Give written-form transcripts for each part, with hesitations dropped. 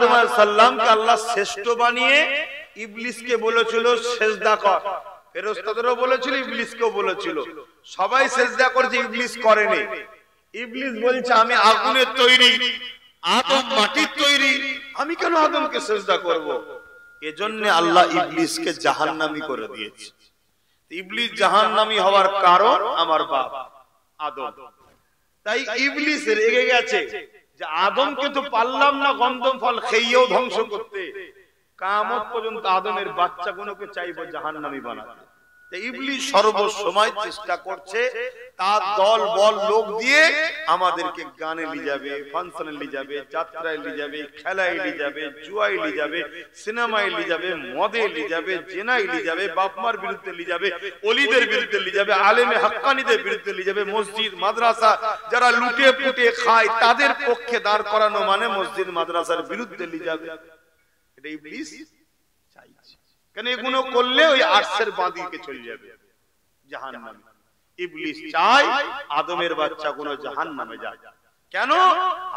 আদম আলাইহিস সালামকে আল্লাহ শ্রেষ্ঠ বানিয়ে ইবলিসকে বলেছিল সিজদা কর, ফেরেশতাদেরও বলেছিল, ইবলিসকেও বলেছিল। সবাই সিজদা করেছে, ইবলিস করেনি। ইবলিস বলছে আমি আগুনের তৈরি, আদম মাটির তৈরি, আমি কেন আদমকে সিজদা করব? এজন্য আল্লাহ ইবলিসকে জাহান্নামী করে দিয়েছে। ইবলিস জাহান্নামী হওয়ার কারণ আমার বাপ আদম। তাই ইবলিস রেগে গেছে যে আদমকে তো পারলাম না গন্ধম ফল খেয়েও ধ্বংস করতে, কিয়ামত পর্যন্ত আদমের বাচ্চাগুলোকে চাইবো জাহান্নামী বানাতে। ইবলিস সর্বসময় চেষ্টা করছে তার দল বল লোক দিয়ে আমাদেরকে গানে নিয়ে যাবে, ফাংশনে নিয়ে যাবে, যাত্রায় নিয়ে যাবে, খেলায় নিয়ে যাবে, জুয়ায় নিয়ে যাবে, সিনেমায় নিয়ে যাবে, মদে নিয়ে যাবে, জেনায় নিয়ে যাবে, বাপমার বিরুদ্ধে নিয়ে যাবে, ওলিদের বিরুদ্ধে নিয়ে যাবে, আলেমে হাক্কানিদের বিরুদ্ধে নিয়ে যাবে, মসজিদ মাদ্রাসা যারা লুটে পুটে খায় তাদের পক্ষে দাঁড় করানো মানে মসজিদ মাদ্রাসার বিরুদ্ধে নিয়ে যাবে। এটা ইবলিস চাইছে, কেন এগুলো করলে ওই আরশের বাঁদিকে চলে যাবে জাহান্নামে। ইবলিস চায় আদমের বাচ্চাগুলো জাহান্নামে যায়। কেন?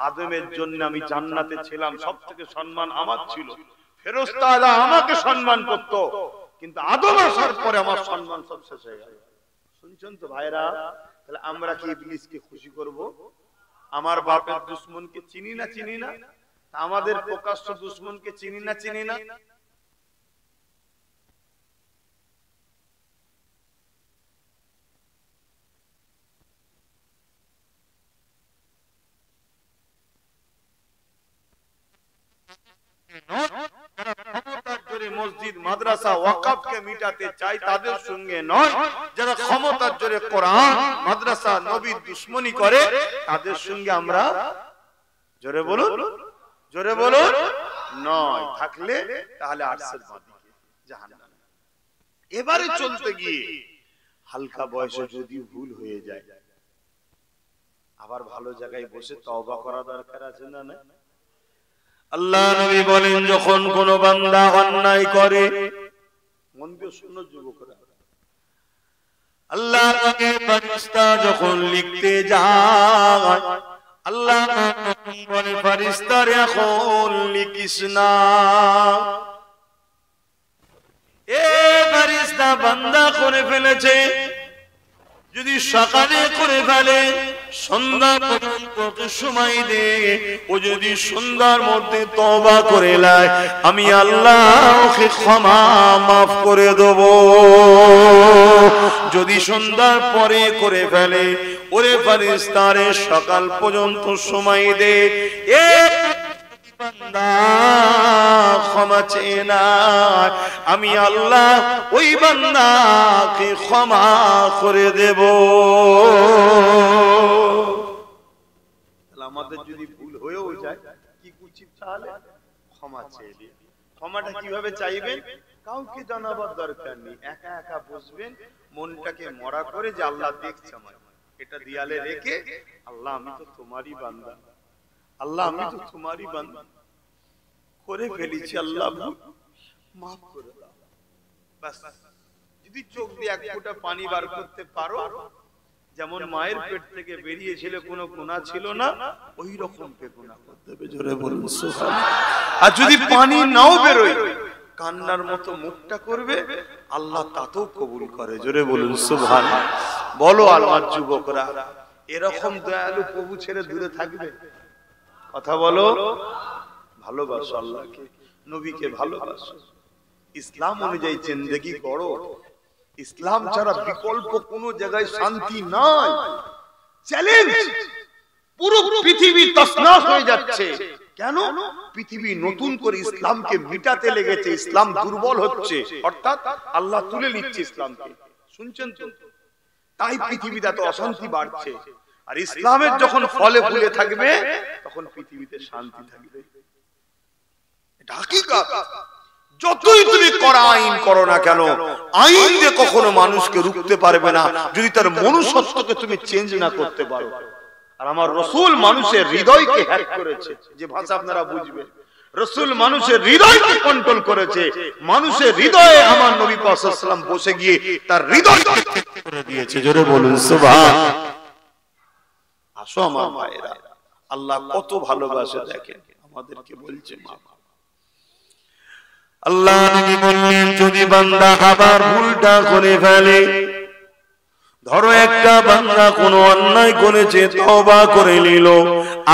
আদমের জন্য আমি জান্নাতে ছিলাম, সবথেকে সম্মান আমার ছিল, ফেরেশতারা আমাকে সম্মান করত, কিন্তু আদম আসার পরে আমার সম্মান সব শেষ হয়ে গেল। শুনছেন তো ভাইরা? তাহলে আমরা কি ইবলিসকে খুশি করব? আমার বাপের দুশমনকে চিনি না চিনি না? আমাদের প্রকাশ্য দুশমনকে চিনি না চিনি না? মসজিদ মাদ্রাসা ওয়াকফকে মিটাতে চাই তাদের সঙ্গে নয়, যারা ক্ষমতার জোরে কোরআন মাদ্রাসা নবীর দুশমনি করে তাদের সঙ্গে আমরা, জোরে বলুন, জোরে বলুন, নয়। থাকলে তাহলে আরশের বাঁদিকে জাহান্নামে। এবারে চলতে গিয়ে হালকা বয়সে যদি ভুল হয়ে যায়, আবার ভালো জায়গায় বসে তওবা করা দরকার আছে না? না, আল্লাহ নবী বলেন যখন কোন বান্দা অন্যায় করে, মন দিয়ে শুনো যুবকরা, আল্লাহ পাকের ফেরেশতা যখন লিখতে যায়, আল্লাহ বলে ফেরেশতারে এখন লিখিস না। এ ফেরেশতা বান্দা করে ফেলেছে, যদি সকালে করে ফেলে সন্ধ্যা পর্যন্ত সময় দে, ও যদি সন্ধ্যার মধ্যে তওবা করে নেয় আমি আল্লাহ ওকে ক্ষমা মাফ করে দেব। যদি সন্ধ্যার পরে করে ফেলে, ওরে ফেরেশতারে সকাল পর্যন্ত সময় দে, এ বান্দা ক্ষমা চেয়ে না, আমি আল্লাহ ওই বান্দাকে ক্ষমা করে দেব। আমাদের যদি ভুল হয়েও যায় কি উচিত? তাহলে ক্ষমা চেয়ে দিন। ক্ষমাটা কিভাবে চাইবেন? কাউকে জানাবার দরকার নেই, একা একা বসবেন, মনটাকে মরা করে যে আল্লাহ দেখছে আমার, এটা দেয়ালে রেখে আল্লাহ আমি তো তোমারই বান্দা, আল্লাহ আমি তো তোমারই বান্দা করে ফেলেছি, আল্লাহ মাফ করে দাও। বাস। যদি চোখ দিয়ে এক ফোঁটা পানি বার করতে পারো, যেমন মায়ের পেট থেকে বেরিয়েছিল কোনো গুনাহ ছিল না, ওই রকম গুনাহ করতে হবে। জোরে বলুন সুবহানাল্লাহ। আর যদি পানি নাও বেরোয়, কান্নার মতো মুখটা করবে, আল্লাহ তাতেও কবুল করে। জোরে বলুন সুবহানাল্লাহ। বলো আমার যুবকরা, এরকম দয়ালু প্রভু ছেড়ে দূরে থাকবে? কথা বলো। ভালোবাসো আল্লাহকে, নবীকে ভালোবাসো, ইসলাম অনুযায়ী জিন্দেগি করো। ইসলাম ছাড়া বিকল্প কোনো জায়গায় শান্তি নাই। চ্যালেঞ্জ, পুরো পৃথিবী তছনছ হয়ে যাচ্ছে। কেন? পৃথিবী নতুন করে ইসলামকে মিটাতে লেগেছে, ইসলাম দুর্বল হচ্ছে, অর্থাৎ আল্লাহ তুলে নিচ্ছে ইসলামকে। শুনছেন তো? তাই পৃথিবীতে এত অশান্তি বাড়ছে। আর ইসলামের যখন ফলে ফুলে থাকবে তখন পৃথিবীতে শান্তি থাকবে। এটা হাকিকত। যতই তুমি কড়া আইন করো না কেন, আইন দিয়ে কখনো মানুষকে রুখতে পারবে না যদি তার মনুষ্যত্বকে তুমি চেঞ্জ না করতে পারো। আর আমার রাসূল মানুষের হৃদয়কে হ্যাক করেছে, যে ভাষা আপনারা বুঝবেন। রাসূল মানুষের হৃদয়কে কন্ট্রোল করেছে। মানুষের হৃদয়ে আমার নবী পাক সাল্লাল্লাহু আলাইহি ওয়াসাল্লাম বসে গিয়ে তার হৃদয় করে দিয়েছে। জোরে বলুন সুবহানাল্লাহ। আসো আমার ভাইরা, আল্লাহ কত ভালোবাসে দেখেন। আমাদেরকে বলছে মা। আল্লাহ নবী বললেন যদি বান্দা আবার ভুলটা করে ফেলে, ধরো একটা বান্দা কোনো অন্যায় করেছে, তওবা করে নিল,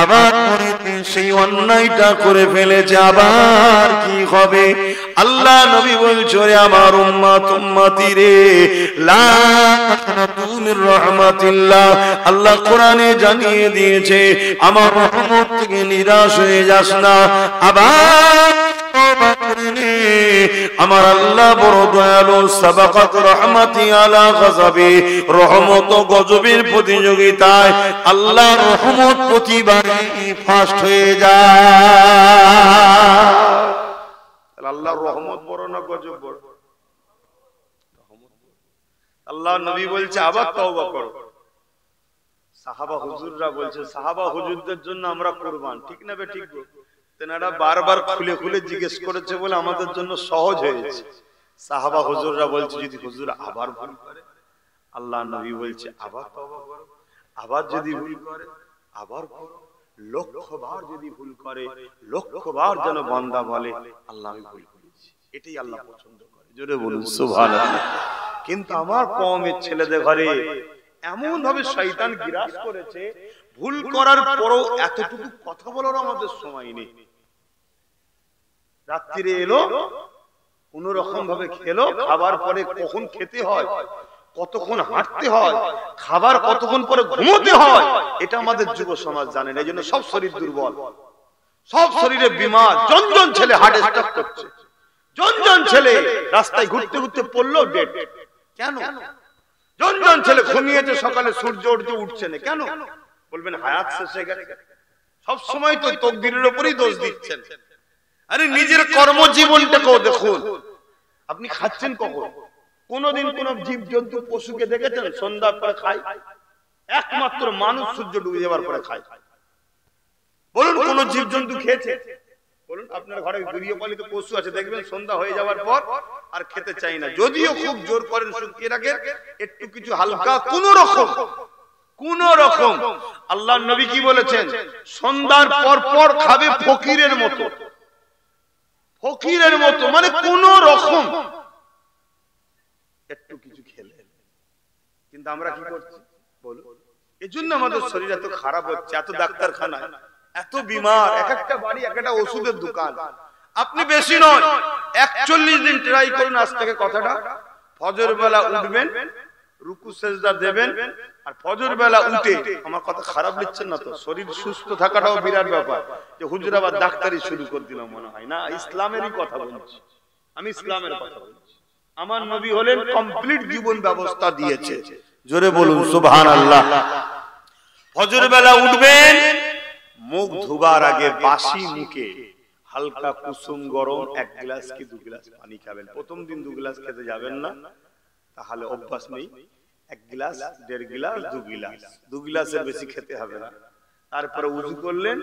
আবার সেই অন্যায়টা করে ফেলেছে, আবার কি হবে? আল্লাহ নবী বলছে আমার উম্মত উম্মতি রে, লা তাকনাতু মির রাহমাতিল্লাহ, আল্লাহ কোরআনে জানিয়ে দিয়েছে আমার রহমত থেকে নিরাশ হয়ে যাস না, আবার আমার আল্লাহ বড় দয়ালু, সাবাকাত রহমাতি আলা গযবি, রহমত ও গজবের প্রতিযোগিতায় আল্লাহ রহমত প্রতিবারই ফার্স্ট হয়ে যায়। আল্লাহর রহমত বড় না গজব বড়? আল্লাহ নবী বলছে আবার তওবা করো। সাহাবা হুজুররা বলছে, সাহাবা হুজুরদের জন্য আমরা কুরবান, ঠিক না বে ঠিক? তেনারা বারবার খুলে খুলে জিজ্ঞেস করেছে বলে আমাদের জন্য সহজ হয়েছে। সাহাবা হুজুররা বলছে যদি হুজুর আবার ভুল করে, আল্লাহ নবী বলছে আবার তওবা করো, আবার যদি ভুল করে আবার করো, লক্ষবার যদি ভুল করে লক্ষবার যেন বান্দা বলে আল্লাহ আমি ভুল করেছি। এটাই আল্লাহ পছন্দ করে। জোরে বলুন সুবহানাল্লাহ। কিন্তু আমার কওমের ছেলেদের ঘরে এমন ভাবে শয়তান গ্রাস করেছে, ভুল করার পরও এতটুকু কথা বলার আমাদের সময় নেই। রাত্রিরে এলো, কোন রকম ভাবে খেলো, খাবার পরে কখন খেতে হয়, কতক্ষণ হাঁটতে হয়, খাবার কতক্ষণ পরে ঘুমোতে হয়, এটা আমাদের যুব সমাজ জানে না। এই জন্য সব শরীর দুর্বল, সব শরীরে বিমার। জন ছেলে হার্ট অ্যাটাক করছে, জন ছেলে রাস্তায় ঘুরতে ঘুরতে পড়লো ডেড। কেন? জন ছেলে ঘুমিয়েছে, সকালে সূর্য উঠছে না, কেন? বলবেন হায়াত শেষ হয়ে গেছে। সব সময় তো তকদিরের উপরই দোষ দিচ্ছেন। আরে নিজের কর্মজীবনটাকেও দেখুন। আপনি খাচ্ছেন কখন? কোনদিন কোন জীব জন্তু পশুকে দেখেছেন সন্ধ্যার পরে খায়? একমাত্র মানুষ সূর্য ডুবে যাওয়ার পরে খায়। বলুন কোন জীব জন্তু খেয়েছে? বলুন আপনার ঘরে গৃহপালিত পশু আছে, দেখবেন সন্ধ্যা হয়ে যাওয়ার পর আর খেতে চাই না, যদিও খুব জোর করেন শুকিয়ে রাখেন, একটু কিছু হালকা কোন রকম। আল্লাহর নবী কি বলেছেন? সন্ধ্যার পর পর খাবে ফকিরের মতো, ফকিরের মতো, মানে কোন রকম একটু কিছু খেলে। কিন্তু আমরা কি করছি বলো? এজন্য আমাদের শরীর এত খারাপ হচ্ছে, এত ডাক্তারখানায়, এত বিমার, এক একটা বাড়ি এক একটা ওষুধের দোকান। আপনি বেশি নয় 41 দিন ট্রাই করুন আজ থেকে কথাটা। ফজর বেলা উঠবেন, রুকু সেজদা দেবেন, আর ফজর বেলা উঠে, আমার কথা খারাপ লিখছেন না তো? শরীর সুস্থ থাকাটাও বিরাট ব্যাপার। যে হুজুর আবার ডাক্তারি শুরু করে দিলাম মনে হয় না, ইসলামেরই কথা বলছি আমি, ইসলামের কথা বলছি। আমার নবী হলেন কমপ্লিট জীবন ব্যবস্থা দিয়েছে। জোরে বলুন সুবহানাল্লাহ। ফজর বেলা উঠবেন, মুখ ধোবার আগে বাসি মুখে হালকা কুসুম গরম 1 গ্লাস কি 2 গ্লাস পানি খাবেন। প্রথম দিন 2 গ্লাস খেতে যাবেন না, তাহলে অভ্যাস নেই। 1 গ্লাস, 1.5 গ্লাস, 2 গ্লাস, 2 গ্লাসের বেশি খেতে হবে না। তারপরে ওযু করলেন,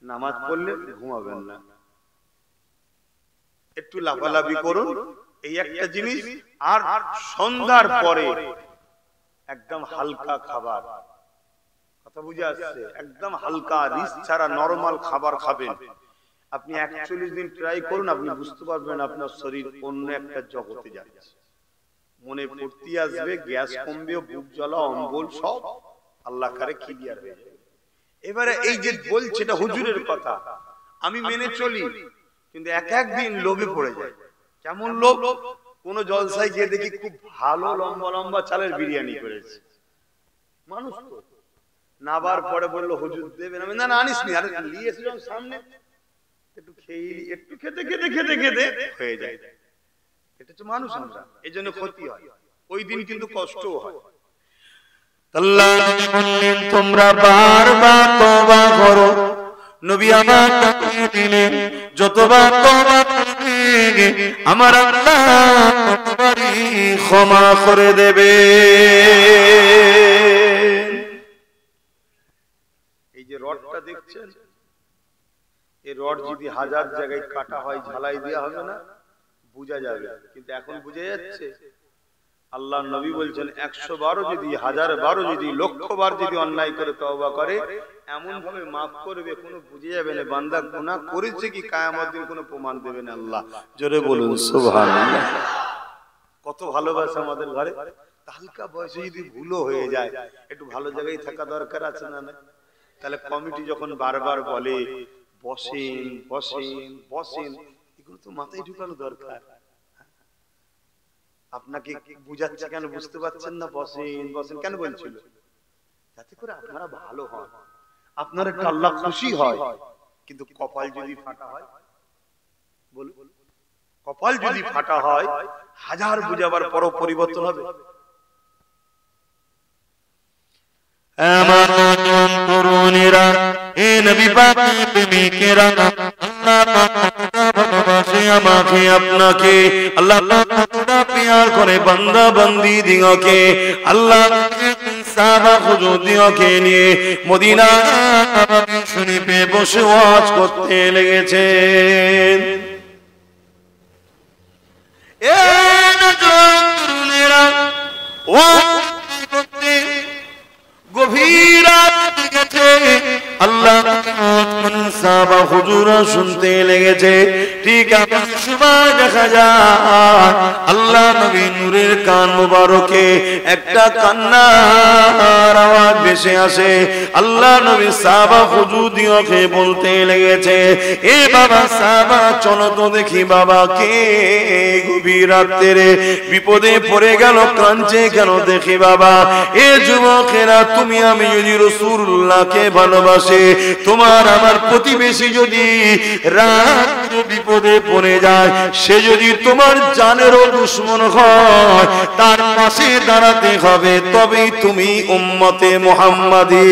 নামাজ পড়লেন, ঘুমাবেন না, একটু লাফালাফি করুন, এই একটা জিনিস। আর সন্ধ্যার পরে একদম হালকা খাবার, কথা বুঝে আসছে? একদম হালকা, রিচ ছাড়া নরমাল খাবার খাবেন। আপনি 41 দিন ট্রাই করুন, আপনি বুঝতে পারবেন আপনার শরীর অন্য একটা জগতে যাচ্ছে। মনে ফুর্তি আসবে, গ্যাস কমবে, বুক জ্বালা, অম্বল সব আল্লাহ কারে ক্লিয়ার হয়ে যাবে। এবারে এই যে বলছে এটা হুজুরের কথা, আমি মেনে চলি, কিন্তু এক দিন লোভে পড়ে যায়। কেমন লোভ? কোন জলসায় গিয়ে দেখি খুব ভালো লম্বা লম্বা চালের বিরিয়ানি করেছে, মানুষ তো নাবার পরে বললো হুজুর দেবেন, আমি না আনিস নি, আরে নিয়ে এসেছিলাম সামনে, একটু খেয়ে, একটু খেতে খেতে খেতে খেতে হয়ে যায়। এটা তো মানুষ আমরা, এই জন্য ক্ষতি হয়, ওই দিন কিন্তু কষ্টও হয়। আল্লাহ নবী বললেন তোমরা বারবার তওবা করো। নবী আমার জানিয়ে দিলেন যতবার তওবা করবে আমার আল্লাহ ততবারই ক্ষমা করে দেবে। এই যে রডটা দেখছেন, এই রড যদি 1000 জায়গায় কাটা হয়, ঝালাই দেওয়া হবে না, বোঝা যাবে। কিন্তু এখন বুঝে যাচ্ছে আল্লাহ নবী বলছেন 100 বার যদি 1000 বার যদি লক্ষ বার যদি অন্যায় করে তওবা করে এমন ভাবে maaf করবে কোনো বুঝে যাবে না বান্দা গুনাহ করেছে কি কিয়ামত দিন কোনো প্রমাণ দেবে না আল্লাহ। জোরে বলুন সুবহানাল্লাহ। কত ভালোবাসা আমাদের ঘরে। হালকা বয়সে যদি ভুলও হয়ে যায় একটু ভালো জায়গায় থাকা দরকার আছে না? তাহলে কমিটি যখন বারবার বলে বসেন বসেন বসেন, এগুলো তো মাথায় ঢুকানো দরকার। আপনাকে বুঝাচ্ছে কেন বুঝতে পারছেন না? বসেন বসেন কেন বলছিল? যাতে করে আপনারা ভালো হন, আপনার একটা আল্লাহ খুশি হয়। কিন্তু কপাল যদি ফাটা হয়, বলুন কপাল যদি ফাটা হয় হাজার বুঝাবার পরও পরিবর্তন হবে? আমার তরুণেরা এ নবী পাকের প্রেমিকেরা আমাকে আপনাকে আল্লাহ প্যার করে বান্দা বান্দি দিগকে আল্লাহ সাহাবা হুজুর দিগকে নিয়ে মদিনা শরীফে বসে ওয়াজ করতে লেগেছেন। এ তরুণেরা গভীর রাত গেছে, আল্লাহ সাহাবা হুজুরা শুনতে লেগেছে। ঠিক এমন সময় দেখা যায় আল্লাহ নবী নূরের কান মুবারকে একটা কান্নার আওয়াজ ভেসে আসে। আল্লাহ নবী সাহাবা হুজুরদিওকে বলতে লেগেছে, এ বাবা সাহাবা চলো তো দেখি বাবা কে গভীর রাত্রে বিপদে পড়ে গেল, কাঁদছে কেন দেখি বাবা। এ যুবকেরা তুমি আমি যদি রাসূলুল্লাহকে ভালোবাসে, তোমার আমার প্রতিবেশী যদি রাত বিপদে পড়ে যায়, সে যদি তোমার জানেরও দুশমন হয়, তার পাশে দাঁড়াতে হবে, তবেই তুমি উম্মতে মুহাম্মাদী।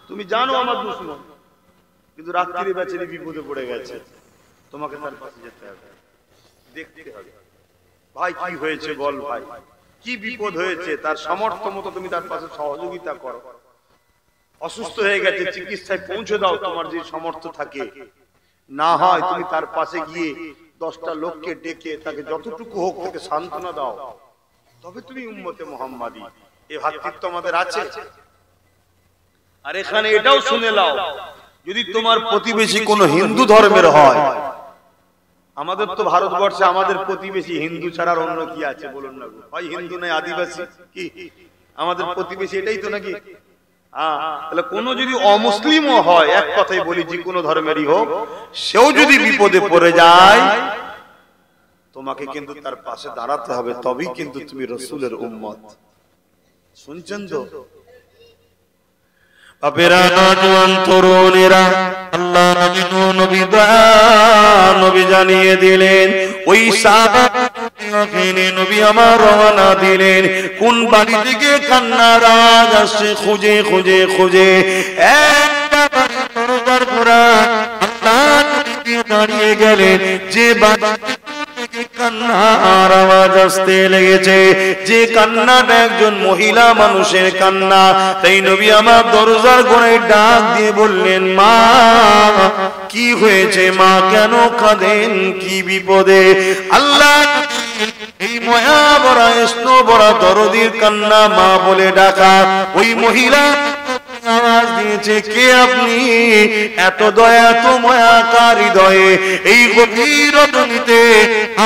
তুমি জানো আমার দুশমন, কিন্তু রাত্রি বেচারি বিপদে পড়ে গেছে, তোমাকে তার পাশে যেতে হবে, দেখতে হবে ভাই কি হয়েছে বল, ভাই কি বিপদ হয়েছে, তার সামর্থ্য মতো তুমি তার পাশে সহযোগিতা করো। অসুস্থ হয়ে গেছে চিকিৎসায় পৌঁছে দাও তোমার যে সামর্থ্য থাকে, না হয় তুমি তার পাশে গিয়ে 10টা লোককে ডেকে তাকে যতটুকু হোক তাকে সান্ত্বনা দাও, তবে তুমি উম্মতে মুহাম্মাদী। এই ভাতৃত্ব আমাদের আছে। আর এখানে এটাও শুনে নাও, যদি তোমার প্রতিবেশী কোনো হিন্দু ধর্মের হয়, আমাদের তো ভারতবর্ষে আমাদের প্রতিবেশী হিন্দু ছাড়া অন্য কি আছে বলুন না? হয় হিন্দু নয় আদিবাসী, কি আমাদের প্রতিবেশী এটাই তো নাকি? তাহলে কোন যদি অমুসলিমও হয়, এক কথাই বলি যে কোনো ধর্মেরই হোক, সেও যদি বিপদে পড়ে যায় তোমাকে কিন্তু তার পাশে দাঁড়াতে হবে, তবেই কিন্তু তুমি রাসূলের উম্মত। শুনছেন তো বাপেরা, নওজোয়ান তরুণেরা, আল্লাহ নবী জানিয়ে দিলেন ওই সাহাবাকে নবী আমার রওনা দিলেন। কোন বাড়ি থেকে কান্নার আওয়াজ আসছে খুঁজে খুঁজে খুঁজে একটা বাড়ির দরজার পুরা আল্লাহ নবী দাঁড়িয়ে গেলেন। যে বাড়ি কান্নার আওয়াজ আসতে লেগেছে, যে কান্নাটা একজন মহিলা মানুষের কান্না, তাই নবী আমার দরজার গোড়ায় ডাক দিয়ে বললেন, মা কি হয়েছে মা, কেন কাঁদেন, কি বিপদে? আল্লাহ এই মায়া ভরা স্নেহ ভরা দরদির কান্না মা বলে ডাকা। ওই মহিলা আওয়াজ দিয়েছে, কে আপনি? এত দয়া এত মায়া কার হৃদয়ে? এই গভীর রজনীতে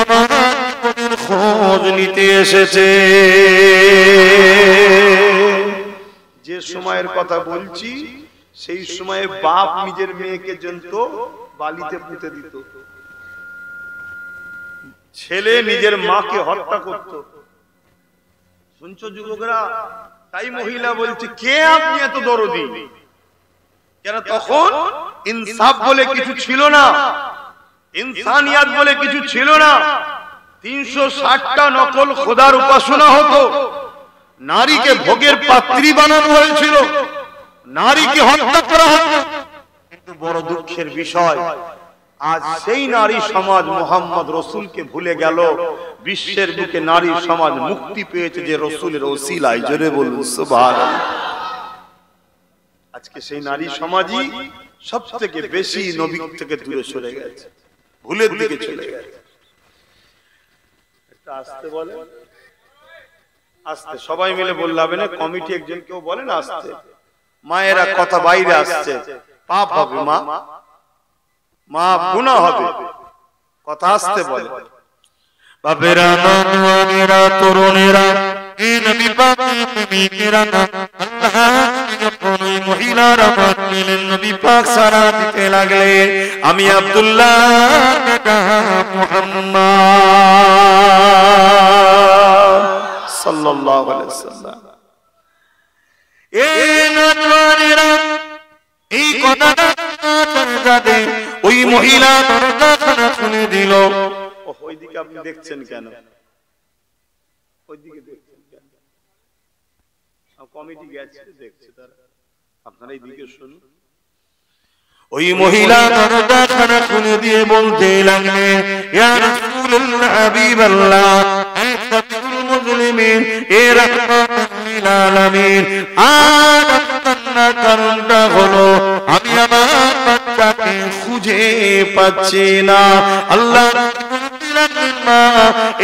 আমার খোঁজ নিতে এসেছে। যে সময়ের কথা বলছি সেই সময়ে বাপ নিজের মেয়েকে জানত বালিতে পুঁতে দিত, ছেলে নিজের মাকে হত্যা করত। শুনছো যুবকরা? তাই মহিলা বলছে, কে আপনি এত দরদি? কেন তখন ইনসাফ বলে কিছু ছিল না, ইনসানিয়াত বলে কিছু ছিল না। 360টা নকল খোদার উপাসনা হতো, নারীকে ভোগের পাত্রী বানানো হয়েছিল, নারীকে হত্যা করা হতো। কিন্তু বড় দুঃখের বিষয়, আজ সেই নারী সমাজ মুহাম্মদ রাসূলকে ভুলে গেল। বিশ্বের বুকে নারী সমাজ মুক্তি পেয়েছে যে রাসূলের ওসিলায়। জোরে বলুন সুবহানাল্লাহ। আজকে সেই নারী সমাজই সবথেকে বেশি নবী থেকে দূরে সরে গেছে, ভুলের দিকে চলে গেছে। আসতে বলে, আসতে সবাই মিলে বললে হবে না, কমিটি একজন কেউ বলেন আসতে। মায়েরা কথা বাইরে আসছে, পাপ হবে, মা গুনাহ হবে, কথা আসতে বলে। বাবেরা নওয়ানেরা তরুণেরা এই নবী পাক মেয়েরা আল্লাহ যখন ওই মহিলারা মানলেন নবী পাক সারা দিতে লাগলেন, আমি আব্দুল্লাহ বেটা মুহাম্মদ সাল্লাল্লাহু আলাইহি ওয়াসাল্লাম। এই নওয়ানেরা এই কথাটা যাতে ওই মহিলা দরজাখানা শুনে দিল। ওইদিকে আপনি দেখছেন কেন? ওইদিকে দেখছেন কেন? কমিটি গেছে দেখছে তারা, আপনারা এইদিকে শুনুন। ওই মহিলা দরজাখানা খুলে দিয়ে বলতে লাগলেন, ইয়া রাসূলুল্লাহ হাবিবাল্লাহ আতাকুল মুসলিমিন এ রাহমাতুল আলামিন, আর আপনার কারণটা হলো আমি আমার বাচ্চাকে খুঁজে পাচ্ছি না। আল্লাহ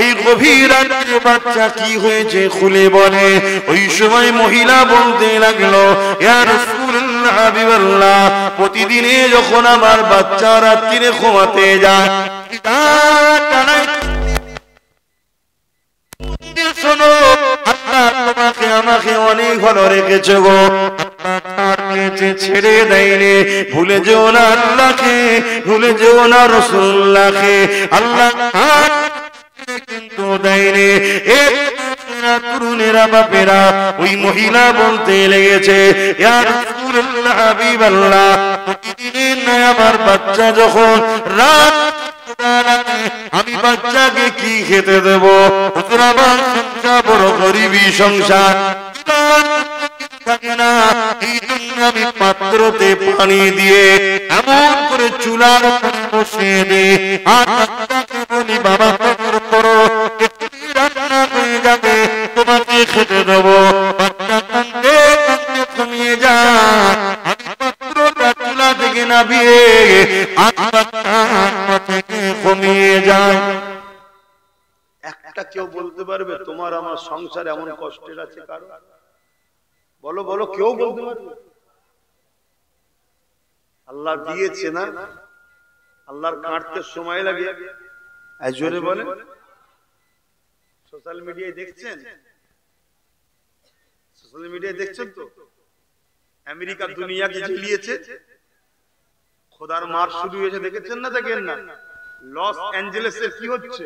এই গভীর রাতে বাচ্চা কি হয়েছে খুলে বলে। ওই সময় মহিলা বলতে লাগলো, ইয়া রাসূলুল্লাহ হাবিবাল্লাহ প্রতিদিনে যখন আমার বাচ্চা রাত্রিরে ঘুমাতে যায়, শোনো আল্লাহ তোমাকে আমাকে অনেক ভালো রেখেছে গো, ছেড়ে দেয়নি। ভুলে যেও না আল্লাহকে, ভুলে যেও না রাসূলুল্লাহকে, আল্লাহ কিন্তু দেয়নি। তরুণেরা বাপেরা ওই মহিলা বলতে লেগেছে, ইয়া রাসূলুল্লাহ হাবিবাল্লাহ প্রতিদিন আমার বাচ্চা যখন রাত আমি বাচ্চাকে কি খেতে দেব? আমার সংসার বড় গরিবী সংসার, থাকে না, এই জন্য আমি পাত্রতে পানি দিয়ে এমন করে চুলার উপর বসিয়ে দিই, আর বাচ্চাকে বলি বাবা কবর করো, রান্না হয়ে যাবে, তোমাকে খেতে দেবো। বাচ্চা কান্দে কান্দে ঘুমিয়ে যায়, আমি পাত্রটা চুলা থেকে নামিয়ে থেকে ঘুমিয়ে যায়। একটা কেউ বলতে পারবে তোমার আমার সংসার এমন কষ্টের আছে কারো? বলো বলো, কেউ বলতে পারবে? আল্লাহ দিয়েছে না, আল্লাহর কাটতে সময় লাগে। জোরে বলেন। সোশ্যাল মিডিয়ায় দেখছেন, সোশ্যাল মিডিয়ায় দেখছেন তো আমেরিকা দুনিয়াকে ঝিলিয়েছে, খোদার মার শুরু হয়েছে, দেখেছেন না? দেখেন না? লস অ্যাঞ্জেলেসের কি হচ্ছে?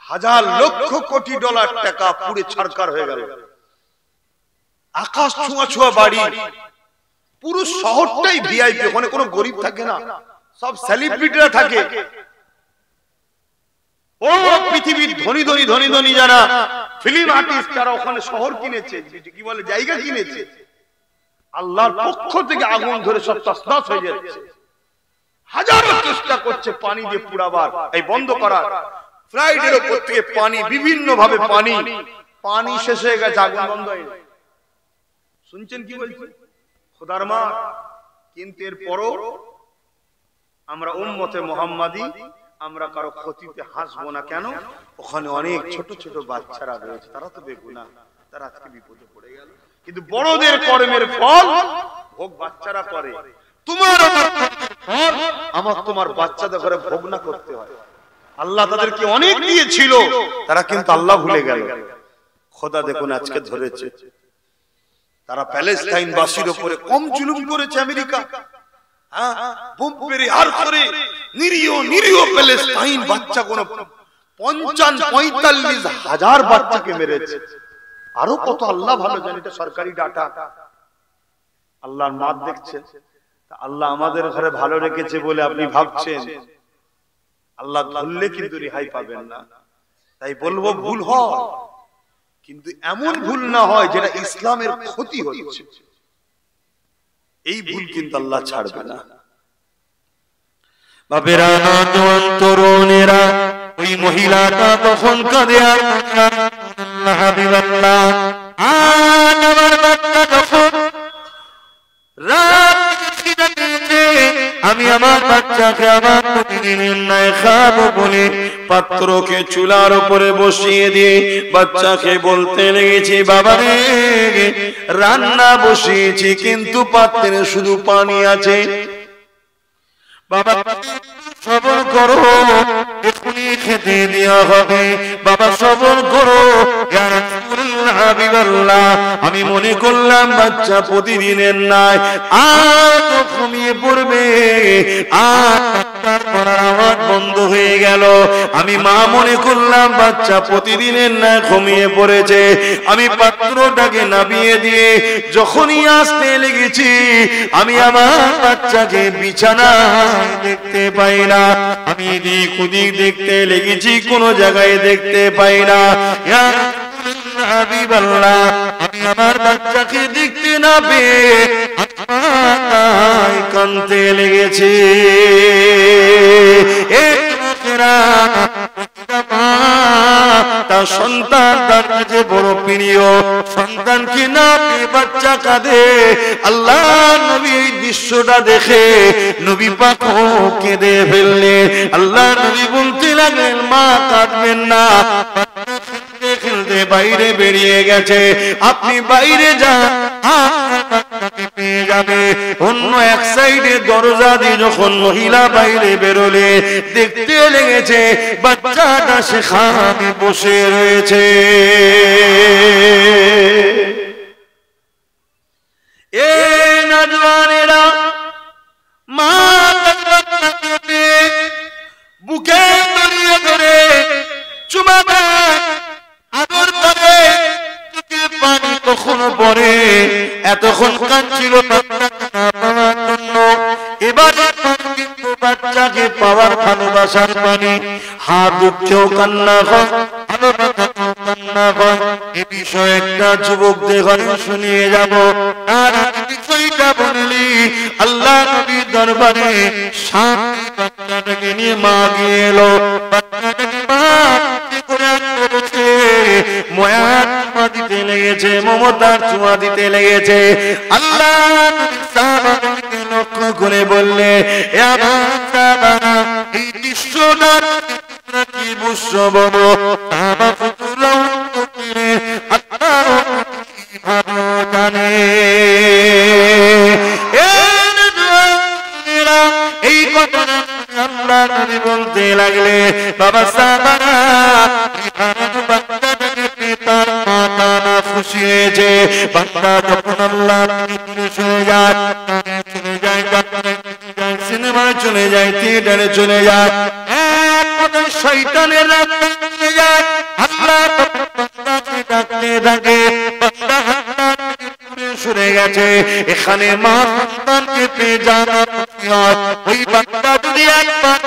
হাজার লক্ষ কোটি ডলার টাকা পুড়ে ছারখার হয়ে গেল। আকাশ ছোঁয়া ছোঁয়া বাড়ি, পুরো শহরটাই ভিআইপি, ওখানে কোনো গরিব থাকে না, সব সেলিব্রিটিরা থাকে। ও পৃথিবীর ধনী ধনী ধনী ধনী যারা ফিল্ম আর্টিস্ট, তারা ওখানে শহর কিনেছে, কি বলে জায়গা কিনেছে। আল্লাহর পক্ষ থেকে আগুন ধরে সব তছনছ হয়ে যাচ্ছে। হাজারো চেষ্টা করছে পানি দিয়ে পুড়াবার, এই বন্ধ করার। ফ্লাইটের উপর থেকে পানি, বিভিন্ন ভাবে পানি, পানি শেষ হয়ে গেছে, আগুন বন্ধ হয়ে গেছে। শুনছেন কি বলছে? খোদার মা। কিন্তু এরপরও আমরা উম্মতে মুহাম্মাদি, আমরা কারো ক্ষতিতে হাসবো না। কেন? ওখানে অনেক ছোট ছোট বাচ্চারা রয়েছে, তারা তো বেগুনাহ, তারা আজকে বিপদে পড়ে গেল। কিন্তু বড়দের কর্মের ফল ভোগ বাচ্চারা করে। তোমার আমার তোমার বাচ্চাদের ঘরে ভোগ না করতে হয়। আল্লাহ তাদেরকে অনেক দিয়েছিল, তারা কিন্তু আল্লাহ ভুলে গেল। খোদা দেখুন আজকে ধরেছে। তারা প্যালেস্টাইন বাসীর উপরে কম জুলুম করেছে আমেরিকা। বোম মেরে আর করে নিরীহ নিরীহ প্যালেস্টাইন বাচ্চা কোন 45 হাজার বাচ্চাকে মেরেছে। আরো কত আল্লাহ ভালো জানে, এটা সরকারি ডাটা। আল্লাহর মাত দেখছেন। আল্লাহ আমাদের ঘরে ভালো রেখেছে বলে আপনি ভাবছেন আল্লাহ ধরলে কিন্তু রেহাই পাবেন না। তাই বলবো ভুল হয়, কিন্তু এমন ভুল না হয় যেটা ইসলামের ক্ষতি হচ্ছে। এই ভুল কিন্তু আল্লাহ ছাড়বে না। বাবেরা নওজোয়ান তরুণেরা ওই মহিলাটা তখন কাঁদে, আল্লাহ হাবিবাল্লাহ আমার বাচ্চা যখন আমি আমার বাচ্চাকে আমার প্রতিদিনের ন্যায় খাবো বলে পাত্রকে চুলার উপরে বসিয়ে দিয়ে বাচ্চাকে বলতে লেগেছি, বাবা রে রান্না বসিয়েছি কিন্তু পাত্রে শুধু পানি আছে, বাবা সবর করো এখনই খেতে দেওয়া হবে, বাবা সবর করো। আমি মনে করলাম বাচ্চা প্রতিদিনের নাই আর ঘুমিয়ে পড়বে, আর আওয়াজ বন্ধ হয়ে গেল। আমি মা মনে করলাম বাচ্চা প্রতিদিনের না ঘুমিয়ে পড়েছে। আমি পাত্রটাকে নামিয়ে দিয়ে যখনই আসতে লেগেছি আমি আমার বাচ্চাকে বিছানায় দেখতে পাই না। আমি এদিক ওদিক দেখতে লেগেছি, কোনো জায়গায় দেখতে পাই না। আমি আমার বাচ্চাকে দেখতে না পেয়ে কাঁদতে লেগেছি। তার সন্তান তার কাছে বড় প্রিয়, সন্তানকে না পেয়ে বাচ্চা কাঁদে। আল্লাহ নবী এই দৃশ্যটা দেখে নবী পাক কেঁদে ফেললে। আল্লাহ নবী বলতে লাগলেন, মা কাঁদবেন না, খেলতে বাইরে বেরিয়ে গেছে, আপনি বাইরে যান পেয়ে যাবে। অন্য এক সাইডে দরজা দিয়ে যখন মহিলা বাইরে বেরোলে দেখতে লেগেছে বাচ্চাটা সেখানে বসে রয়েছে। এ নজওয়ানেরা মা বুকে জড়িয়ে ধরে চুমা দেয়, আদর করে, পানি কখনো পরে। এতক্ষণ কাঁদছিল এবার কিন্তু বাচ্চাকে পাওয়ার ভালোবাসার পানি। হাত দুঃখেও কান্না কর, কান্না কর। এ বিষয়ে একটা যুবকদের ঘরে শুনিয়ে যাব। আর বিষয়টা বললি আল্লাহ নবীর দরবারে শান্তি বাচ্চাটাকে নিয়ে মা গিয়ে এলো। বাচ্চাটাকে মা ময়ার চুমা দিতে লেগেছে, মমতার চুমা দিতে লেগেছে। আল্লাহ লক্ষ্য করে বললে, এই দৃশ্যটা কি বুঝছ বলো? জানে এই কথা আল্লাহ নবী বলতে লাগলে, বাবা সাহাবারা খুশি হয়েছে। বাচ্চা যখন আল্লাহ চলে যায়, সিনেমায় চলে যায়, থিয়েটারে চলে যায়, শয়তানের চলে যায়, আল্লাহ ডাকতে থাকে সরে গেছে। এখানে মা সন্তানকে পেয়ে জানা ওই বাচ্চা যদি একবার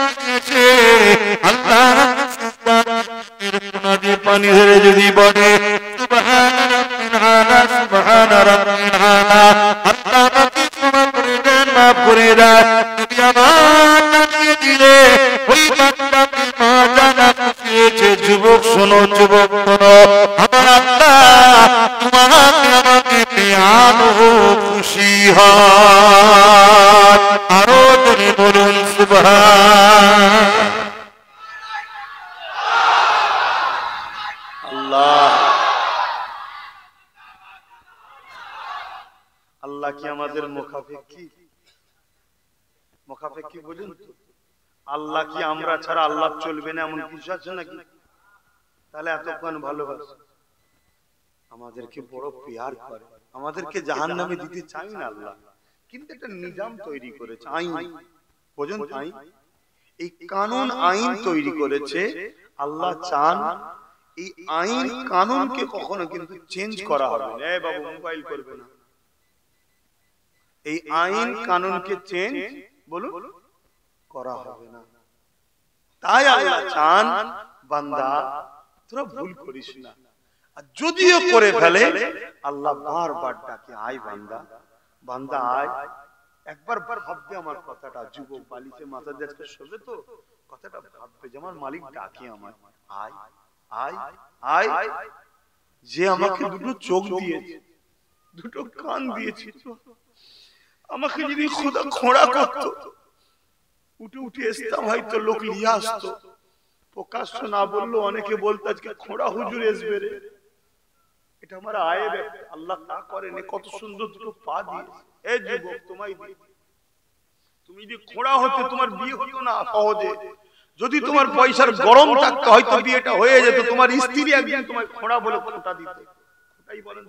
আল্লাহ পানি ধরে যদি বলে মাফ করে দেয়, দিলে ওই বাচ্চাকে মা জানা খুশিয়েছে। যুবক শোনো, যুবক শোনো, আমার আল্লাহ তোমাকে আমাকে পেয়ানো খুশি হয়। আরো ধরে বলুন সুবহান আল্লাহ। আল্লাহ কি আমাদের মুখাপেক্ষী? মুখাপেক্ষী বলুন তো। আল্লাহ কি আমরা ছাড়া আল্লাহ চলবে না এমন কিছু আছে নাকি? তাহলে এতক্ষণ ভালোবাসে, আমাদেরকে বড় প্যার করে, আমাদেরকে জাহান্নামে দিতে চাই না আল্লাহ, কিন্তু একটা নিজাম তৈরি করেছে, আইন। বোঝেন আইন, এই কানুন আইন তৈরি করেছে আল্লাহ। চান এই আইন কানুনকে কখনো কিন্তু চেঞ্জ করা হবে না। এই বাবু মোবাইল করবে না, এই আইন কানুনকে চেঞ্জ বলুন করা হবে না। তাই আল্লাহ চান বান্দা তোরা ভুল করিস না, আর যদিও করে ফেলে আল্লাহ বারবার ডাকে, আয় বান্দা, বান্দা আয়। একবার ভাববে আমার কথাটা, যুবক বালিশে মাথা দিয়ে আজকে শোবে তো কথাটা ভাববে যে আমার মালিক ডাকে আমার, আয় আয় আয়। যে আমাকে দুটো চোখ দিয়েছে, দুটো কান দিয়েছে, আমাকে যদি খোদা খোঁড়া করতো উঠে উঠে আসতাম, হয়তো লোক নিয়ে আসতো, প্রকাশ্য না বললো অনেকে বলতো আজকে খোঁড়া হুজুর আসবে রে, এটা আমার আয়েব। আল্লাহ তা করেন, কত সুন্দর দুটো পা দিয়ে এই যুবক তোমায় দিয়ে। তুমি যদি খোঁড়া হতে তোমার বিয়ে হতো না সহজে, যদি তোমার পয়সার গরম থাকতো হয়তো বিয়েটা হয়ে যেত। তোমার স্ত্রী একদিন তোমায় খোঁড়া বলে খোঁটা দিত। খোঁটাই বলেন,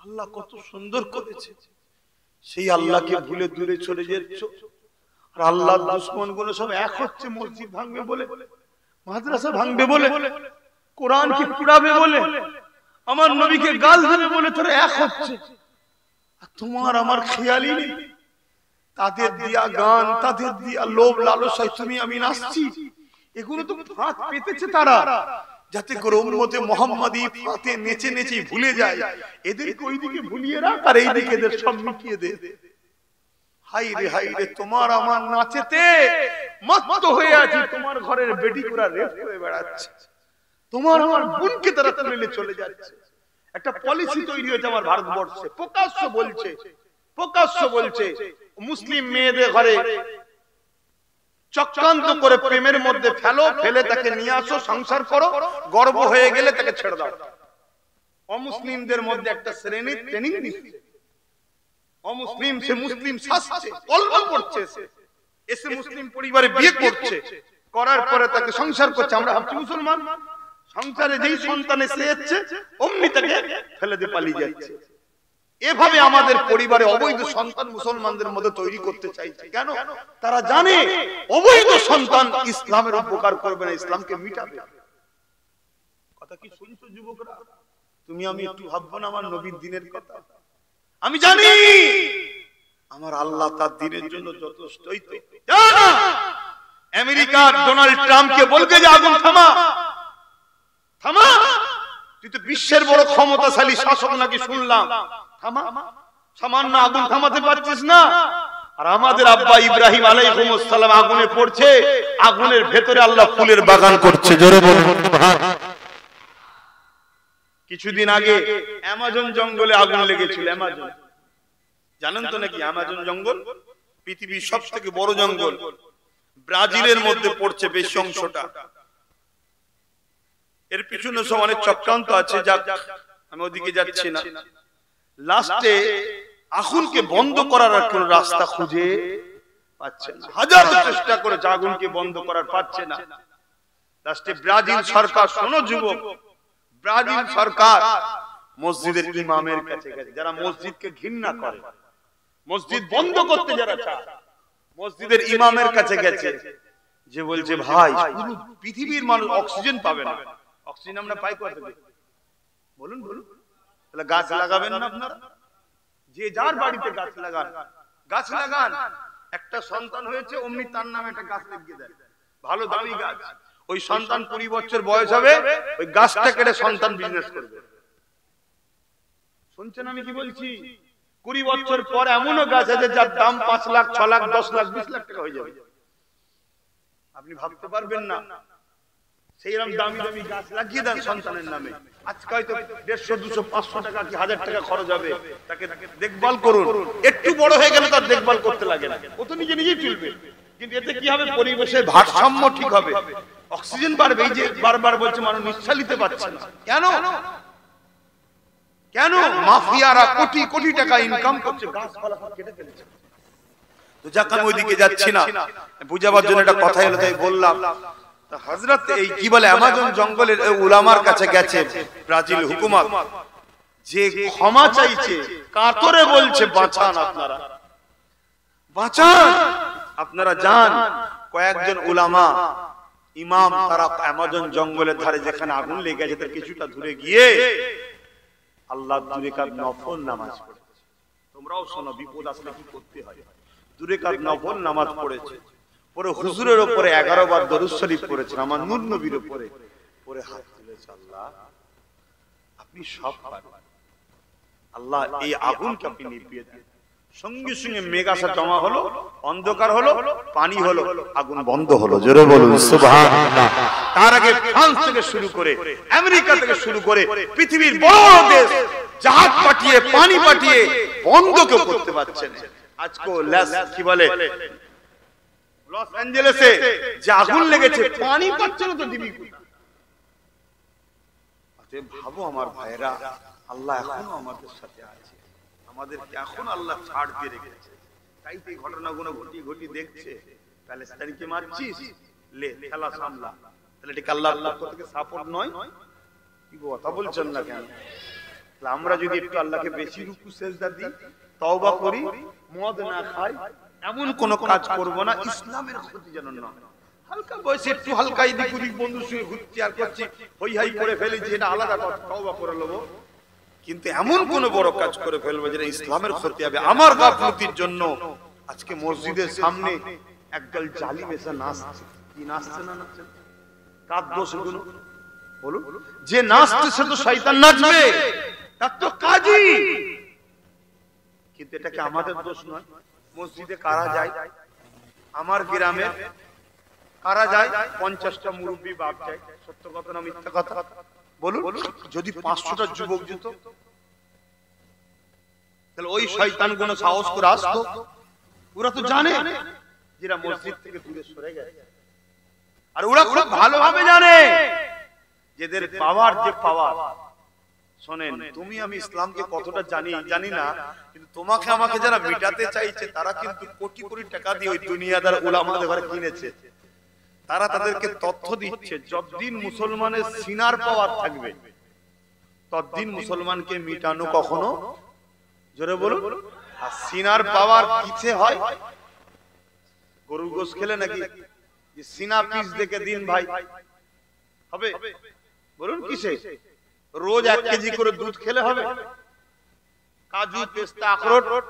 আল্লাহ কত সুন্দর করেছে। সেই আল্লাহকে ভুলে দূরে চলে যাচ্ছ, আর আল্লাহর দুশমন গুলো সব এক হচ্ছে মসজিদ ভাঙবে বলে, মাদ্রাসা ভাঙবে বলে, কোরআনকে পুড়াবে বলে, আমার নবীকে গাল দেবে বলে তোরা এক হচ্ছে। আর তোমার আমার খেয়ালই নেই। তাদের দিয়া গান, তাদের দিয়া লোভ লালসায় তুমি আমি নাচছি। এগুলো তো ফাঁদ পেতেছে তারা, যাতে করে উম্মতে মুহাম্মাদি ফাঁদে নেচে নেচে ভুলে যায়। এদেরকে ওইদিকে ভুলিয়ে রাখ আর এইদিকে এদের সব মিটিয়ে দে। হাই রে তোমার আমার নাচেতে মত্ত হয়ে আছে। তোমার ঘরের বেটি কোরা রেপ করে বেড়াচ্ছে, তোমার আমার বোনকে তারা তুলে চলে যাচ্ছে। একটা পলিসি তৈরি হয়েছে আমার ভারতবর্ষে, প্রকাশ্য বলছে মুসলিম মেয়েদের ঘরে চক্রান্ত করে প্রেমের মধ্যে ফেলে তাকে নিয়ে আসো, সংসার করো, গর্ভ হয়ে গেলে তাকে ছেড়ে দাও। অমুসলিমদের মধ্যে একটা শ্রেণী ট্রেনিং দিচ্ছে। অমুসলিম সে মুসলিম শাসছে, কলবল করছে, এসে মুসলিম পরিবারে বিয়ে করছে, করার পরে তাকে সংসার করছে। আমরা ভাবছি মুসলমান, সংসারে যেই সন্তান এসে যাচ্ছে অমনি তাকে ফেলে দিয়ে পালিয়ে যাচ্ছে। এভাবে আমাদের পরিবারে অবৈধ সন্তান মুসলমানদের মধ্যে তৈরি করতে চাইছে। কেন? তারা জানে অবৈধ সন্তান ইসলামের উপকার করবে না, ইসলামকে মিটাবে। কথা কি শুনছো যুবকরা? তুমি আমি একটু ভাববো না আমার নবীর দিনের কথা? আমি জানি আমার আল্লাহ তার দিনের জন্য যথেষ্টই। তো আমেরিকার ডোনাল্ড ট্রাম্পকে বলবে যে আগুন থামা, তুই তো বিশ্বের বড় ক্ষমতাশালী শাসক নাকি শুনলাম, থামা। সামান্য আগুন থামাতে পারছিস না। আর আমাদের আব্বা ইব্রাহিম আলাইহিস সালাম আগুনে পড়ছে, আগুনের ভেতরে আল্লাহ ফুলের বাগান করছে। জোরে বলুন। কিছুদিন আগে অ্যামাজন জঙ্গলে আগুন লেগেছিল। অ্যামাজন জানেন তো নাকি? অ্যামাজন জঙ্গল পৃথিবীর সবথেকে বড় জঙ্গল, ব্রাজিলের মধ্যে পড়ছে বেশি অংশটা। এর পিছনে সব অনেক চক্রান্ত আছে, যাক আমি ওদিকে যাচ্ছি না। লাস্টে আগুনকে বন্ধ করার কোন রাস্তা খুঁজে পাচ্ছে না, হাজারো চেষ্টা করে আগুনকে বন্ধ করার পাচ্ছে না। লাস্টে ব্রাজিল সরকার, শোনো যুবক, ব্রাজিল সরকার মসজিদের ইমামের কাছে গেছে, যারা মসজিদকে ঘৃণা করে, মসজিদ বন্ধ করতে যারা চায়, মসজিদের ইমামের কাছে গেছে, যে বলছে ভাই পুরো পৃথিবীর মানুষ অক্সিজেন পাবে না। অক্সিজেন আমরা পাই কোথা থেকে? বলুন বলুন। তাহলে গাছ লাগাবেন না আপনারা? যে যার বাড়িতে গাছ লাগান, গাছ লাগান। একটা সন্তান হয়েছে অমনি তার নামে একটা গাছ লাগিয়ে দেন, ভালো দামি গাছ। ওই সন্তান 20 বছর বয়স হবে, ওই গাছটা কেটে সন্তান বিজনেস করবে। শুনছেন আমি কি বলছি? 20 বছর পর এমনও গাছ আছে যার দাম 5 লাখ, 6 লাখ, 10 লাখ, 20 লাখ টাকা হয়ে যাবে। আপনি ভাবতে পারবেন না। সেইরকম দামি দামি গাছ লাগিয়ে দেন সন্তানের নামে। আজকে হয়তো 150, 200, 500 টাকা কি 1000 টাকা খরচ হবে, তাকে দেখভাল করুন। একটু বড় হয়ে গেলে তার দেখভাল করতে লাগে না, ও তো নিজে নিজেই চলবে। কিন্তু এতে কি হবে? পরিবেশের ভারসাম্য ঠিক হবে, অক্সিজেন বাড়বে। এই যে বারবার বলছে মানুষ নিঃশ্বাস নিতে পারছে না, কেন? কেন? মাফিয়ারা কোটি কোটি টাকা ইনকাম করছে, গাছপালা কেটে ফেলছে। তো যাক আমি ওইদিকে যাচ্ছি না, বুঝাবার জন্য একটা কথা এলো তাই বললাম। হযরত এই কি বলে অ্যামাজন জঙ্গলের উলামার কাছে গেছে ব্রাজিল হুকুমত, যে ক্ষমা চাইছে, কাতরে বলছে বাঁচান, আপনারা বাঁচান, আপনারা যান। কয়েকজন উলামা ইমাম তারা অ্যামাজন জঙ্গলের ধারে যেখানে আগুন লেগে গেছে তার কিছুটা দূরে গিয়ে আল্লাহ 2 রাকাত নফল নামাজ পড়েছে। তোমরাও শোনো, বিপদ আসলে কি করতে হয়। 2 রাকাত নফল নামাজ পড়েছে, পরে হুজুরের উপরে 11 বার দরুদ শরীফ পড়েছেন, আমার নূর নবীর উপরে, পরে হাত তুলেছে, আল্লাহ আপনি সব পারেন, আল্লাহ এই আগুনকে আপনি নিভিয়ে দেন। সঙ্গে সঙ্গে মেঘাসা জমা হলো, অন্ধকার হলো, পানি হলো, আগুন বন্ধ হলো। জোরে বলুন সুবহানাল্লাহ। তার আগে ফ্রান্স থেকে শুরু করে, আমেরিকা থেকে শুরু করে পৃথিবীর বড় বড় দেশ জাহাজ পাঠিয়ে, পানি পাঠিয়ে বন্ধ কেউ করতে পারছে না। আজকে কি বলে লস অ্যাঞ্জেলেসে যে আগুন লেগেছে, পানি পাচ্ছে না তো দিবি কোথা? ভাবো আমার ভাইরা, আল্লাহ এখনো আমাদের সাথে আছে, আমাদেরকে এখন আল্লাহ ছাড় দিয়ে রেখেছে। তাই তো এই ঘটনাগুলো ঘটি দেখছে। প্যালেস্টাইনকে মারছিস, লে খেলা সামলা, তাহলে এটা আল্লাহর পক্ষ থেকে সাপোর্ট নয়? কি কথা বলছেন না কেন? আমরা যদি একটু আল্লাহকে বেশি রুকু সেজদা দিই, তওবা করি, মদ না খাই, এমন কোন কাজ করব না ইসলামের ক্ষতি যেন না। হালকা বয়সে একটু হালকা এদিক ওদিক বন্ধু শুয়ে ঘুরছি আর করছি, হই হাই করে ফেলেছি, এটা আলাদা কথা, তওবা করে নেবো। কিন্তু এমন কোন বড় কাজ করে ফেলবো যেটা ইসলামের ক্ষতি হবে আমার গাফলতির জন্য। আজকে মসজিদের সামনে একদল জালিম এসে নাচছে। কি নাচছে না নাচছে? কার দোষ এগুলো বলুন? যে নাচছে সে তো শয়তান নাচবে, তার তো কাজই। কিন্তু এটা কি আমাদের দোষ নয়? মসজিদে কারা যায়? আমার গ্রামে কারা যায়? 50টা মুরব্বী বাপ যায়। সত্য কথা না মিথ্যা কথা বলুন? যদি 500টা যুবক যেত, তাহলে ওই শয়তানগুলো সাহস করে আসতো? ওরা তো জানে যেটা মসজিদ থেকে দূরে সরে গেছে, আর ওরা খুব ভালোভাবে জানে যেদের পাওয়ার, যে পাওয়ার। শোনেন, তুমি আমি ইসলামকে কতটা জানি না, কিন্তু তোমাকে আমাকে যারা মিটাতে চাইছে তারা কিন্তু কোটি কোটি টাকা দিয়ে ওই দুনিয়াদার উলামাদের ঘরে কিনেছে। তারা তাদেরকে তথ্য দিচ্ছে যতদিন মুসলমানের সিনার পাওয়ার থাকবে ততদিন মুসলমানকে মিটানো কখনো, জোরে বলুন, আর সিনার পাওয়ার কিসে হয়? গরুর গোশত খেলে নাকি যে সিনা পিস দেখে দিন ভাই হবে? বলুন কিসে? রোজ 1 কেজি করে দুধ খেলে হবে? কাজু, পেস্তা, আখরোট,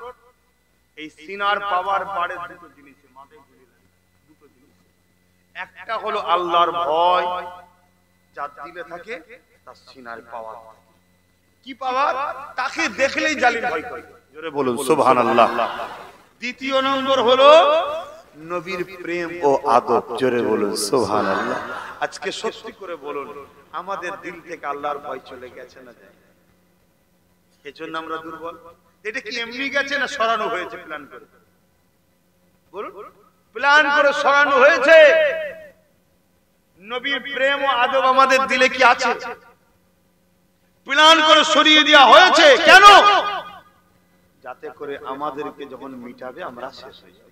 এই সিনার পাওয়ার বাড়ে দুটো জিনিসে, মাথায় গুলি লাগে দুটো জিনিস। একটা হলো আল্লাহর ভয়, যার দিলে থাকে তার সিনার পাওয়ার। কি পাওয়ার? তাকে দেখলেই জালিম ভয় করে। জোরে বলুন সুবহানাল্লাহ। দ্বিতীয় নম্বর হলো নবীর প্রেম ও আদব। জোরে বলুন সুবহানাল্লাহ। আজকে সত্যি করে বলুন, আমাদের দিল থেকে আল্লাহর ভয় চলে গেছে না যায়? এজন্য আমরা দুর্বল। এটা কি এমনি গেছে না সরানো হয়েছে প্ল্যান করে? বলুন, প্ল্যান করে সরানো হয়েছে? নবীর প্রেম ও আদব আমাদের দিলে কি আছে? প্ল্যান করে সরিয়ে দেওয়া হয়েছে কেন? যাতে করে আমাদেরকে যখন মিটাবে আমরা শেষ হয়ে যাব।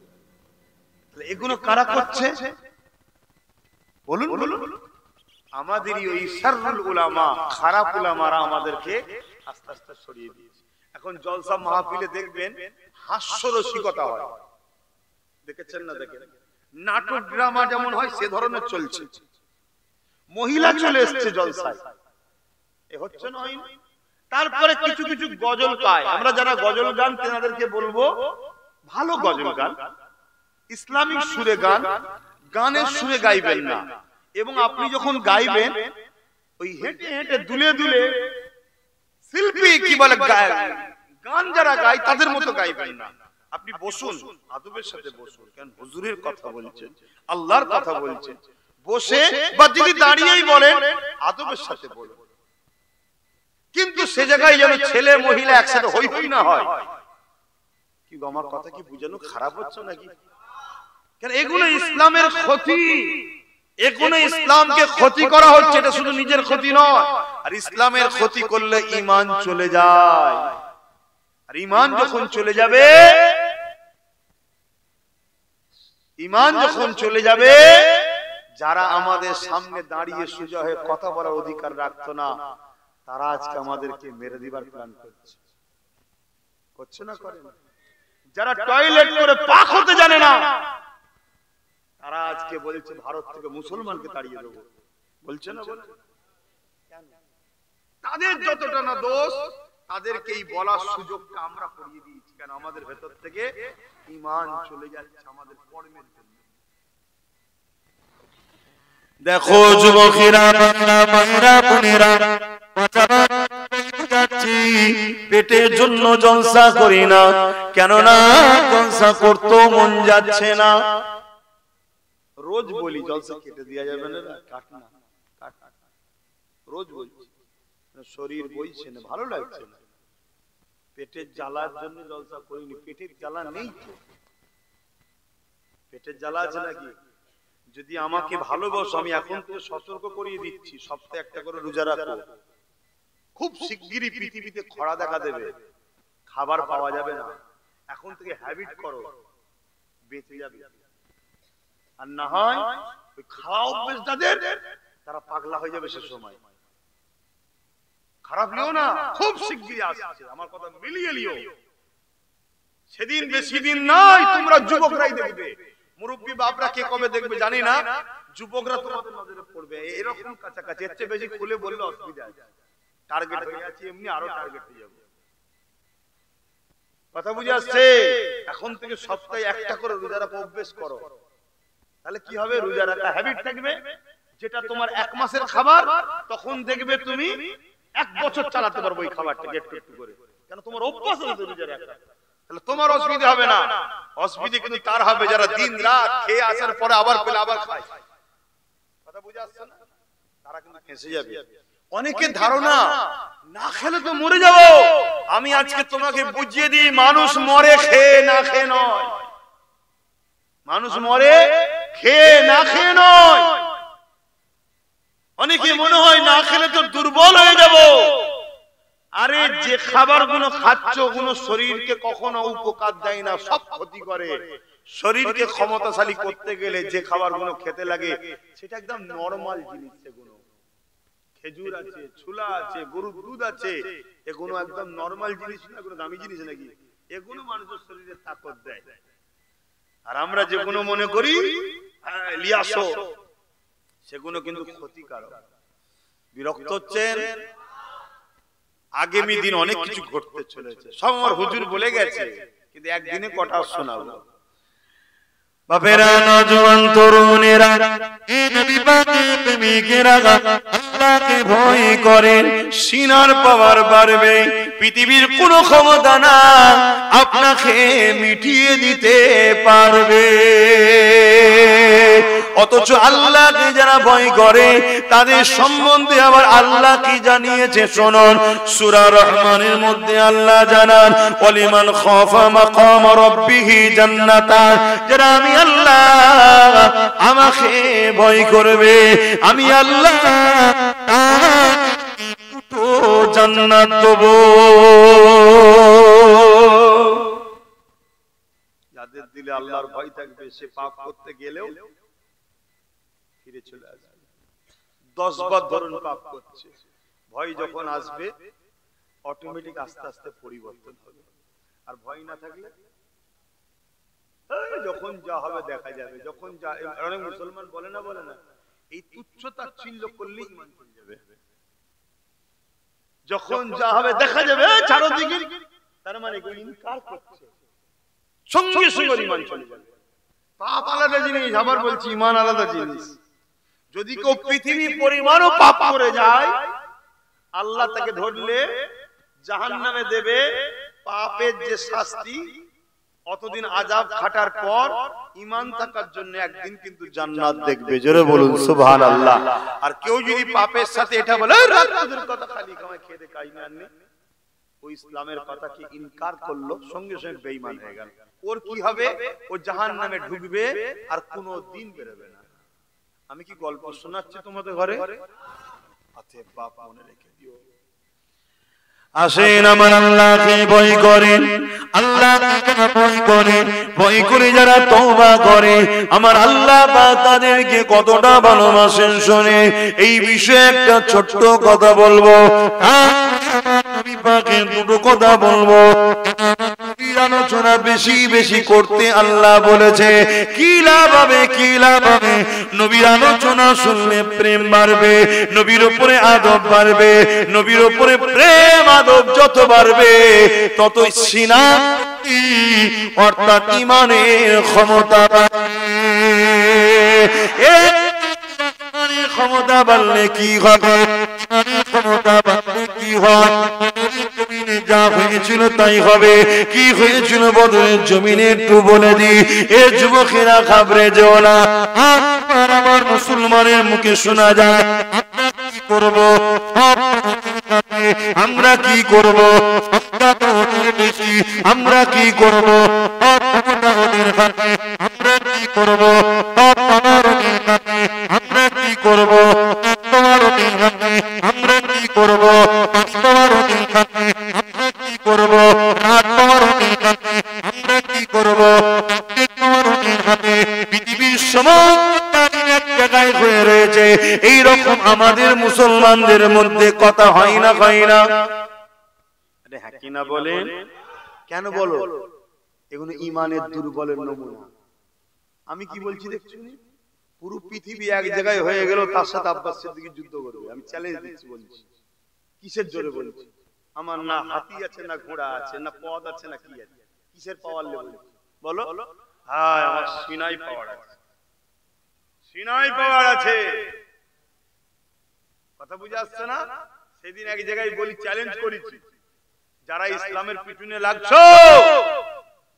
তাহলে এগুলো কারা করছে? বলুন বলুন। আমাদেরই ওই শাররুল উলামা, খারাপ উলামারা আমাদেরকে আস্তে আস্তে সরিয়ে দিয়েছে। এখন জলসা মাহফিলে দেখবেন হাস্যরসিকতা হয়, দেখেছেন না? দেখেন, নাটক ড্রামা যেমন হয় সে ধরনের চলছে। মহিলা চলে এসছে জলসায়, এ হচ্ছে না? তারপরে কিছু কিছু গজল গায়। আমরা যারা গজল গান তেনাদেরকে বলবো ভালো গজল গান, ইসলামিক সুরে গান, গানের সুরে গাইবেন না। এবং আপনি যখন গাইবেন ওই হেঁটে হেঁটে দুলে দুলে শিল্পী কি বলে গান যারা গায় তাদের মতো গাইবেন না। আপনি বসুন, আদবের সাথে বসুন, কারণ হুজুরের কথা বলছেন, আল্লাহর কথা বলছেন। বসে বা যদি দাঁড়িয়েই বলেন আদবের সাথে বলুন। কিন্তু সে জায়গায় যেন ছেলে মহিলা একসাথে হই হই না হয়। কি আমার কথা কি বুঝানো খারাপ হচ্ছে নাকি? কারণ এগুলো ইসলামের ক্ষতি, এগুলো ইসলামকে ক্ষতি করা হচ্ছে। এটা শুধু নিজের ক্ষতি নয়, আর ইসলামের ক্ষতি করলে ঈমান চলে যায়। আর ঈমান যখন চলে যাবে, ঈমান যখন চলে যাবে, যারা আমাদের সামনে দাঁড়িয়ে সোজা হয়ে কথা বলার অধিকার রাখতো না, তারা আজকে আমাদেরকে মেরে দিবার প্ল্যান করছে। করছে না করে না? যারা টয়লেট করে পাক হতে জানে না, তারা আজকে বলছে ভারত থেকে মুসলমানকে তাড়িয়ে দেবো। বলছে না? বলে তাদের যতটা না দোষ, তাদেরকে এই বলার সুযোগটা আমরা করিয়ে দিয়েছি। কেন? আমাদের ভেতর থেকে ঈমান চলে যাচ্ছে আমাদের কর্মের জন্য। দেখো যুবকেরা, মায়েরা, বোনেরা, পেটের জন্য জলসা করি না, কেননা জলসা করতে মন যাচ্ছে না। রোজ বলি জলসা কেটে দেওয়া যাবে না, কাট না, কাট। রোজ বলছি, শরীর বইছে না, ভালো লাগছে না। পেটের জ্বালার জন্য জলসা করিনি, পেটের জ্বালা নেই তো। পেটের জ্বালা আছে নাকি? যদি আমাকে ভালোবাসো, আমি এখন থেকে সতর্ক করিয়ে দিচ্ছি, সপ্তাহে একটা করে রোজা রাখো। খুব শিগগিরই পৃথিবীতে খরা দেখা দেবে, খাবার পাওয়া যাবে না। এখন থেকে হ্যাবিট করো, বেঁচে যাবে। আর না হয় ওই খাওয়া অভ্যেস যাদের, তারা পাগলা হয়ে যাবে সে সময়। খারাপ লিও না, খুব শিগগিরই আসছে, আমার কথা মিলিয়ে লিও। সেদিন বেশি দিন নয়, তোমরা যুবকরাই দেখবে। মুরব্বী বাপরা কে কবে দেখবে জানি না, যুবকরা তোমাদের নজরে পড়বে এরকম কাছাকাছি। এর চেয়ে বেশি খুলে বললে অসুবিধা আছে। টার্গেট হয়ে আছে, এমনি আরো টার্গেট হয়ে যাবে। কথা বুঝে আসছে? এখন থেকে সপ্তাহে একটা করে রোজা রাখা অভ্যেস করো, তাহলে কি হবে? রোজা রাখা হ্যাবিট থাকবে। যেটা তোমার এক মাসের খাবার, তখন দেখবে তুমি এক বছর চালাতে পারবো এই খাবারটাকে একটু একটু করে, কেন তোমার অভ্যাস আছে রোজা রাখা। তাহলে তোমার অসুবিধা হবে না। অসুবিধা কিন্তু তার হবে যারা দিন রাত খেয়ে আসার পরে আবার পেলে আবার খায়। কথা বুঝে আসছে না? তারা কিন্তু ফেঁসে যাবে। অনেকের ধারণা না খেলে তো মরে যাব। আমি আজকে তোমাকে বুঝিয়ে দিই, মানুষ মরে খেয়ে না খেয়ে নয়। মানুষ মরে খেয়ে না খেয়ে নয়। অনেকে মনে হয় না খেলে তো দুর্বল হয়ে যাব। আরে যে খাবার গুলো খাচ্ছ ওগুলো শরীরকে কখনো উপকার দেয় না, সব ক্ষতি করে। শরীরকে ক্ষমতাশালী করতে গেলে যে খাবার গুলো খেতে লাগে সেটা একদম নরমাল জিনিস। সেগুলো খেজুর আছে, ছোলা আছে, গরুর দুধ আছে, এগুলো একদম নরমাল জিনিস না, এগুলো দামি জিনিস নাকি? এগুলো মানুষের শরীরে তাকত দেয়। আর আমরা যেগুলো মনে করি লিয়াসো, সেগুলো কিন্তু ক্ষতিকারক। বিরক্ত হচ্ছেন? আগামী দিন অনেক কিছু ঘটতে চলেছে, সব আমার হুজুর বলে গেছে, কিন্তু একদিনে কটা শোনাবো। বাপেরা, নজওয়ান তরুণেরা, এই নবী পাকের প্রেমিকেরা আল্লাহকে ভয় করেন, সিনার পাওয়ার বাড়বে। পৃথিবীর কোনো ক্ষমতা না আপনাকে মিটিয়ে দিতে পারবে। অথচ আল্লাহকে যারা ভয় করে তাদের সম্বন্ধে আবার আল্লাহ কি জানিয়েছে শুনুন। সূরা রহমানের মধ্যে আল্লাহ জানান, ওয়ালিমান খাফা মাকাম রাব্বিহি জান্নাতান, যারা আমি আল্লাহ আমাকে ভয় করবে, আমি আল্লাহ তো জান্নাত দেব। যাদের দিলে আল্লাহর ভয় থাকবে, সে পাপ করতে গেলেও ফিরে চলে আসবে। 10 বার ধরুন পাপ করছে, ভয় যখন আসবে অটোমেটিক আস্তে আস্তে পরিবর্তন হবে। আর ভয় না থাকলে যখন যা হবে দেখা যাবে। যখন যা, অনেক মুসলমান বলে না এই তুচ্ছ-তাচ্ছিল্য করলে ঈমান চলে যাবে। যখন যা হবে দেখা যাবে ছাড়ো দিকে, তার মানে কি ইনকার করছে, সঙ্গে সঙ্গে ঈমান চলে যাবে। পাপ আলাদা জিনিস, আবার বলছি ঈমান আলাদা জিনিস। যদি কেউ পৃথিবী পরিমাণও পাপ করে যায়, আল্লাহ তাকে ধরলে জাহান্নামে দেবে। পাপের যে শাস্তি, অতদিন আযাব খাটার পর ঈমান থাকার জন্য একদিন কিন্তু জান্নাত দেখবে। জোরে বলুন সুবহানাল্লাহ। আর কেউ যদি পাপের সাথে এটা বলে রাতের কথা খালি কামাই খেয়ে দে কাই না, ওই ইসলামের কথাকে ইনকার করলো, সঙ্গে সঙ্গে বেঈমান হয়ে গেল। ওর কি হবে? ও জাহান্নামে ঢুকবে আর কোনোদিন বেরোবে না। আমি কি গল্প শোনাচ্ছি তোমাদের ঘরে? আতে বাপ মনে রেখে দিও। আসেন আমার আল্লাহকে ভয় করেন, আল্লাহকে ভয় করেন, ভয় করে যারা তওবা করে আমার আল্লাহ পাক তাদেরকে কতটা ভালোবাসেন শুনে এই বিষয়ে একটা ছোট্ট কথা বলবো। নবী পাকের দুটো কথা বলবো। আলোচনা বেশি বেশি করতে আল্লাহ বলেছে। কি লাভ হবে, কি লাভ হবে? নবীর আলোচনা শুনলে প্রেম বাড়বে, নবীর উপরে আদব বাড়বে। নবীর উপরে প্রেম আদব যত বাড়বে ততই সিনা অর্থাৎ ঈমানের ক্ষমতা বাড়বে। ক্ষমতা বাড়লে কি হবে? ক্ষমতা বাড়লে কি হয়? যা হয়েছিল তাই হবে। কি হয়েছিল বদরের জমিনে একটু বলে দি। এ যুবকেরা ঘাবড়ে যেও না, আমার মুসলমানের মুখে শোনা যায় কি করব, আমরা কি করব, আমরা কি করব, আমরা কি করব তোমার অধীনে আমরা কি করব তোমার অধীনে আমরা কি করব তোমার অধীনে আমরা কি করব রাত তোমার অধীনে আমরা কি করব তোমার অধীনে পৃথিবীর সমস্ত এক জায়গায় হয়ে রয়েছে। এইরকম আমাদের মুসলমানদের মধ্যে কথা হয় না আরে হ্যাঁ কিনা বলেন? কেন বলো? এগুলো ইমানের দুর্বলের নমুনা। আমি কি বলছি দেখছো? পুরো পৃথিবী এক জায়গায় হয়ে গেল, তার সাথে আব্বাস সিদ্দিকী যুদ্ধ করবে। আমি চ্যালেঞ্জ দিচ্ছি, বলছি। কিসের জোরে বলছি? আমার না হাতি আছে, না ঘোড়া আছে, না পদ আছে, না কি আছে। কিসের পাওয়ার লেভেল বলো? হ্যাঁ, আমার সিনাই পাওয়ার আছে, সিনাই পাওয়ার আছে। কথা বুঝে আসছে না? সেদিন এক জায়গায় বলি, চ্যালেঞ্জ করেছি, যারা ইসলামের পিছনে লাগছো,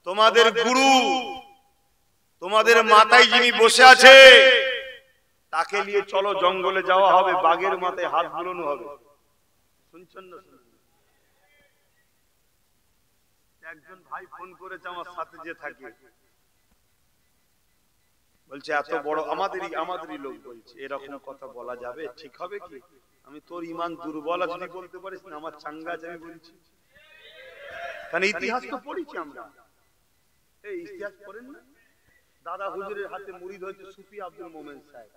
তোমাদের গুরু, তোমাদের মাথায় যিনি বসে আছে, তাকে নিয়ে চলো, জঙ্গলে যাওয়া হবে, বাঘের মাথায় হাত বুলানো হবে। শুনছেন না? একজন ভাই ফোন করেছে আমার সাথে যে থাকে, বলছে এত বড় আমাদেরই লোক বলছে, এরকম কথা বলা যাবে? ঠিক হবে কি? আমি তোর ইমান দুর্বল আছে যদি বলতে পারিস না, আমার চাঙ্গা আছে আমি বলছি। কারণ ইতিহাস তো পড়েছি আমরা। এই ইতিহাস পড়েন না? দাদা হুজুরের হাতে মুরিদ হয়েছে সুফি আব্দুল মোমেন সাহেব।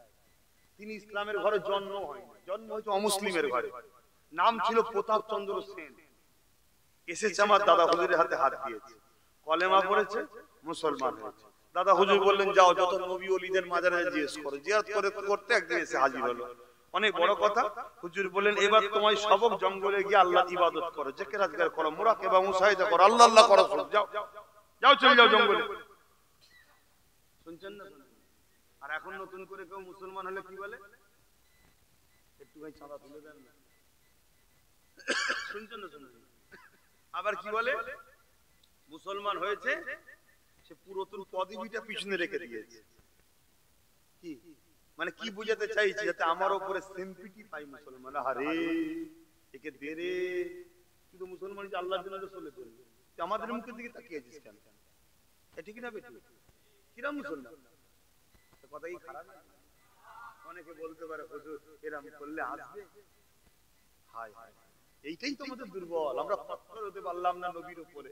তিনি ইসলামের ঘরে জন্ম হয়নি, জন্ম হয়েছে অমুসলিমের ঘরে। নাম ছিল প্রতাপ চন্দ্র সেন। এসেছে আমার দাদা হুজুরের হাতে হাত দিয়েছে, কলেমা পড়েছে, মুসলমান হয়েছে। দাদা হুজুর বললেন, যাও যত নবী ওলিদের মাজারে জিজ্ঞেস করো। জিয়ারত করতে একদিন এসে হাজির হলো। অনেক বড় কথা। হুজুর বললেন, এবার তোমায় সবক জঙ্গলে গিয়ে আল্লাহ ইবাদত করো, জিকির আজকার করো, মুরাকাবা মুশাহিদা করো, আল্লাহ আল্লাহ করো, যাও যাও, চলে যাও জঙ্গলে। শুনছেন না? আর এখন নতুন করে কেউ মুসলমান হলে কি বলে? একটু ভাই চাঁদা তুলে দেন না। শুনছেন না? শুনছেন? আবার কি বলে? মুসলমান হয়েছে, সে পুরাতন পদবিটা পিছনে রেখে দিয়েছে। কি মানে কি বুঝাতে চাইছি? যাতে আমার উপরে সিম্পিটি পাই মুসলমান। আরে একে দে রে, তুই তো মুসলমান, আল্লাহর জন্য চলে চলবে, তুই আমাদের মুখের দিকে তাকিয়েছিস কেন? ঠিক না বেটি? কিরম মুসলমান? কথা কি খারাপ? অনেকে বলতে পারে, হুজুর এরকম করলে আসবে। হায় হায়, এইটাই তো আমাদের দুর্বল। আমরা পাথর হতে পারলাম না নবীর উপরে।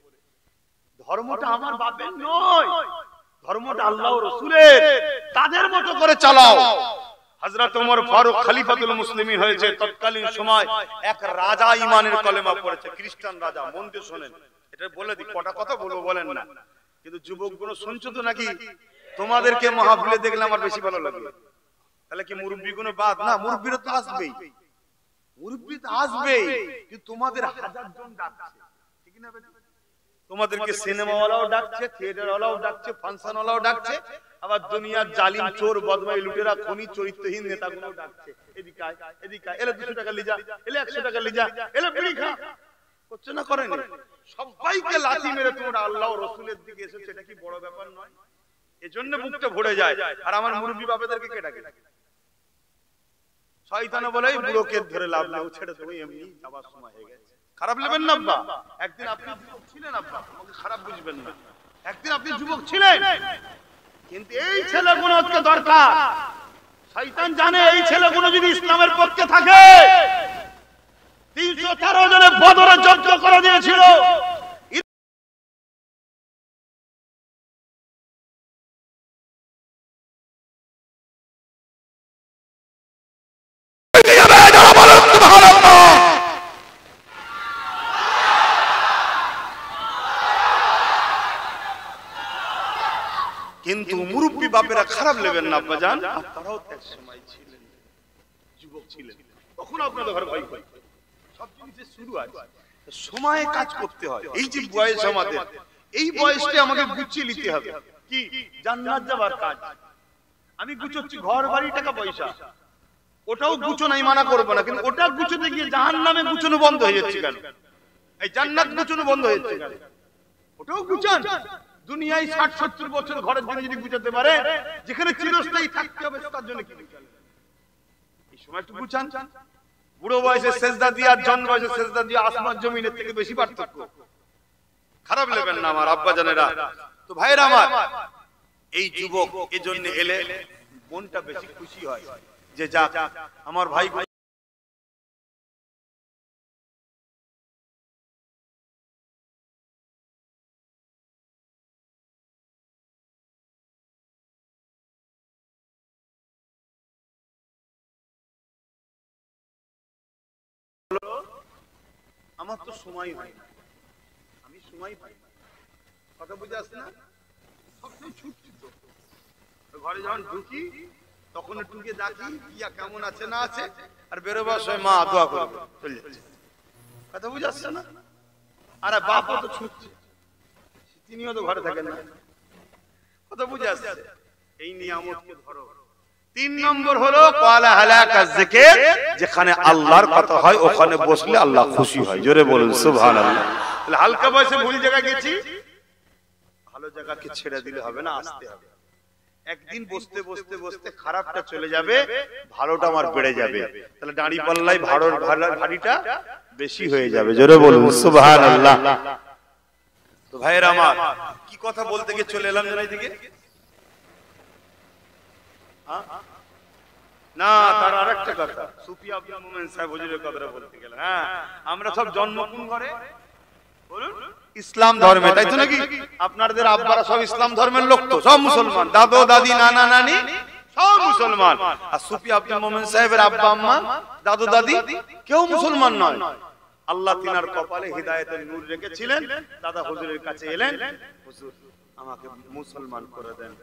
ধর্মটা আমার বাপের নয়, ধর্মটা আল্লাহ ও রাসূলের। তাদের মতো করে চালাও। হযরত ওমর ফারুক খলিফাতুল মুসলিমিন হয়েছে, তৎকালীন সময় এক রাজা ইমানের কলেমা পড়েছে, খ্রিস্টান রাজা। মন দিয়ে শুনেন, এটা বলে দিই, কটা কথা বলবো বলেন না, কিন্তু যুবকগুলো শুনছো তো নাকি? তোমাদেরকে মাহফিলে দেখলে আমার বেশি ভালো লাগে। তাহলে কি মুরব্বি কোনো বাদ? না, মুরব্বিরা তো আসবেই, মুরব্বি তো আসবেই, কিন্তু তোমাদের হাজার জন ডাকছে, ঠিক না বেটা? তোমাদেরকে সিনেমাওয়ালাও ডাকছে, থিয়েটারওয়ালাও ডাকছে, ফাংশনওয়ালাও ডাকছে, আবার দুনিয়ার জালিম চোর বদমাই লুটেরা খনি চরিত্রহীন নেতাগুলো ডাকছে। এদিকে আয়, এদিকে আয়, এলে 200 টাকা লিজা, এলে 100 টাকা লিজা, এলে বিড়ি খা। করছে না করেন? সবাইকে লাথি মেরে তোমরা আল্লাহ ও রাসূলের দিকে এসেছো, এটা কি বড় ব্যাপার নয়? এজন্য বুকটা ভরে যায়। আর আমার মুরব্বি বাবাদেরকে কে ডাকে? শয়তানে বলে বুড়োকে ধরে লাভ না, ছেড়ে দেবো, এমনি যাবার সময় হয়ে গেছে। খারাপ নেবেন না আব্বা, একদিন আপনি যুবক ছিলেন আব্বা, আমাকে খারাপ বুঝবেন না। একদিন আপনি যুবক ছিলেন, কিন্তু এই ছেলেগুলো আজকে দরকার। শয়তান জানে এই ছেলেগুলো যদি ইসলামের পক্ষে থাকে, 313 জনে বদরে যজ্ঞ করে দিয়েছিল। কিন্তু মুরব্বী বাপেরা খারাপ নেবেন না আব্বাজান, আপনারাও এক সময় ছিলেন, যুবক ছিলেন, তখন আপনাদের ঘরে ভয় ভয় সব জিনিসের শুরু আছে, সময়ে কাজ করতে হয়। এই যে বয়স আমাদের, এই বয়সটা আমাকে গুছিয়ে নিতে হবে। কি জান্নাত যাবার কাজ আমি গুছোচ্ছি, ঘর বাড়ি টাকা পয়সা, ওটাও গুছো নাই, মানা করবো না, কিন্তু ওটা গুছোতে গিয়ে জাহান্নামে গুছানো বন্ধ হয়ে যাচ্ছে কেন? এই জান্নাত গুছানো বন্ধ হয়ে যাচ্ছে কেন? ওটাও গুছান। দুনিয়ায় 60-70 বছর ঘরের জন্য যদি গুছাতে পারে, যেখানে চিরস্থায়ী থাকতে হবে তার জন্য কি গুছান? এই সময় একটু গুছান। বুড়ো বয়সে সেজদা দিয়ে আর জন বয়সে সেজদা দিয়ে আসমান জমিনের থেকে বেশি পার্থক্য। খারাপ নেবেন না আমার আব্বা জানেরা। তো ভাইরা আমার, এই যুবক এজন্য এলে মনটা বেশি খুশি হয় যে যাক আমার ভাই আমার তো সময় হয় না, আমি সময় পাই না, কথা বুঝে আসছে না? সবসময় ছুটছি তো ঘরে যখন ঢুকি তখন ঢুকে দেখি ইয়া কেমন আছে না আছে, আর বেরোবার সময় মা দোয়া করবে চলে যাচ্ছে, কথা বুঝে আসছে না? আর বাপও তো ছুটছে, তিনিও তো ঘরে থাকেন না, কথা বুঝে আসছে? এই নিয়ামতকে ধরো। 3 নম্বর হলো ক্বালা হালাকা যিকির, যেখানে আল্লাহর কথা হয় ওখানে বসলে আল্লাহ খুশি হয়। জোরে বলুন সুবহানাল্লাহ। তাহলে হালকা বয়সে ভুল জায়গা গেছি, ভালো জায়গাকে ছেড়ে দিলে হবে না, আসতে হবে। একদিন বসতে বসতে বসতে খারাপটা চলে যাবে, ভালোটা আমার বেড়ে যাবে, তাহলে দাঁড়ি পাল্লাই ভারীটা বেশি হয়ে যাবে। জোরে বলুন সুবহানাল্লাহ। তো ভাইয়েরা আমার, কি কথা বলতে গিয়ে চলে এলাম জানাই দিকে না, তার আরেকটা কথা, সুফি আব্দুল মোমেন সাহেব হুজুরের কথাটা বলতে গেলে। হ্যাঁ, আমরা সব জন্ম কোন ঘরে বলুন? ইসলাম ধর্মে, তাই তো নাকি? আপনাদের আব্বারা সব ইসলাম ধর্মের লোক তো, সব মুসলমান, দাদু দাদি নানা নানি সব মুসলমান। আর সুফি আব্দুল মোমেন সাহেবের আব্বা আম্মা দাদু দাদি কেউ মুসলমান নয়। আল্লাহ তিনার কপালে হিদায়াতের নূর রেখেছিলেন। দাদা হুজুরের কাছে এলেন, হুজুর আমাকে মুসলমান করে দেন।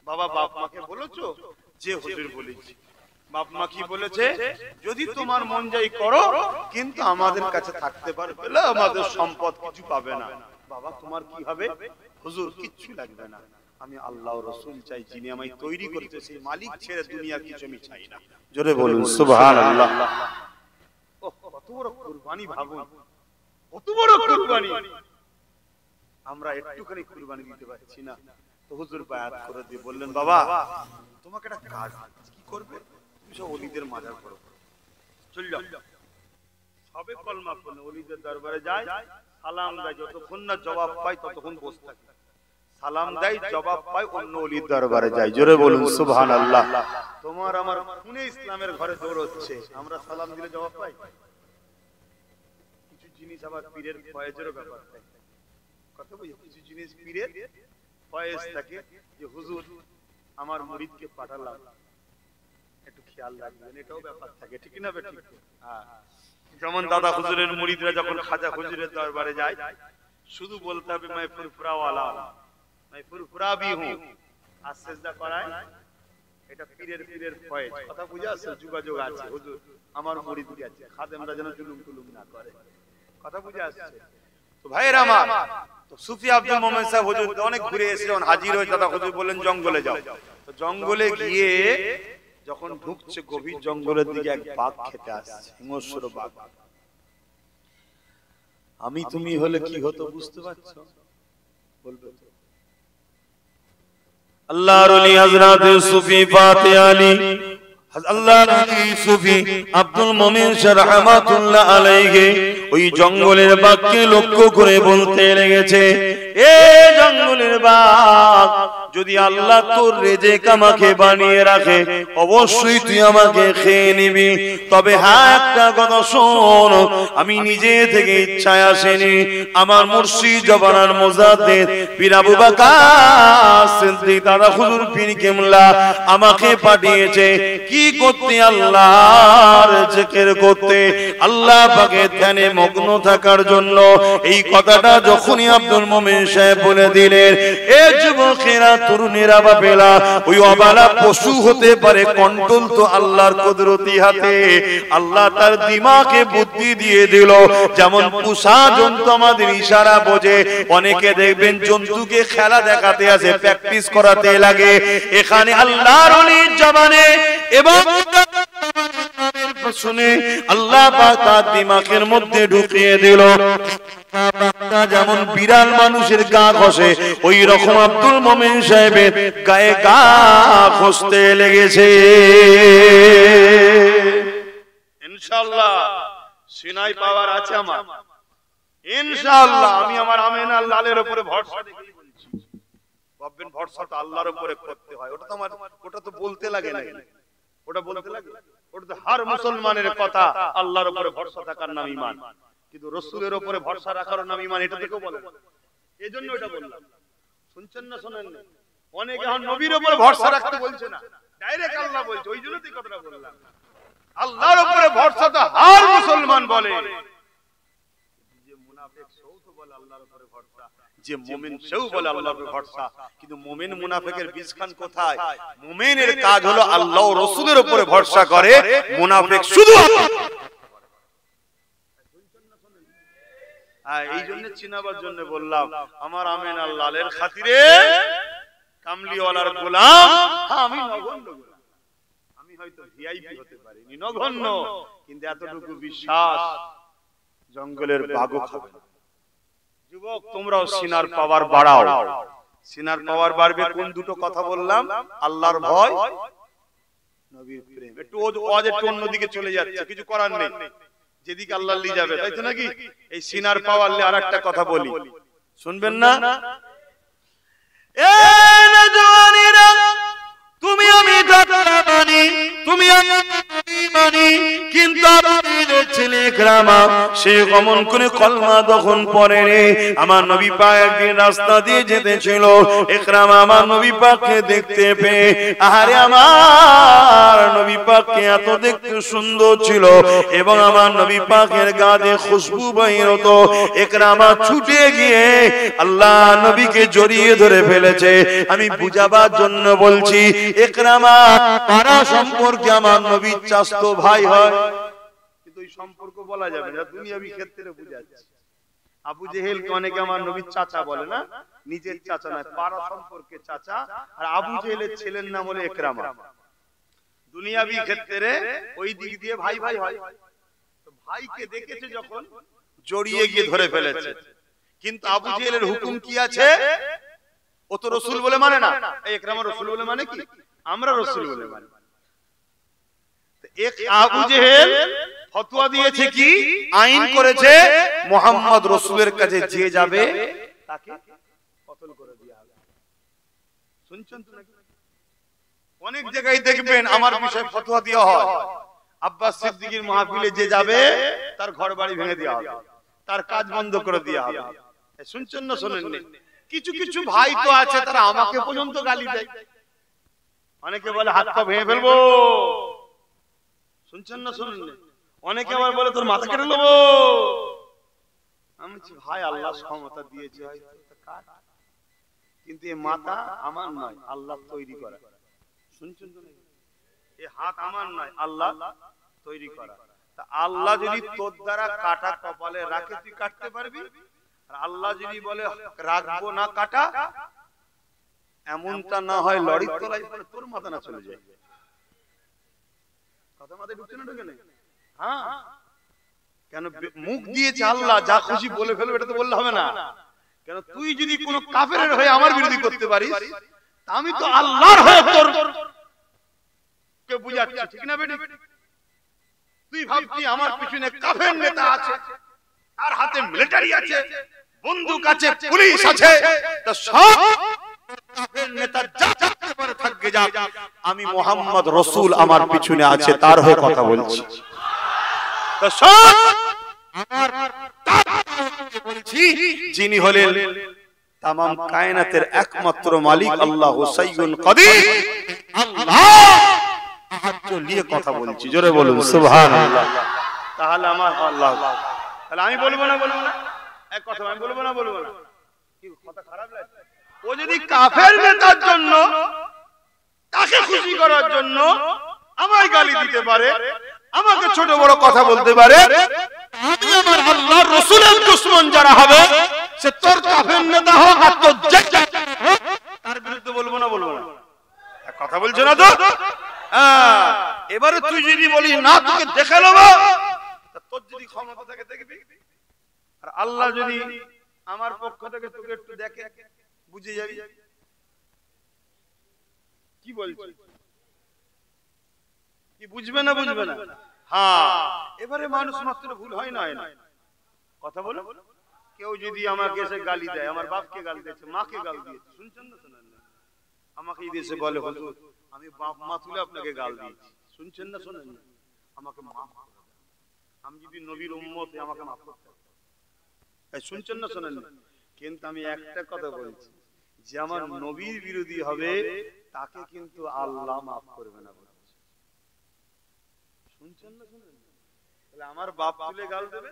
বাবা বাপ মাকে বলেছো? যে হুজুর বলেছি। বাপ মা কি বলেছে? যদি তোমার মন যাই করো, কিন্তু আমাদের কাছে থাকতে পারবে না, আমাদের সম্পদ কিছু পাবে না। বাবা তোমার কি হবে? হুজুর কিচ্ছু লাগবে না, আমি আল্লাহ রাসূল চাই, যিনি আমায় তৈরি করেছে সেই মালিক ছেড়ে দুনিয়ার কিছু আমি চাই না। জোরে বলুন সুবহানাল্লাহ। ওহ, কত বড় কুরবানি ভাবুন, কত বড় কুরবানি। আমরা একটুখানি কুরবানি দিতে পারছি না। তো হুজুর বায়াত করে দিয়ে বললেন, বাবা তোমাকে একটা কাজ, কি করবে? তুমি সব ওলিদের মাজার করো, চল যাও, সবে কলমা পড়লে ওলিদের দরবারে যায়, সালাম দেয়, যতক্ষণ না জবাব পায় ততক্ষণ বসে থাকে। সালাম দেয়, জবাব পায়, অন্য ওলির দরবারে যায়। জোরে বলুন সুবহানাল্লাহ। তোমার আমার খুনে ইসলামের ঘরে দৌড়চ্ছে, আমরা সালাম দিলে জবাব পাই? কিছু জিনিস আবার পীরের ফয়েজেরও ব্যাপার থাকে, কথা বুঝি? কিছু জিনিস পীরের ফয়েজ থাকে, যে হুজুর আমার মুরিদকে পাঠালাম, একটু খেয়াল রাখবেন, এটাও ব্যাপার থাকে, ঠিক না বে? ঠিক। হ্যাঁ, যেমন দাদা হুজুরের মুরিদরা যখন খাজা হুজুরের দরবারে যায়, শুধু বলতে হবে मैं फुरफुरा वाला हूं, मैं फुरफुरा भी हूं, আর সিজদা করায়। এটা পীরের ফয়েজ, কথা বুঝা আছে? যোগাযোগ আছে, হুজুর আমার মুরিদ আছে, খাদেমরা যেন জুলুম টুলুম না করে, কথা বুঝা আসছে? তো ভাইরা আমার, তো সুফি আব্দুল মোমেন সাহেব হুজুর অনেক ঘুরে এসে যখন হাজির হয়ে, দাদা হুজুর বললেন জঙ্গলে যাও। তো জঙ্গলে গিয়ে যখন ঢুকছে গভীর জঙ্গলের দিকে, এক বাঘ খেতে আসছে, হিংস্র বাঘ। আমি তুমি হলে কি হতো বুঝতে পারছো? বলবে তো? আল্লাহর ওলি হযরত সুফি ফাতে আলী, আল্লাহর ওলি সুফি আব্দুল মোমিন শাহ রাহমাতুল্লাহ আলাইহি ওই জঙ্গলের বাঘকে লক্ষ্য করে বলতে লেগেছে, এ জঙ্গলের বাঘ, যদি আল্লাহ তোর রেজেক আমাকে বানিয়ে রাখে, অবশ্যই তুই আমাকে খেয়ে নিবি। তবে হ্যাঁ, একটা কথা শোন, আমি নিজে থেকে ইচ্ছায় আসেনি, আমার মুর্শিদ জবানার মুজাদ্দিদ পীর আবু বকর সিদ্দিক দাদা হুজুর পীর কেবলা আমাকে পাঠিয়েছে। কি করতে? আল্লাহর জিকির করতে, আল্লাহ পাকের ধ্যানে মগ্ন থাকার জন্য। এই কথাটা যখনই আব্দুল মোমিন সাহেব বলে দিলেন, এ যুবকেরা, তরুণেরা, বাপেরা, ওই অবালা পশু হতে পারে, কন্ট্রোল তো আল্লাহর কুদরতি হাতে। আল্লাহ তার দিমাগে বুদ্ধি দিয়ে দিল, যেমন পোষা জন্তু আমাদের ইশারা বোঝে। অনেকে দেখবেন জন্তুকে খেলা দেখাতে আসে, প্র্যাকটিস করাতে লাগে। এখানে আল্লাহর ওলির জবানে এবং শুনে আল্লাহ পাক তার দিমাগের মধ্যে ঢুকিয়ে দিল। যেমন বিড়াল মানুষের গা ঘষে, ওই রকম আব্দুল মোমিন সাহেবের গায়ে গা ঘষতে লেগেছে। ইনশাআল্লাহ সিনাই পাওয়ার আছে আমার, ইনশাআল্লাহ। আমি আমার আমিনা লালের উপরে ভরসা রেখেই বলছি, ভাববেন ভরসাটা আল্লাহর উপরে করতে হয়, ওটা তো বলতে লাগে না, ওটা বলতে লাগে, ওটা তো হর মুসলমানের কথা, আল্লাহর উপরে ভরসা থাকার নাম ঈমান, কিন্তু রাসূলের উপরে ভরসা রাখার নাম ঈমান, এটা তো কেউ বলে না। এজন্য এটা বললাম, শুনছেন না শোনেন না? অনেকে এখন নবীর উপরে ভরসা রাখতে বলছে না, ডাইরেক্ট আল্লাহ বলছে, ওই জন্যই কথাটা বললাম। আল্লাহর উপরে ভরসা তো হর মুসলমান বলে, যে মুনাফিক সেও তো বলে আল্লাহর উপরে ভরসা, যে মুমিন সেও বলে আল্লাহর উপরে ভরসা, কিন্তু মুমিন মুনাফিকের বীজখান কোথায়? মুমিনের কাজ হলো আল্লাহ ও রাসূলের উপরে ভরসা করে, মুনাফিক শুধু এই জন্য চিনাবার জন্য বললাম, আমার আমিন আল্লাহর খাতিরে কামলিওয়ালার গোলাম, আমি নগণ্য গোলাম, আমি হয়তো ভিআইপি হতে পারিনি, নগণ্য, কিন্তু এতটুকু বিশ্বাস জঙ্গলের বাঘও খাবে না। যুবক তোমরাও সিনার পাওয়ার বাড়াও, সিনার পাওয়ার বাড়বে কোন দুটো কথা বললাম? আল্লাহর ভয়, নবীর প্রেম। একটু অন্যদিকে চলে যাচ্ছে, কিছু করার নেই, যেদিকে আল্লাহ নিয়ে যাবে, তাই তো নাকি? এই সিনার পাওয়ার নিয়ে আরেকটা কথা বলি, শুনবেন না? তুমি আমি মানি, তুমি মানি, কিন্তু ছেলে গ্রামা সে গমন করে কলমা তখন পড়ে রে। আমার নবী পাক একদিন রাস্তা দিয়ে যেতেছিল, ইকরামা আমার নবী পাককে দেখতে পেয়ে, আরে আমার নবী পাককে এত দেখতে সুন্দর ছিল এবং আমার নবী পাকের গায়ে খুশবু বাইর হতো, ইকরামা ছুটে গিয়ে আল্লাহ নবীকে জড়িয়ে ধরে ফেলেছে। আমি বুঝাবার জন্য বলছি, ইকরামা পারা সম্পর্কে আমার নবীর চাচতো ভাই হয়, কিন্তু এই সম্পর্ক বলা যাবে না, দুনিয়াবি ক্ষেত্রে বুঝাচ্ছে। আবু জেহেলকে অনেকে আমার নবীর চাচা বলে না, নিজের চাচা নয়, পারা সম্পর্কে চাচা, আর আবু জেহেলের ছেলের নাম হলো ইকরামা। দুনিয়াবি ক্ষেত্রে ওই দিক দিয়ে ভাই ভাই হয়। তো ভাইকে দেখেছে যখন, জড়িয়ে গিয়ে ধরে ফেলেছে, কিন্তু আবু জেহেলের হুকুম কি আছে? ও তো রাসূল বলে মানে না, এই ইকরামা রাসূল বলে মানে কি? আমরা রাসূল বলে মানি। আবু জেহেল ফতোয়া দিয়েছে কি, আইন করেছে, মুহাম্মদ রাসূলের কাছে যে যাবে তাকে কতল করে দেয়া হবে। শুনছেন তো নাকি? অনেক জায়গায় দেখবেন আমার বিষয়ে ফতোয়া দেওয়া হয়, আব্বাস সিদ্দিকীর মাহফিলে যে যাবে তার ঘর বাড়ি ভেঙে দেওয়া হবে, তার কাজ বন্ধ করে দেওয়া হবে। শুনছেন না শোনেননি? কিছু কিছু ভাই তো আছে তারা আমাকে পর্যন্ত গালি দেয়, অনেকে বলে হাত পা ভেঙে ফেলবো, শুনছেন না শোনেননি? অনেকে আবার বলে তোর মাথা কেটে নেবো। আমি বলছি ভাই আল্লাহ ক্ষমতা দিয়েছে হয়তো, কিন্তু এই মাথা আমার নয়, আল্লাহ তৈরি করা। শুনছেন তো নাকি? এই হাত আমার নয়, আল্লাহ তৈরি করা। তা আল্লাহ যদি তোর দ্বারা কাটা কপালে রাখে তুই কাটতে পারবি, আর আল্লাহ যদি বলে রাখবো না কাটা, এমনটা না হয় লড়ির তলায় পড়ে তোর মাথা না চলে যায়। কথা মাথায় ঢুকছে না ঢুকে নেই? হ্যাঁ, কেন মুখ দিয়েছে আল্লাহ, যা খুশি বলে ফেলবে, এটা তো বললে হবে না। কেন তুই যদি কোন কাফেরের হয়ে আমার বিরোধী করতে পারিস, আমি তো আল্লাহর হয়ে তোর কে বুঝাচ্ছি, ঠিক না বেটি? তুই ভাবছি আমার পিছনে কাফের নেতা আছে, তার হাতে মিলিটারি আছে, বন্দুক আছে, পুলিশ আছে, তো সব কাফের নেতা যা যা করে থাকবে যা, আমি মুহাম্মদ রাসূল আমার পিছনে আছে, তার হয়ে কথা বলছি। তো সব আমার বলছি, যিনি হলেন তামাম কায়নাতের একমাত্র মালিক আল্লাহ সাইয়্যুন কাদির, আল্লাহ সাহায্য নিয়ে কথা বলছি, জোরে বলুন সুবহানাল্লাহ। তাহলে আমার আল্লাহ, তাহলে আমি বলবো না এক কথা, আমি বলবো না কি কথা খারাপ লাগছে? ও যদি কাফের নেতার জন্য, তাকে খুশি করার জন্য আমায় গালি দিতে পারে, আমাকে ছোট বড় কথা বলতে পারে, আমি আমার আল্লাহর রাসূলের দুশমন যারা হবে, সে তোর কাফের নেতা হোক আর তোর তার বিরুদ্ধে বলবো না এক কথা বলছো না তো? এবারে তুই যদি বলি না তোকে দেখে নেবো, তোর যদি ক্ষমতা থাকে দেখবি, আর আল্লাহ যদি আমার পক্ষ থেকে তোকে একটু দেখে, বুঝে যাবি। কি বলছিস? কি বুঝবে না? হ্যাঁ, এবারে মানুষ মাত্র ভুল হয় না, কথা বলো, কেউ যদি আমাকে এসে গালি দেয়, আমার বাপকে গালি দিয়েছে, মাকে গালি দিয়েছে, শুনছেন না শোনেন না? আমাকে এসে বলে হুজুর আমি বাপ মা তুলে আপনাকে গাল দিয়েছি, শুনছেন না শোনেন না? আমাকে মাফ করে দেন। আমি যদি নবীর উম্মত আমাকে মাফ করতে হবে, শুনছেন না শোনেন না? কিন্তু আমি একটা কথা বলছি, যে আমার নবীর বিরোধী হবে তাকে কিন্তু আল্লাহ মাফ করবে না। শুনছেন না শোনেন না? তাহলে আমার বাপ তুলে গাল দেবে,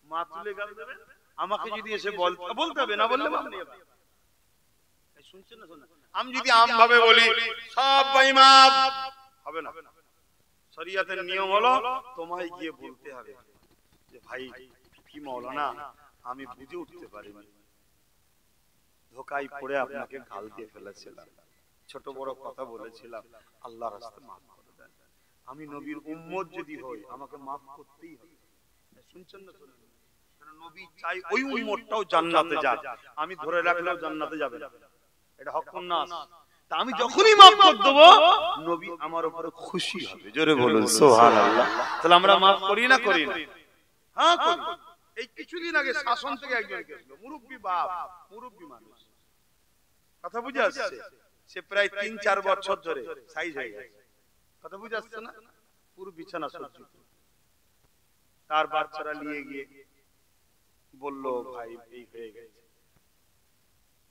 মা তুলে গাল দেবে, আমাকে যদি এসে বলতে হবে, না বললে মাফ নেই। শুনছেন না শোনেন? আমি যদি আম ভাবে বলি সব বেঈমান হবে না, শরীয়তের নিয়ম হলো তোমায় গিয়ে বলতে হবে যে ভাই কি মাওলানা আমি বুঝে উঠতে পারিনি, ধোকায় পড়ে আপনাকে গাল দিয়ে ফেলেছিলাম, ছোট বড় কথা বলেছিলাম, আল্লাহর রাস্তায় মাফ করে দেন। আমি নবীর উম্মত যদি হই আমাকে মাফ করতেই হবে। শুনছেন না শোনেন? কারণ নবী চাই ওই উম্মতটাও জান্নাতে যাক, আমি ধরে রাখলেও জান্নাতে যাবে না, এটা হকুন নাস। তা আমি যখনই মাফ করে দেব নবী আমার উপরে খুশি হবে, জোরে বলুন সুবহানাল্লাহ। তাহলে আমরা মাফ করি না করি না? হ্যাঁ করি। এই কিছুদিন আগে শাসন থেকে একজন গেছিল, মুরব্বী বাপ, মুরব্বী মানুষ, কথা বুঝে আসছে? সে প্রায় ৩-৪ বছর ধরে সাইজ হয়ে গেছে, কথা বুঝে আসছে না? পুরো বিছানা সজ্জিত। তার বাচ্চারা নিয়ে গিয়ে বলল ভাই এই হয়ে গেছে।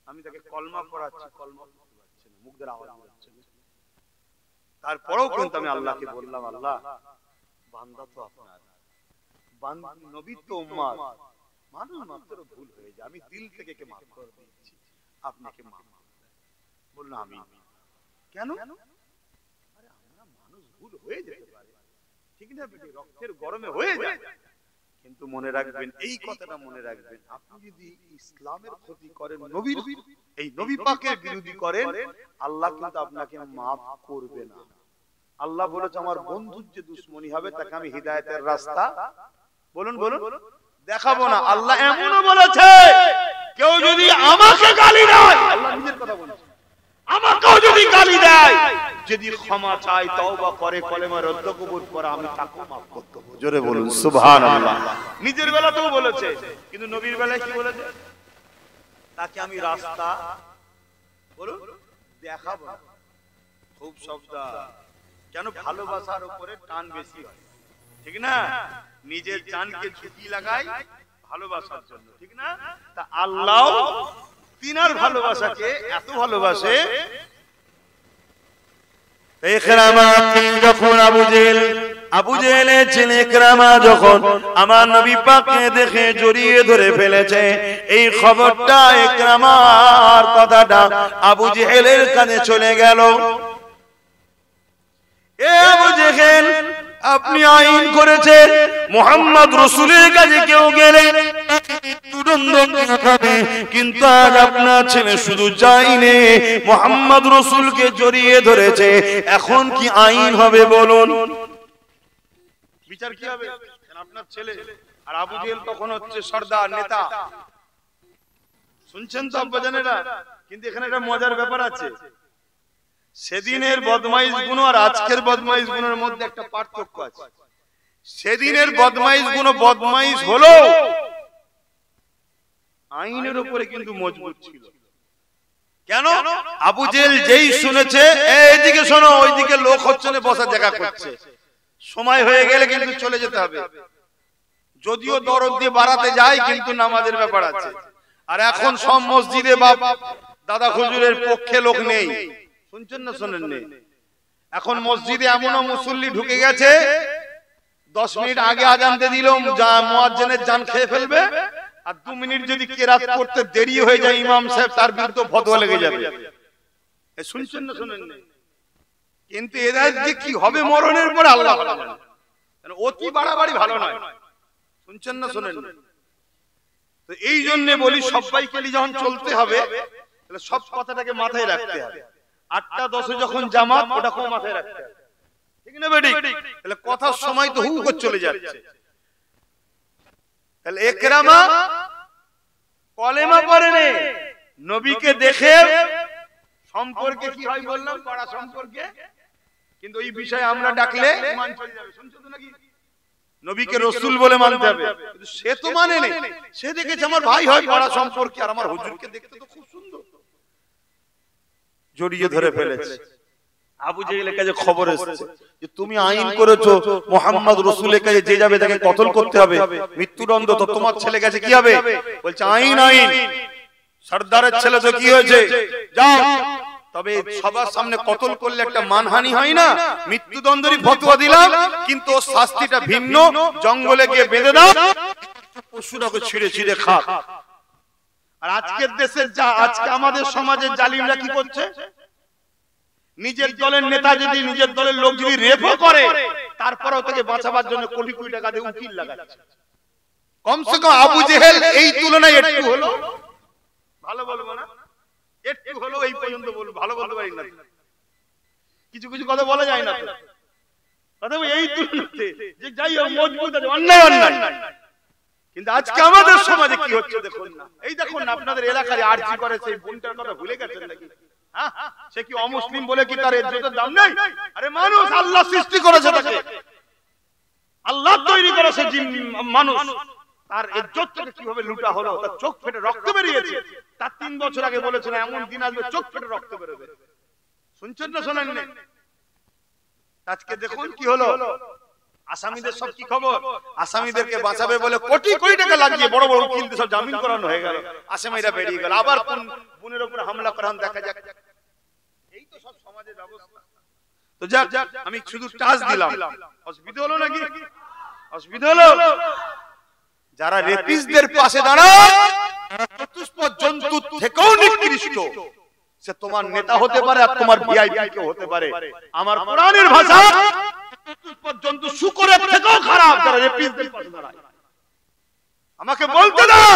আমি তাকে কলমা পড়াচ্ছি, কলমা পড়তে পারছি না, মুখ দিয়ে আওয়াজ হচ্ছে না। তারপরেও কিন্তু আমি আল্লাহকে বললাম, আল্লাহ বান্দা তো আপনার, নবী তো উম্মত, মানুষ মাত্র ভুল হয়ে যায়, আমি দিল থেকে কে মাফ করে দিচ্ছি, আপনাকে মাফ করে দেন। বললাম আমি কেন? আরে আমরা মানুষ, ভুল হয়ে যেতে পারে, ঠিক না বেটি? রক্তের গরমে হয়ে যায়। কিন্তু মনে রাখবেন, এই কথাটা মনে রাখবেন, আপনি যদি ইসলামের ক্ষতি করেন, নবীর এই নবী পাকের বিরোধী করেন, আল্লাহ কিন্তু আপনাকে মাফ করবে না। আল্লাহ বলেছে আমার বন্ধুর যে দুশমনি হবে তাকে আমি হিদায়াতের রাস্তা বলুন দেখাবো না। আল্লাহ এমনও বলেছে কেউ যদি আমাকে গালি দেয়, আল্লাহ নিজের কথা বলেছে, আমাকেও যদি গালি দেয়, যদি ক্ষমা চায়, তওবা করে, কলেমা রদ্দ কবুল করে, আমি তাকেও মাফ করতে হবে। জোরে বলুন সুবহানাল্লাহ। নিজের বেলাতেও বলেছে, কিন্তু নবীর বেলায় কি বলেছে? তাকে আমি রাস্তা বলুন দেখাবো না। খুব শব্দ, কেন? ভালোবাসার উপরে টান বেশি হয়, ঠিক না? নিজের জানকে ঝুঁকি লাগাই ভালোবাসার জন্য, ঠিক না? তা আল্লাহ তিনার ভালোবাসাকে এত ভালোবাসে। ইকরামা যখন আবু জেহেলের ছেলে ইকরামা যখন আমার নবী পাককে দেখে জড়িয়ে ধরে ফেলেছে, এই খবরটা ইকরামার কথাটা আবু জেহেলের কানে চলে গেল। এ আবু জেহেল, আপনি আইন করেছেন মুহাম্মদ রাসূলের কাছে কেউ গেলে কিন্তু আজ আপনার ছেলে শুধু যায়নি, মুহাম্মদ রাসূলকে জড়িয়ে ধরেছে, এখন কি আইন হবে বলুন? বিচার কি হবে? আপনার ছেলে আর আবু জেহেল তখন হচ্ছে সর্দার, নেতা, শুনছেন তো আব্বাজানেরা? কিন্তু এখানে একটা মজার ব্যাপার আছে, সেদিনের বদমাইশ গুণ আর আজকের বদমাইশ গুণের মধ্যে একটা পার্থক্য আছে। সেদিনের বদমাইশ গুণ বদমাইশ হলো আইনের উপরে কিন্তু মজবুত ছিল। কেন? আবু জেহেল যেই শুনেছে এইদিকে শোনো, ওইদিকে লোক হচ্ছে না, বসার জায়গা করছে, সময় হয়ে গেলে কিন্তু চলে যেতে হবে। যদিও দরদ দিয়ে বাড়াতে যায়, কিন্তু নামাজের ব্যাপার আছে। আর এখন সব মসজিদে বাপ দাদা হুজুরের পক্ষে লোক নেই, শুনছেন না শোনেন নেই? এখন মসজিদে এমনও মুসল্লি ঢুকে গেছে 10 মিনিট আগে আজান দিয়ে দিল, মুয়াজ্জিনের জান খেয়ে ফেলবে, আর 2 মিনিট যদি কেরাত করতে দেরি হয়ে যায় ইমাম সাহেব তার বিরুদ্ধে ফতোয়া লেগে যাবে। শুনছেন না শোনেন নেই? কিন্তু এদের যে কি হবে মরণের পর আল্লাহ ভালো জানে, অতি বাড়াবাড়ি ভালো নয়, শুনছেন না শোনেন? তো এই জন্য বলি সবাইকে যখন চলতে হবে তাহলে সব কথাটাকে মাথায় রাখতে হবে। 8টা-10 যখন জামাত, ওটাকেও মাথায় রাখতে হবে, ঠিক না বেটি? তাহলে কথার সময় তো হু করে চলে যাচ্ছে। তাহলে ইকরামা কলেমা পড়েনি, নবীকে দেখে সম্পর্কে কি হয় বললাম, পড়া সম্পর্কে, কিন্তু এই বিষয়ে আমরা ডাকলে ঈমান চলে যাবে। শুনছো তো নাকি? নবীকে রসুল বলে মানতে হবে, কিন্তু সে তো মানে নেই। সে দেখেছে আমার ভাই হয় পাড়া সম্পর্কে, আর আমার হুজুরকে দেখতে তো খুব সুন্দর, জড়িয়ে ধরে ফেলেছে। আবু জেহেলের কাছে খবর এসেছে যে তুমি আইন করেছো মুহাম্মদ রাসূলের কাছে যে যাবে তাকে কতল করতে হবে, মৃত্যুদণ্ড, তো তোমার ছেলে কাছে কি হবে? বলছে আইন আইন, সর্দারের ছেলে তো কি হয়েছে, যাও। তবে সবার সামনে কতল করলে একটা মানহানি হয় না, মৃত্যুদণ্ডেরই ফতোয়া দিলাম, কিন্তু ওর শাস্তিটা ভিন্ন, জঙ্গলে গিয়ে বেঁধে দাও, পশুটাকে ছিঁড়ে ছিঁড়ে খা। আর আজকের দেশের যা, আজকে আমাদের সমাজের জালিমরা কি করছে, নিজের দলের নেতা যদি, নিজের দলের লোক যদি রেপও করে, তারপরেও তাকে বাঁচাবার জন্য কোটি কোটি টাকা দিয়ে উকিল লাগাচ্ছে। কমসে কম আবু জেহেল এই তুলনায় একটু হলো ভালো, বলবো না একটু হলো এই পর্যন্ত বলবো, ভালো বলতে পারি না, কিছু কিছু কথা বলা যায় না, কথা এই তুলনাতে যে যাই হোক মজবুত আছে, অন্যায় অন্যায়। কিন্তু আজকে আমাদের সমাজে কি হচ্ছে দেখুন না, এই দেখুন না, আপনাদের এলাকার আরজি করে সেই বোনটার কথা ভুলে গেছেন নাকি? সে কি অমুসলিম বলে কি তার ইজ্জতের দাম নেই? আরে মানুষ আল্লাহ সৃষ্টি করেছে, তাকে আল্লাহ তৈরি করেছে মানুষ, তার ইজ্জতটাকে কিভাবে লুটা হলো, তার চোখ ফেটে রক্ত বেরিয়েছে। তার 3 বছর আগে বলেছিল এমন দিন আসবে চোখ ফেটে রক্ত বেরোবে, শুনছেন না শোনেন না? আজকে দেখুন কি হলো, আসামিদের সব কি খবর, আসামিদেরকে বাঁচাবে বলে কোটি কোটি টাকা লাগিয়ে বড় বড় উকিলদের সব জামিন করানো হয়ে গেল, আসামিরা বেরিয়ে গেল, আবার কোন বোনের উপর হামলা করান দেখা যাক। এই তো সব সমাজের ব্যবস্থা। তো যাক, আমি শুধু টাচ দিলাম, অসুবিধা হলো নাকি? অসুবিধা হলো? যারা রেপিস্টদের পাশে দাঁড়ায়, চতুষ্পদ জন্তু থেকেও নিকৃষ্ট, সে তোমার নেতা হতে পারে আর তোমার ভিআইপি কেউ হতে পারে। আমার কোরআনের ভাষা, চতুষ্পদ জন্তু শূকরের থেকেও খারাপ যারা রেপিস্টদের পাশে দাঁড়ায়। আমাকে বলতে দাও,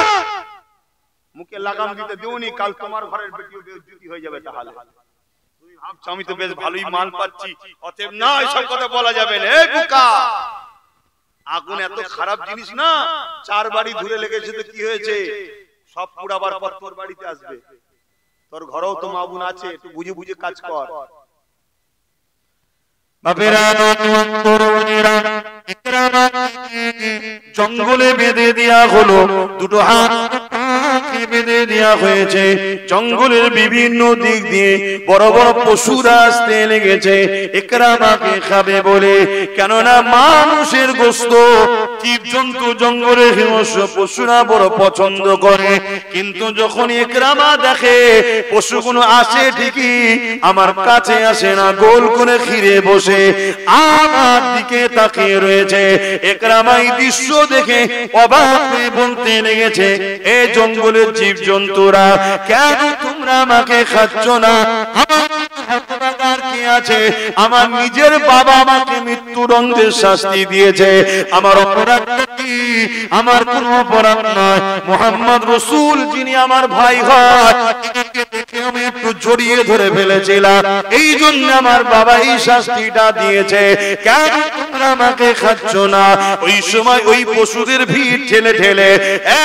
মুখে লাগাম দিতে দিওনি, কাল তোমার ঘরের বেটিও বেইজ্জতি হয়ে যাবে। তাহলে তুমি ভাবছো আমি তো বেশ ভালোই মান পাচ্ছি, অতএব না এইসব কথা বলা যাবে না। এই বোকা, আগুন এত খারাপ জিনিস না, 4 বাড়ি ধরে লেগেছে তো কি হয়েছে, সব পুড়াবার পর তোর বাড়িতে আসবে, তোর ঘরেও তো আগুন আছে, একটু বুঝে বুঝে কাজ কর। জঙ্গলে বেঁধে দেয়া হলো, দুটো হাত বেঁধে দেয়া হয়েছে, জঙ্গলের বিভিন্ন দিক দিয়ে বড় বড় পশুরা আসতে লেগেছে ইকরামাকে খাবে বলে, কেননা মানুষের গোশত জীবজন্তু জঙ্গলের হিংস্র পশুরা বড় পছন্দ করে। কিন্তু যখন ইকরামা দেখে পশুগুলো আসে ঠিকই, আমার কাছে আসে না, গোল করে ঘিরে বসে আমার দিকে তাকিয়ে রয়েছে। ইকরামা এই দৃশ্য দেখে অবাক হয়ে বলতে লেগেছে, এই জঙ্গলের জীবজন্তুরা, কেন তোমরা আমাকে খাচ্ছ না? আমার কি আছে? আমার নিজের বাবা আমাকে মৃত্যুদণ্ডের শাস্তি দিয়েছে, আমার অপরাধটা কি? আমার কোনো অপরাধ নয়। মুহাম্মদ রাসূল যিনি আমার ভাই হয়, দেখে আমি একটু জড়িয়ে ধরে ফেলেছিলাম, এই জন্য আমার বাবা এই শাস্তিটা দিয়েছে। কেন তোমরা আমাকে খাচ্ছ না? ওই সময় ওই পশুদের ভিড় ঠেলে ঠেলে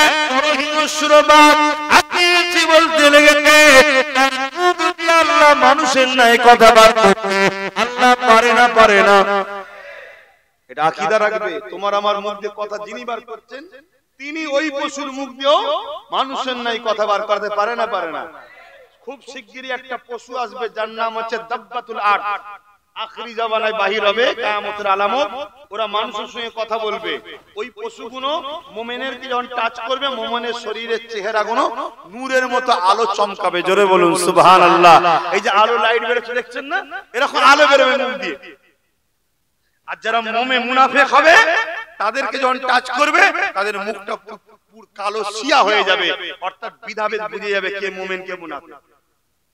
এক বড় হিংস্র বাঘ আপনি বলতে লেগেছে, আল্লাহ মানুষের নাই কথা বলতে, আল্লাহ পারে না, পারে না। এটা আকীদা রাখবে, তোমার আমার মুখ দিয়ে কথা যিনি বার করছেন, তিনি ওই পশুর মুখ দিয়েও মানুষের নাই কথা বার করতে পারে না, পারে না। খুব শিগগিরই একটা পশু আসবে যার নাম হচ্ছে দাব্বাতুল আরদ, আখরি জামানায় বাহির হবে, কিয়ামতের আলামত। ওরা মানুষের সঙ্গে কথা বলবে। ওই পশুগুলো মুমিনের কি যখন টাচ করবে, মুমিনের শরীরের চেহারাগুলো নূরের মতো আলো চমকাবে। জোরে বলুন সুবহানাল্লাহ। এই যে আলো লাইট বেরোচ্ছে দেখছেন না, এরকম আলো বেরোবে মুখ দিয়ে। আর যারা মুমিন মুনাফিক হবে, তাদেরকে যখন টাচ করবে, তাদের মুখটা পুরো কালো শিয়া হয়ে যাবে, অর্থাৎ বিধাভেদ বুঝে যাবে কে মুমিন কে মুনাফিক।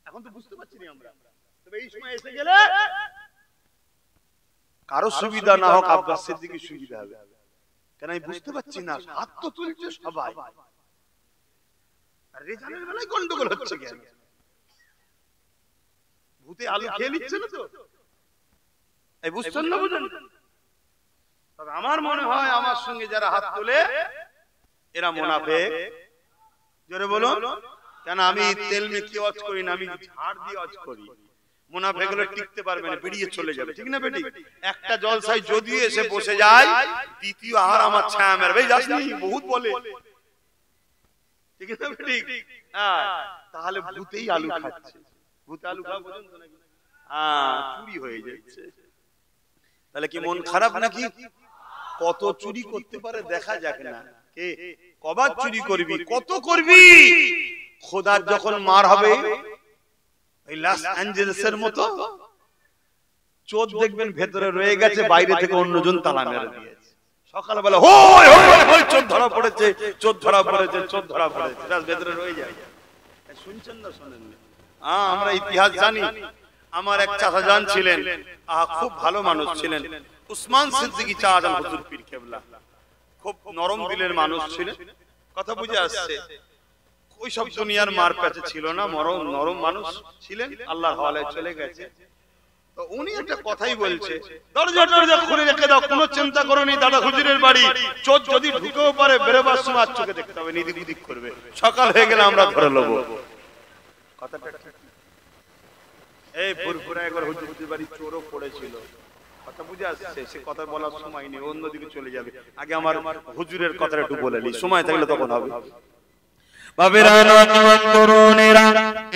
এখন তো বুঝতে পারছি না আমরা, তবে এই সময় এসে গেলে কারো সুবিধা না হোক, আব্বাস সিদ্দিকীর সুবিধা হবে। কেন আমি বুঝতে পারছি না, হাত তো তুলছে সবাই, আর রেজাল্টের বেলায় গন্ডগোল হচ্ছে কেন? ভূতে আলু খেয়ে নিচ্ছে না তো? এই বুঝছেন না? বুঝেন? তবে আমার মনে হয় আমার সঙ্গে যারা হাত তোলে এরা মুনাফিক। জোরে বলুন। কেন আমি তেল মেখে ওয়াজ করি না, আমি ঝাড় দিয়ে ওয়াজ করি। মুনাফিক হলে টিকতে পারবে না, বেরিয়ে চলে যাবে, ঠিক না বেটি? একটা জলসায় যদি এসে বসে যায়, দ্বিতীয় আর আমার ছায়া মারবে, যাসনি বহুত বলে, ঠিক না বেটি? হ্যাঁ, তাহলে ভূতেই আলু খাচ্ছে, ভূতে আলু খাওয়া পর্যন্ত নাকি চুরি হয়ে যাচ্ছে। তাহলে কি মন খারাপ নাকি? কত চুরি করতে পারে দেখা যাক না, কে কবার চুরি করবি, কত করবি। খোদার যখন মার হবে, এই লস অ্যাঞ্জেলেসের মতো চোর দেখবেন ভেতরে রয়ে গেছে, বাইরে থেকে অন্যজন তালা মেরে দিয়েছে। সকালবেলা হই হই হই, চোর ধরা পড়েছে, চোর ধরা পড়েছে, চোর ধরা পড়েছে, রাত ভেতরে রয়ে যায়। শুনছেন না শোনেন? আমরা ইতিহাস জানি। আমার এক চাচাজান ছিলেন, খুব ভালো মানুষ ছিলেন, উসমান সিদ্দিকী চাচাজান হুজুর পীর কেবলা, খুব নরম দিলের মানুষ ছিলেন। কথা বুঝে আসছে? ওই সব দুনিয়ার মার প্যাচে ছিল না, নরম মানুষ ছিলেন, আল্লাহর হাওয়ালায় চলে গেছে। তো উনি একটা কথাই বলছে, দরজা খুলে রেখে দাও, কোনো চিন্তা করোনি, দাদা হুজুরের বাড়ি, চোর যদি ঢুকেও পারে বেরোবার সময় চোখে দেখতে হবে, নিদিক উদিক করবে, সকাল হয়ে গেলে আমরা ধরে নেবো। কথাটা ঠিক। এই ফুরফুরা একবার হুজুর বাড়ি চোরও পড়েছিল, কথা বুঝে আসছে? সে কথা বলার সময় নেই, অন্যদিকে চলে যাবে। আগে আমার হুজুরের কথাটা একটু বলে নি, সময় থাকলে তখন হবে। বাবেরা নওজওয়ান তরুণেরা,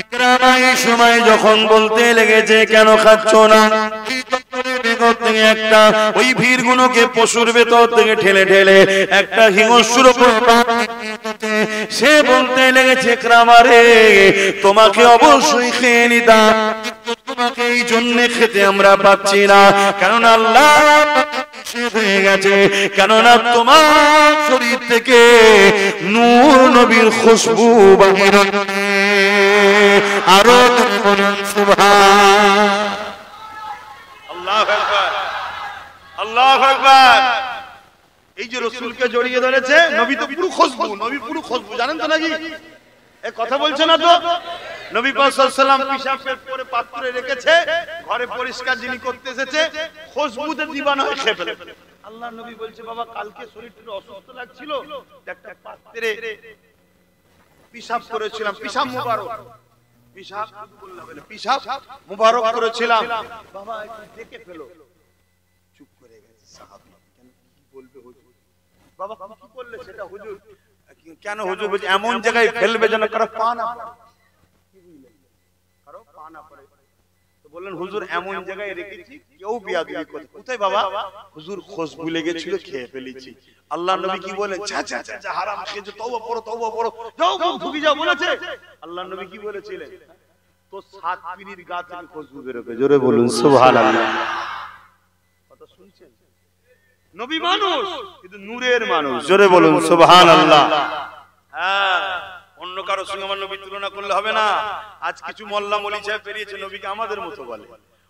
ইকরামা এই সময় যখন বলতে লেগেছে কেন খাচ্ছ না, ভেতর থেকে একটা ওই ভিড়গুলোকে পশুর ভেতর থেকে ঠেলে ঠেলে একটা হিংস্র সে বলতে লেগেছে, ইকরামা রে, তোমাকে অবশ্যই খেয়ে নিতাম, তোমাকে এই জন্য খেতে আমরা পাচ্ছি না, কারণ আল্লাহ হয়ে গেছে, কেননা তোমার শরীর থেকে নূর নবীর খুশবু বাহির হচ্ছে। আরো সুবহান আল্লাহু আকবার, আল্লাহু আকবার। এই যে রাসূলকে জড়িয়ে ধরেছে, নবী তো পুরো খুশবু, নবী পুরো খুশবু, জানেন তো নাকি? এই কথা বলছে না তো? নবী পাক সাল্লাল্লাহু আলাইহি ওয়াসাল্লাম পিশাব করে পাত্রে রেখেছে, ঘরে পরিষ্কার যিনি করতে এসেছে, খুশবুতে দিবানা হয়ে খেয়ে ফেলে। আল্লাহর নবী বলছে, বাবা কালকে শরীরটা অসুস্থ লাগছিল, একটা পাত্রে পিশাব করেছিলাম, পিশাব মুবারক, পিশাব বললাম না, পিশাব মুবারক করেছিলাম, বাবা একটু দেখে ফেলো। চুপ করে গেছে সাহাবী, কেন কি বলবে হুজুর? বাবা কি করলে সেটা হুজুর? কেন হুজুর বলছে এমন জায়গায় ফেলবে যেন কারো পা না পড়ে, কি বুঝলেন? কারো পা না পড়ে। তো বললেন হুজুর এমন জায়গায় রেখেছি কেউ বিয়াদবি করে। কোথায় বাবা? হুজুর খুশবু লেগেছিল, খেয়ে ফেলেছি। আল্লাহর নবী কি বলেন? যা যা যা, হারাম খেয়েছো, তওবা পড়ো, তওবা পড়ো, যাও মুখ ঢুকে যাও বলেছে। আল্লাহর নবী কি বলেছিলেন? তো 7 পিঁড়ির গা থেকে খুশবু বেরোবে। জোরে বলুন সুবহানাল্লাহ। কথা শুনছেন? নবী মানুষ কিন্তু নূরের মানুষ, জোরে বলুন সুবহানাল্লাহ। হ্যাঁ, অন্য কারো সঙ্গে আমার নবী তুলনা করলে হবে না। আজ কিছু মোল্লা মলি সাহেব বেরিয়েছে, নবীকে আমাদের মতো বলে,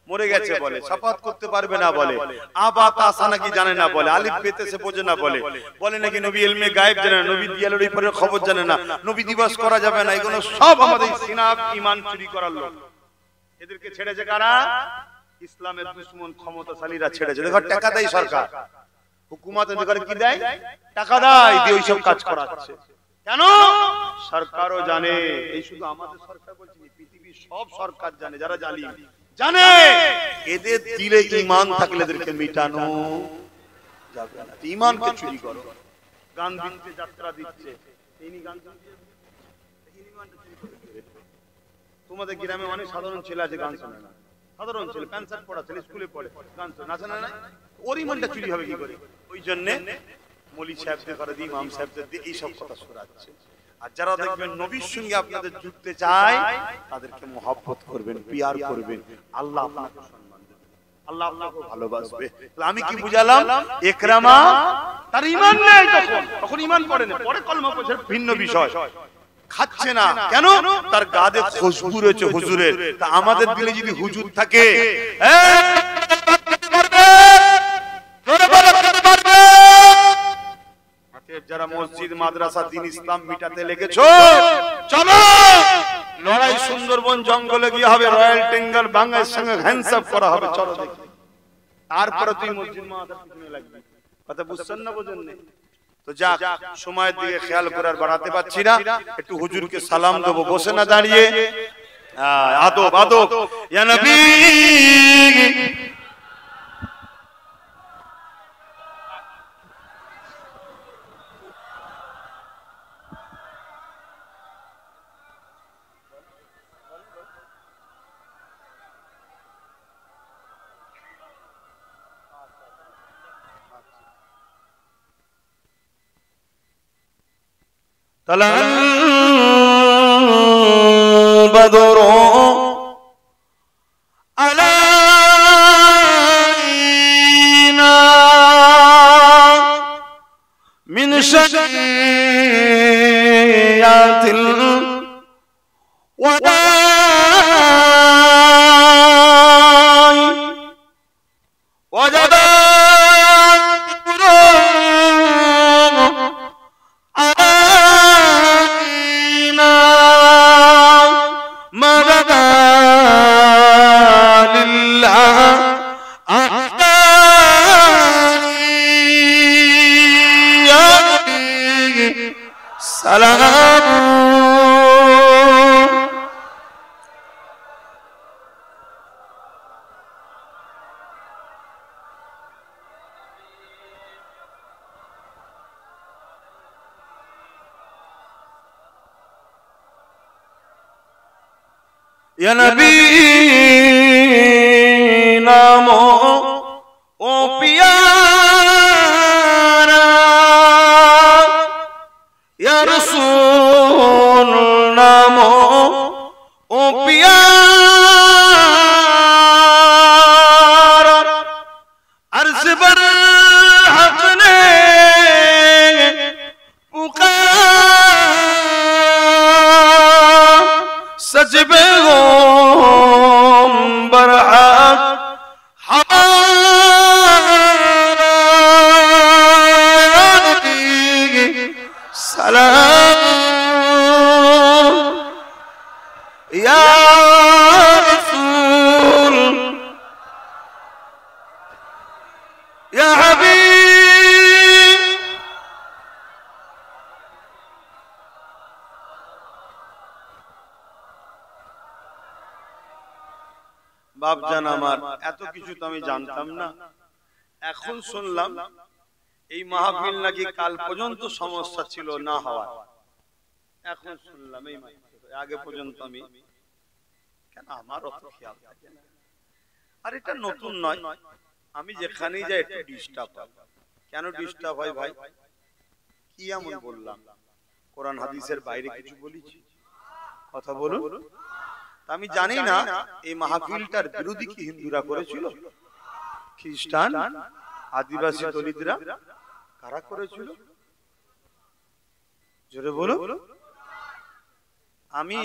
মরে গেছে বলে, শাফাত করতে পারবে না বলে, আবা তাসা নাকি জানে না বলে, আলিফ বেতে সে বোঝে না বলে, বলে নাকি নবী ইলমে গায়েব জানে না, নবী দিয়ালের উপরের খবর জানে না, নবী দিবস করা যাবে না। এগুলো সব আমাদের সিনাব ঈমান চুরি করার লোক। এদেরকে ছেড়েছে কারা? ইসলামের দুশমন ক্ষমতাশালীরা ছেড়েছে। দেখো টাকা দেয় সরকার, হুকুমত এদের কি দেয়? টাকা দেয়, দিয়ে ওইসব কাজ করাচ্ছে। কেন? সরকারও জানে, এই শুধু আমাদের সরকার বলছি, পৃথিবীর সব সরকার জানে, যারা জালিম জানে এদের দিলে ঈমান থাকলে এদেরকে মিটানো যাবে না। ঈমানকে চুরি করো। গান দিচ্ছে, যাত্রা দিচ্ছে, তিনি গান দিচ্ছে, ঈমানটা চুরি করে। তোমাদের গ্রামে অনেক সাধারণ ছেলে আছে গান শোনে না, সাধারণ ছেলে প্যান্ট শার্ট পরা ছেলে, স্কুলে পড়ে, গান শোনে, নাচে না, ওর ঈমানটা চুরি হবে কি করে? ওই জন্য মৌলী সাহেবদের করে দিয়ে, ইমাম সাহেবদের দিয়ে এইসব কথা শোনাচ্ছে। আর যারা দেখবেন নবীর সঙ্গে আপনাদের জুড়তে চায়, তাদেরকে মহব্বত করবেন, পিয়ার করবেন, আল্লাহ আপনাকে সম্মান দেবে, আল্লাহ আপনাকে ভালোবাসবে। আমি কি বুঝালাম? ইকরামা তার ঈমান নেই, তখন ঈমান পড়ে না, পরে কলমা পড়ে, ভিন্ন বিষয়। খাচ্ছে না কেন? তার গায়ে খুশবু রয়েছে হুজুরের। তা আমাদের দিলে যদি হুজুর থাকে, যারা মসজিদ মাদ্রাসা দিন ইসলাম মিটাতে লেগেছো, চলো লড়াই সুন্দরবন জঙ্গলে গিয়ে হবে, রয়্যাল বেঙ্গল বাংলার সঙ্গে হ্যান্ডসাপ করা হবে, চলো দেখি। তারপরে তুই মসজিদ মাদ্রাসার পিছনে লাগবি। কথা বুঝছেন না? বোঝেন না? তো যাক, সময়ের দিকে খেয়াল করে আর বাড়াতে পারছি না, একটু হুজুরকে সালাম দেবো, বসে না দাঁড়িয়ে। আদব আদব ইয়া নবী। طلع البدر علينا من شجيات الوداع وجد या नबी नामो ओ प्यारा या रसूल नामो ओ प्यारा अर्ज़ बर हक ने पुकार सजबे বাপজান আমার, এত কিছু তো আমি জানতাম না। এখন শুনলাম এই মাহফিল নাকি কাল পর্যন্ত সমস্যা ছিল না হওয়ার। এখন শুনলাম এই আগে পর্যন্ত আমি কেন আমার অত খেয়াল থাকে না। আর এটা নতুন নয়, আমি যেখানেই যাই একটু ডিস্টার্ব হয়। কেন ডিস্টার্ব হয় ভাই? কি এমন বললাম? কোরআন হাদিসের বাইরে কিছু বলেছি? কথা বলুন। আমি জানি না এই মাহফিলটার বিরোধী কি হিন্দুরা করেছিল, খ্রিস্টান, আদিবাসী, দলিতরা, কারা করেছিল? জোরে বলো। আমি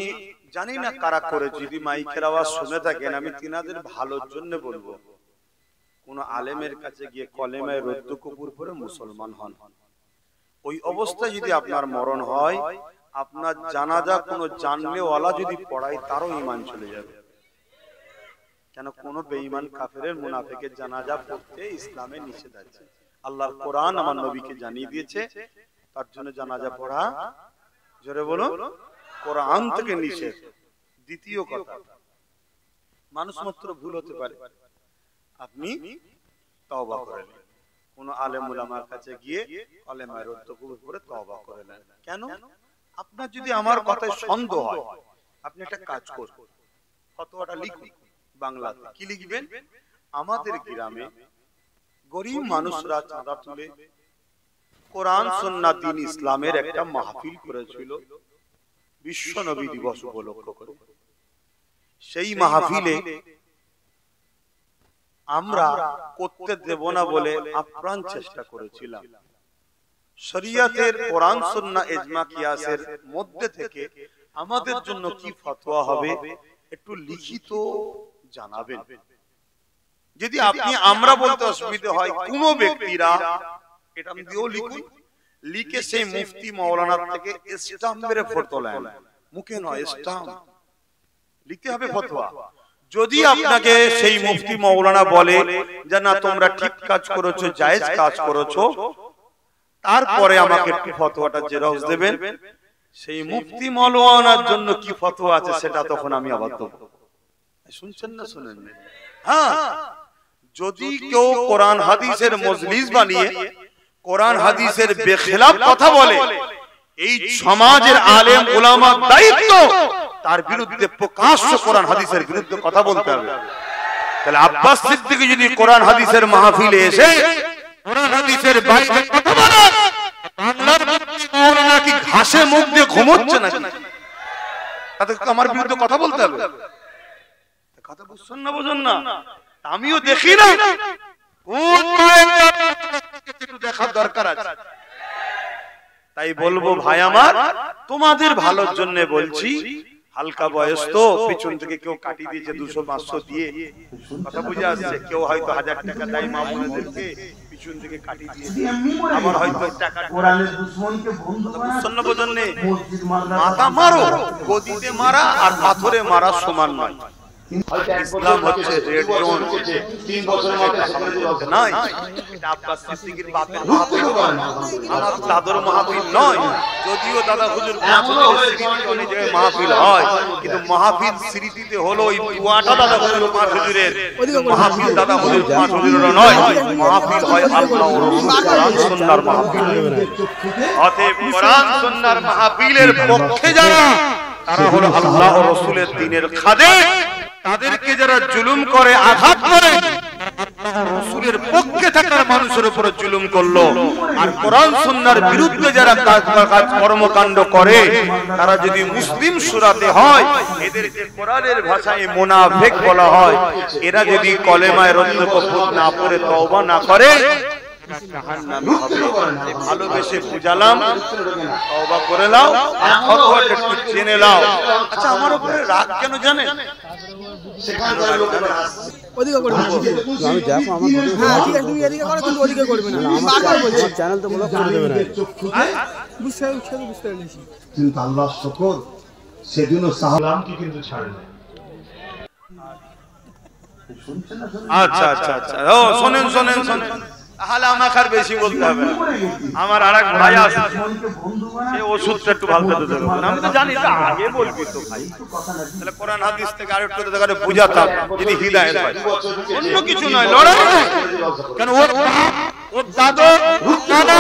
জানি না কারা করেছে। যদি মাইকের আওয়াজ শুনে থাকেন, আমি তিনাদের ভালোর জন্য বলবো, কোন আলেমের কাছে গিয়ে কলেমায় রদ্দ কবুল করে মুসলমান হন। ওই অবস্থায় যদি আপনার মরণ হয়, আপনার জানাজা কোন জানলেওয়ালা যদি পড়ায়, তারও ঈমান চলে যাবে। কেন কোন বেঈমান কাফেরের মুনাফিকের জানাজা পড়তে ইসলামে নিষেধ আছে। আল্লাহর কোরআন আমার নবীকে জানিয়ে দিয়েছে, তার জন্য জানাজা পড়া, জোরে বলো, কোরআন থেকে নিষেধ। দ্বিতীয় কথা, মানুষ মাত্র ভুল হতে পারে, আপনি তওবা করে নেন। কোন আলেম উলামার কাছে গিয়ে কলেমা রদ্দ কবুল করে তওবা করে নেন। কেন? আপনার যদি আমার কথায় সন্দেহ হয়, আপনি একটা কাজ করুন, ফতোয়াটা লিখুন বাংলাতে। কি লিখবেন? আমাদের গ্রামে গরিব মানুষরা চাঁদা তুলে কোরআন সুন্নাহ দ্বীন ইসলামের একটা মাহফিল করেছিল বিশ্ব নবী দিবস উপলক্ষ করে। সেই মাহফিলে আমরা করতে দেব না বলে আপ্রাণ চেষ্টা করেছিলাম। শরীয়তের কোরআন সুন্নাহ ইজমা কিয়াসের মধ্যে থেকে আমাদের জন্য কি ফতোয়া হবে একটু লিখিত জানাবেন। যদি আপনি আমরা বলতে অসুবিধা হয়, কোন ব্যক্তিরা এটা দিয়েও লিখুন, লিখে সেই মুফতি মাওলানার থেকে স্টাম্প মেরে ফটো নেন, মুখে নয় স্টাম্প লিখতে হবে ফতোয়া। যদি আপনাকে সেই মুফতি মাওলানা বলে যে না তোমরা ঠিক কাজ করেছো, জায়েজ কাজ করেছো, তারপরে আমাকে একটু ফতোয়াটা জেরক্স দেবেন, সেই মুফতি মৌলানার জন্য কি ফতোয়া আছে সেটা তখন আমি আবার দেব। শুনছেন না শুনেন না? হ্যাঁ, যদি কেউ কোরআন হাদিসের মজলিস বানিয়ে কোরআন হাদিসের বেখিলাফ কথা বলে, এই সমাজের আলেম উলামার দায়িত্ব তার বিরুদ্ধে প্রকাশ্য কোরআন হাদিসের বিরুদ্ধে কথা বলতে হবে। তাহলে আব্বাস সিদ্দিকী যদি কোরআন হাদিসের মাহফিলে এসে কোরআন হাদিসের বাইরে কথা বলে, বাংলার মুফতি মৌলানা কি ঘাসে মুখ দিয়ে ঘুমোচ্ছে নাকি? তাতে আমার বিরুদ্ধে কথা বলতে হবে। কথা বুঝছেন না বুঝুন না? আমিও দেখি না, একটু দেখার দরকার আছে। তাই বলবো ভাই আমার, তোমাদের ভালোর জন্য বলছি, হালকা বয়স তো, পিছন থেকে কেউ কাটিয়ে দিয়েছে 200-500 দিয়ে, কথা বুঝে আসছে। কেউ হয়তো 1000 টাকা দেয় মামুনাদেরকে, পিছন থেকে কাটিয়ে দিয়েছে। আমার হয়তো টাকা কোরআনের দুশমনকে বন্ধু বানানো বোঝেন, মাথা মারো, গদিতে মারা আর পাথরে মারা সমান নয়। ইসলাম হচ্ছে রেড জোন, 3 বছরের মাথায় নাই। এটা আব্বাস সিদ্দিকীর বাপের মাহফিল, আমার দাদর মাহফিল নয়। যদিও দাদা হুজুর 5 অনুযায়ী মাহফিল হয়, কিন্তু মাহফিল স্মৃতিতে হলো ওই দুয়াটা দাদা হুজুর 5 হুজুরের মাহফিল, দাদা হুজুর 5 হুজুরের নয়। মাহফিল হয় আল্লাহ ও রাসূল কোরআন সুন্নাহর মাহফিল। অতএব কোরআন সুন্নাহর মাহফিলের পক্ষে যারা, তারা হলো আল্লাহ ও রাসূলের দ্বীনের খাদেম। তাদেরকে যারা জুলুম করে, আঘাত করে, রাসূলের পক্ষে থাকার মানুষের উপর জুলুম করলো। আর কোরআন সুন্নাহর বিরুদ্ধে যারা কাজ কর্মকাণ্ড করে, তারা যদি মুসলিম সূরাতে হয়, এদেরকে কোরআনের ভাষায় মুনাফিক বলা হয়। এরা যদি কলেমায়ে রদ্দকফুত না পড়ে তওবা না করে, ভালোবেসে বুঝালাম, তওবা করে নাও, ফতোয়াটা একটু জেনে নাও। আচ্ছা, আমার উপরে রাগ কেন জানেন? সেখানকার লোকেরা ওদিকে করবে না, আমি দেখো আমার হ্যাঁ ঠিক আছে, তুমি এদিকে করো, কিন্তু ওদিকে করবে না। আমি বারবার বলছি, চ্যানেল তো ব্লক করে দেবে না। বুঝতে পেরেছি, কিন্তু আল্লাহর শুকর, সেদিনও সাহাবাকে কিন্তু ছাড়ে না। আচ্ছা আচ্ছা আচ্ছা, ও শুনেন শুনেন শুনেন, তাহলে আমাকে আর বেশি বলতে হবে না। আমার আরেক ভাই আছে, সে ওষুধটা একটু ভালো করে দেবে। আমি তো জানি, তো আগে বলবি তো ভাই, তাহলে কোরআন হাদিস থেকে আরেকটু দেখারে বুঝাতাম, যদি হিদায়াত হয়। অন্য কিছু নয়, লড়াই নয়। কেন ওর দাদা নানা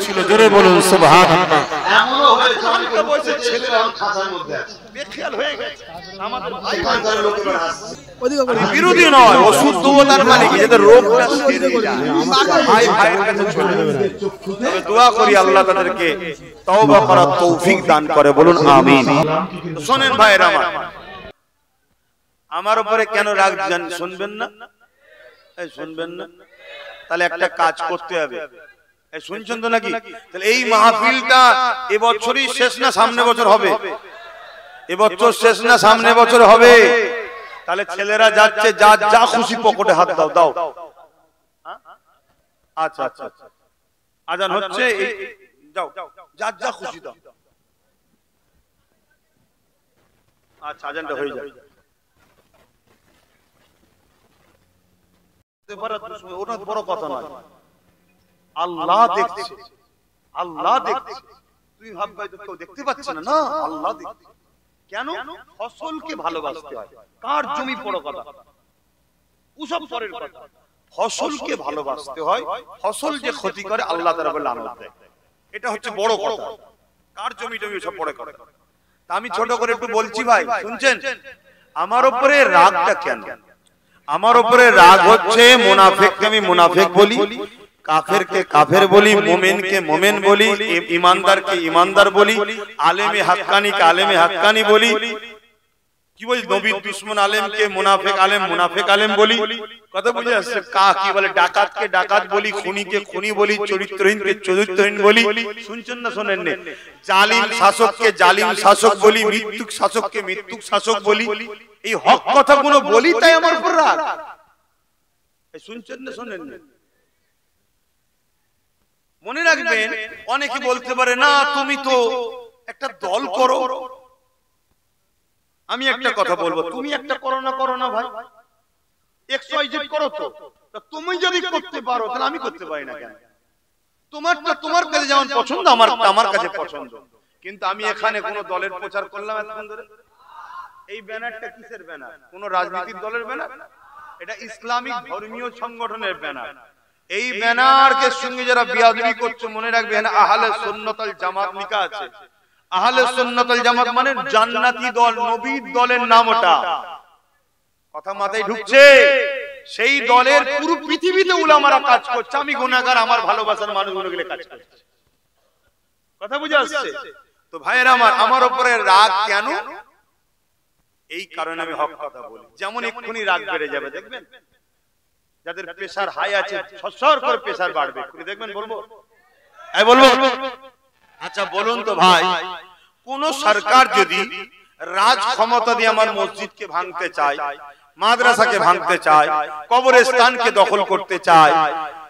ছিল, জোরে বলুন সুবহানাল্লাহ। এমনও হয়েছে অনেক বয়সের ছেলেরা খাঁচার মধ্যে আছে, বেখেয়াল হয়ে গেছে। আমাদের ভাইদের লোকেরা আছে, বিরোধী নয়, অশুদ্ধতার মানে কি, যাদের রোগটা সেরে যায়, ভাই ভাইয়ের কাছে চলে যাবে না। তবে দোয়া করি আল্লাহ তাদেরকে তওবা করার তৌফিক দান করে, বলুন আমিন। শুনেন ভাইরা আমার উপরে কেন রাগ জান, শুনবেন না? এই শুনবেন না? তাহলে একটা কাজ করতে হবে। এই শুনছেন তো নাকি? তাহলে এই মাহফিলটা এবছরই শেষ না সামনে বছর হবে? এবছর শেষ না সামনে বছর হবে? তাহলে ছেলেরা যাচ্ছে, যা খুশি পকেটে হাত দাও, দাও। আচ্ছা আচ্ছা, আজান হচ্ছে, যাও যা খুশি দাও। আচ্ছা, আজানটা হয়ে যাবে। ওটা বড় কথা নয়, আল্লাহ দেখছে, আল্লাহ দেখছে। তুই ভাববে কেউ দেখতে পাচ্ছে না, না, আল্লাহ দেখছে। কেন? ফসলকে ভালোবাসতে হয়। কার জমি বড় কথা, ওসব পরের কথা। ফসলকে ভালোবাসতে হয়। ফসল যে ক্ষতি করে, আল্লাহ তাআলা বলে লানত দেয়। এটা হচ্ছে বড় কথা। কার জমি টমি সব পড়ে করে। তা আমি ছোট করে একটু বলছি ভাই, শুনছেন? আমার উপরে রাগটা কেন? আমার উপরে রাগ হচ্ছে, মুনাফিককে আমি মুনাফিক বলি, কাফেরকে কাফের বলি, মুমিনকে মুমিন বলি, ঈমানদারকে ঈমানদার বলি, আলেমে হাক্কানিকে আলেমে হাক্কানি বলি। কি বলি? নবীর দুশমন আলেমকে মুনাফিক আলেম, মুনাফিক আলেম বলি। কথা বুঝে আসছে? কি বলে? ডাকাতকে ডাকাত বলি, খুনিকে খুনি বলি, চরিত্রহীনকে চরিত্রহীন বলি। শুনছেন না শোনেন না? জালিম শাসককে জালিম শাসক বলি, মৃত্যুক শাসককে মৃত্যুক শাসক বলি। এই হক কথাগুলো বলি, তাই আমার উপর রাগ। শুনছেন না শোনেন না? মনে রাখবেন, অনেকে বলতে পারে, না তুমি তো একটা দল করো। আমি একটা কথা বলবো, তুমি একটা করো না ভাই, XYZ করো তো। তুমি যদি করতে পারো, তাহলে আমি করতে পারি না কেন? তোমারটা তোমার কাছে যেমন পছন্দ, আমার কাছে পছন্দ, কিন্তু আমি এখানে কোন দলের প্রচার করলাম এতক্ষণ ধরে। এই ব্যানারটা কিসের ব্যানার? কোন রাজনৈতিক দলের ব্যানার? এটা ইসলামিক ধর্মীয় সংগঠনের ব্যানার। এই ব্যানারকে সঙ্গে যারা বিয়াদবি করছে, মনে রাখবেন আহলে সুন্নাত ওয়াল জামাত লেখা আছে। আহলে সুন্নাত ওয়াল জামাত মানে জান্নাতি দল, নবীর দলের নাম ওটা। কথা মাথায় ঢুকছে? সেই দলের পুরো পৃথিবীতে উলামারা কাজ করছে, আমি গুনাহগার, আমার ভালোবাসার মানুষগুলো গেলে কাজ করছে। কথা বুঝে আসছে তো ভাইয়েরা আমার উপরে রাগ কেন? এই কারণে আমি হক কথা বলি। যেমন এক্ষুনি রাগ বেড়ে যাবে, দেখবেন যাদের প্রেসার হাই আছে সরসর করে প্রেসার বাড়বে, দেখবেন। বলবো আচ্ছা বলুন তো ভাই, কোন সরকার যদি রাজ ক্ষমতা দিয়ে আমার মসজিদকে ভাঙতে চায়, মাদ্রাসাকে ভাঙতে চায়, কবরস্থানকে দখল করতে চায়,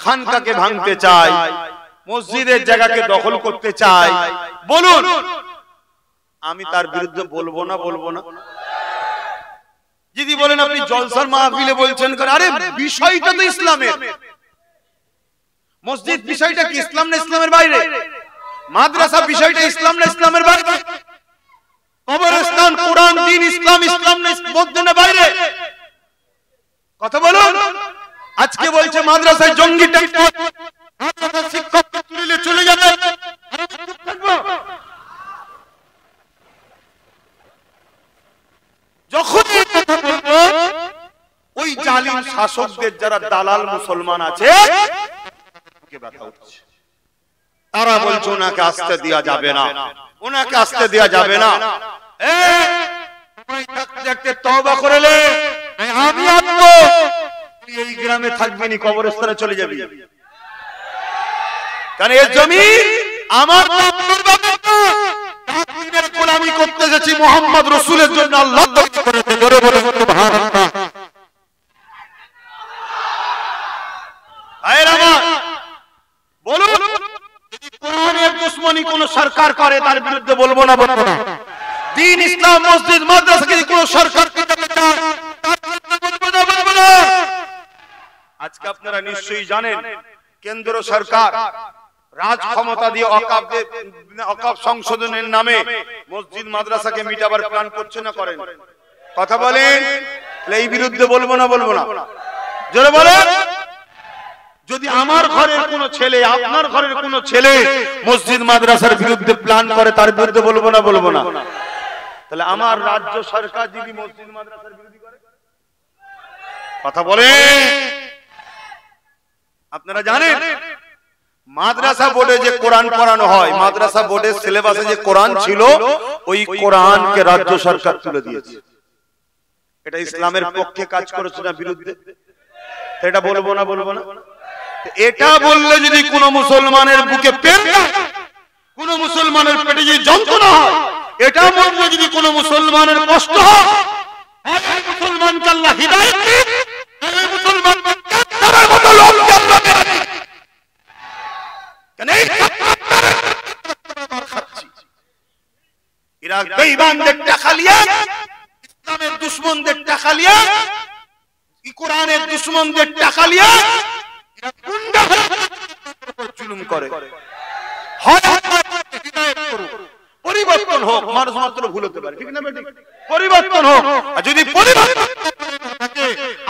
খানকাকে ভাঙতে চায়, মসজিদের জায়গাকে দখল করতে চায়, বলুন আমি তার বিরুদ্ধে বলবো না? বলবো না? যদি বলেন আপনি জলসার মাহফিলে বলছেন, আরে বিষয়টা তো ইসলামের। মসজিদ বিষয়টা কি ইসলাম না ইসলামের বাইরে? মাদ্রাসা বিষয়টা ইসলাম না ইসলামের বাইরে? কবরস্থান, কোরআন, দ্বীন, ইসলাম না মধ্যে না বাইরে? কথা বলুন। আজকে বলছে মাদ্রাসায় জঙ্গি শিক্ষক তুলে চলে যাবে, যখন ওই জালিম শাসকদের যারা দালাল মুসলমান আছে তারা বলছে ওনাকে আসতে দেওয়া যাবে না, ওনাকে আসতে দেওয়া যাবে না। তওবা করলে আমি আসবো, এই গ্রামে থাকবি না, কবরস্থানে চলে যাবি, কারণ এই জমি আমার গোলামি করতে যাচ্ছি মুহাম্মদ রাসূলের জন্য। আল্লাহ বলুন, যদি কোরআনের দুশমনী কোন সরকার করে তার বিরুদ্ধে বলবো না? বলবো না? দ্বীন, ইসলাম, মসজিদ, মাদ্রাসাকে কোন সরকার আজকে আপনারা নিশ্চয়ই জানেন কেন্দ্র সরকার রাজ ক্ষমতা দিয়ে ওয়াকফ সংশোধনের নামে মসজিদ মাদ্রাসাকে মিটাবার প্ল্যান করছে না করেন? কথা বলেন। এই বিরুদ্ধে বলবো না? বলবো না? জোরে বলেন। যদি আমার ঘরের কোন ছেলে, আপনার ঘরের কোন ছেলে মসজিদ মাদ্রাসার বিরুদ্ধে প্ল্যান করে তার বিরুদ্ধে বলবো না? বলবো না? তাহলে আমার রাজ্য সরকার যদি মসজিদ মাদ্রাসার বিরোধী করে, কথা বলেন। আপনারা জানেন মাদ্রাসা বোর্ডে যে কোরআন পড়ানো হয়, মাদ্রাসা বোর্ডের সিলেবাসে যে কোরআন ছিল, ওই কোরআনকে রাজ্য সরকার তুলে দিয়েছে। এটা ইসলামের পক্ষে কাজ করেছে না বিরুদ্ধে? এটা বলবো না? বলবো না? এটা বললে যদি কোন মুসলমানের বুকে কোন মুসলমানের পেটে যদি যন্ত্রণা হয়, এটা বললে যদি কোন মুসলমানের কষ্ট হয়, মুসলমানকে আল্লাহ হিদায়াত দিন, মুসলমান ইরাক বেঈমানদের টাকা নিয়ে, ইসলামের দুশমনদের টাকা নিয়ে, কোরআনের দুশমনদের টাকা নিয়ে জুলুম করে। পরিবর্তন হোক, মানুষ মাত্র ভুল হতে পারে, ঠিক না? পরিবর্তন হোক। আর যদি পরিবর্তন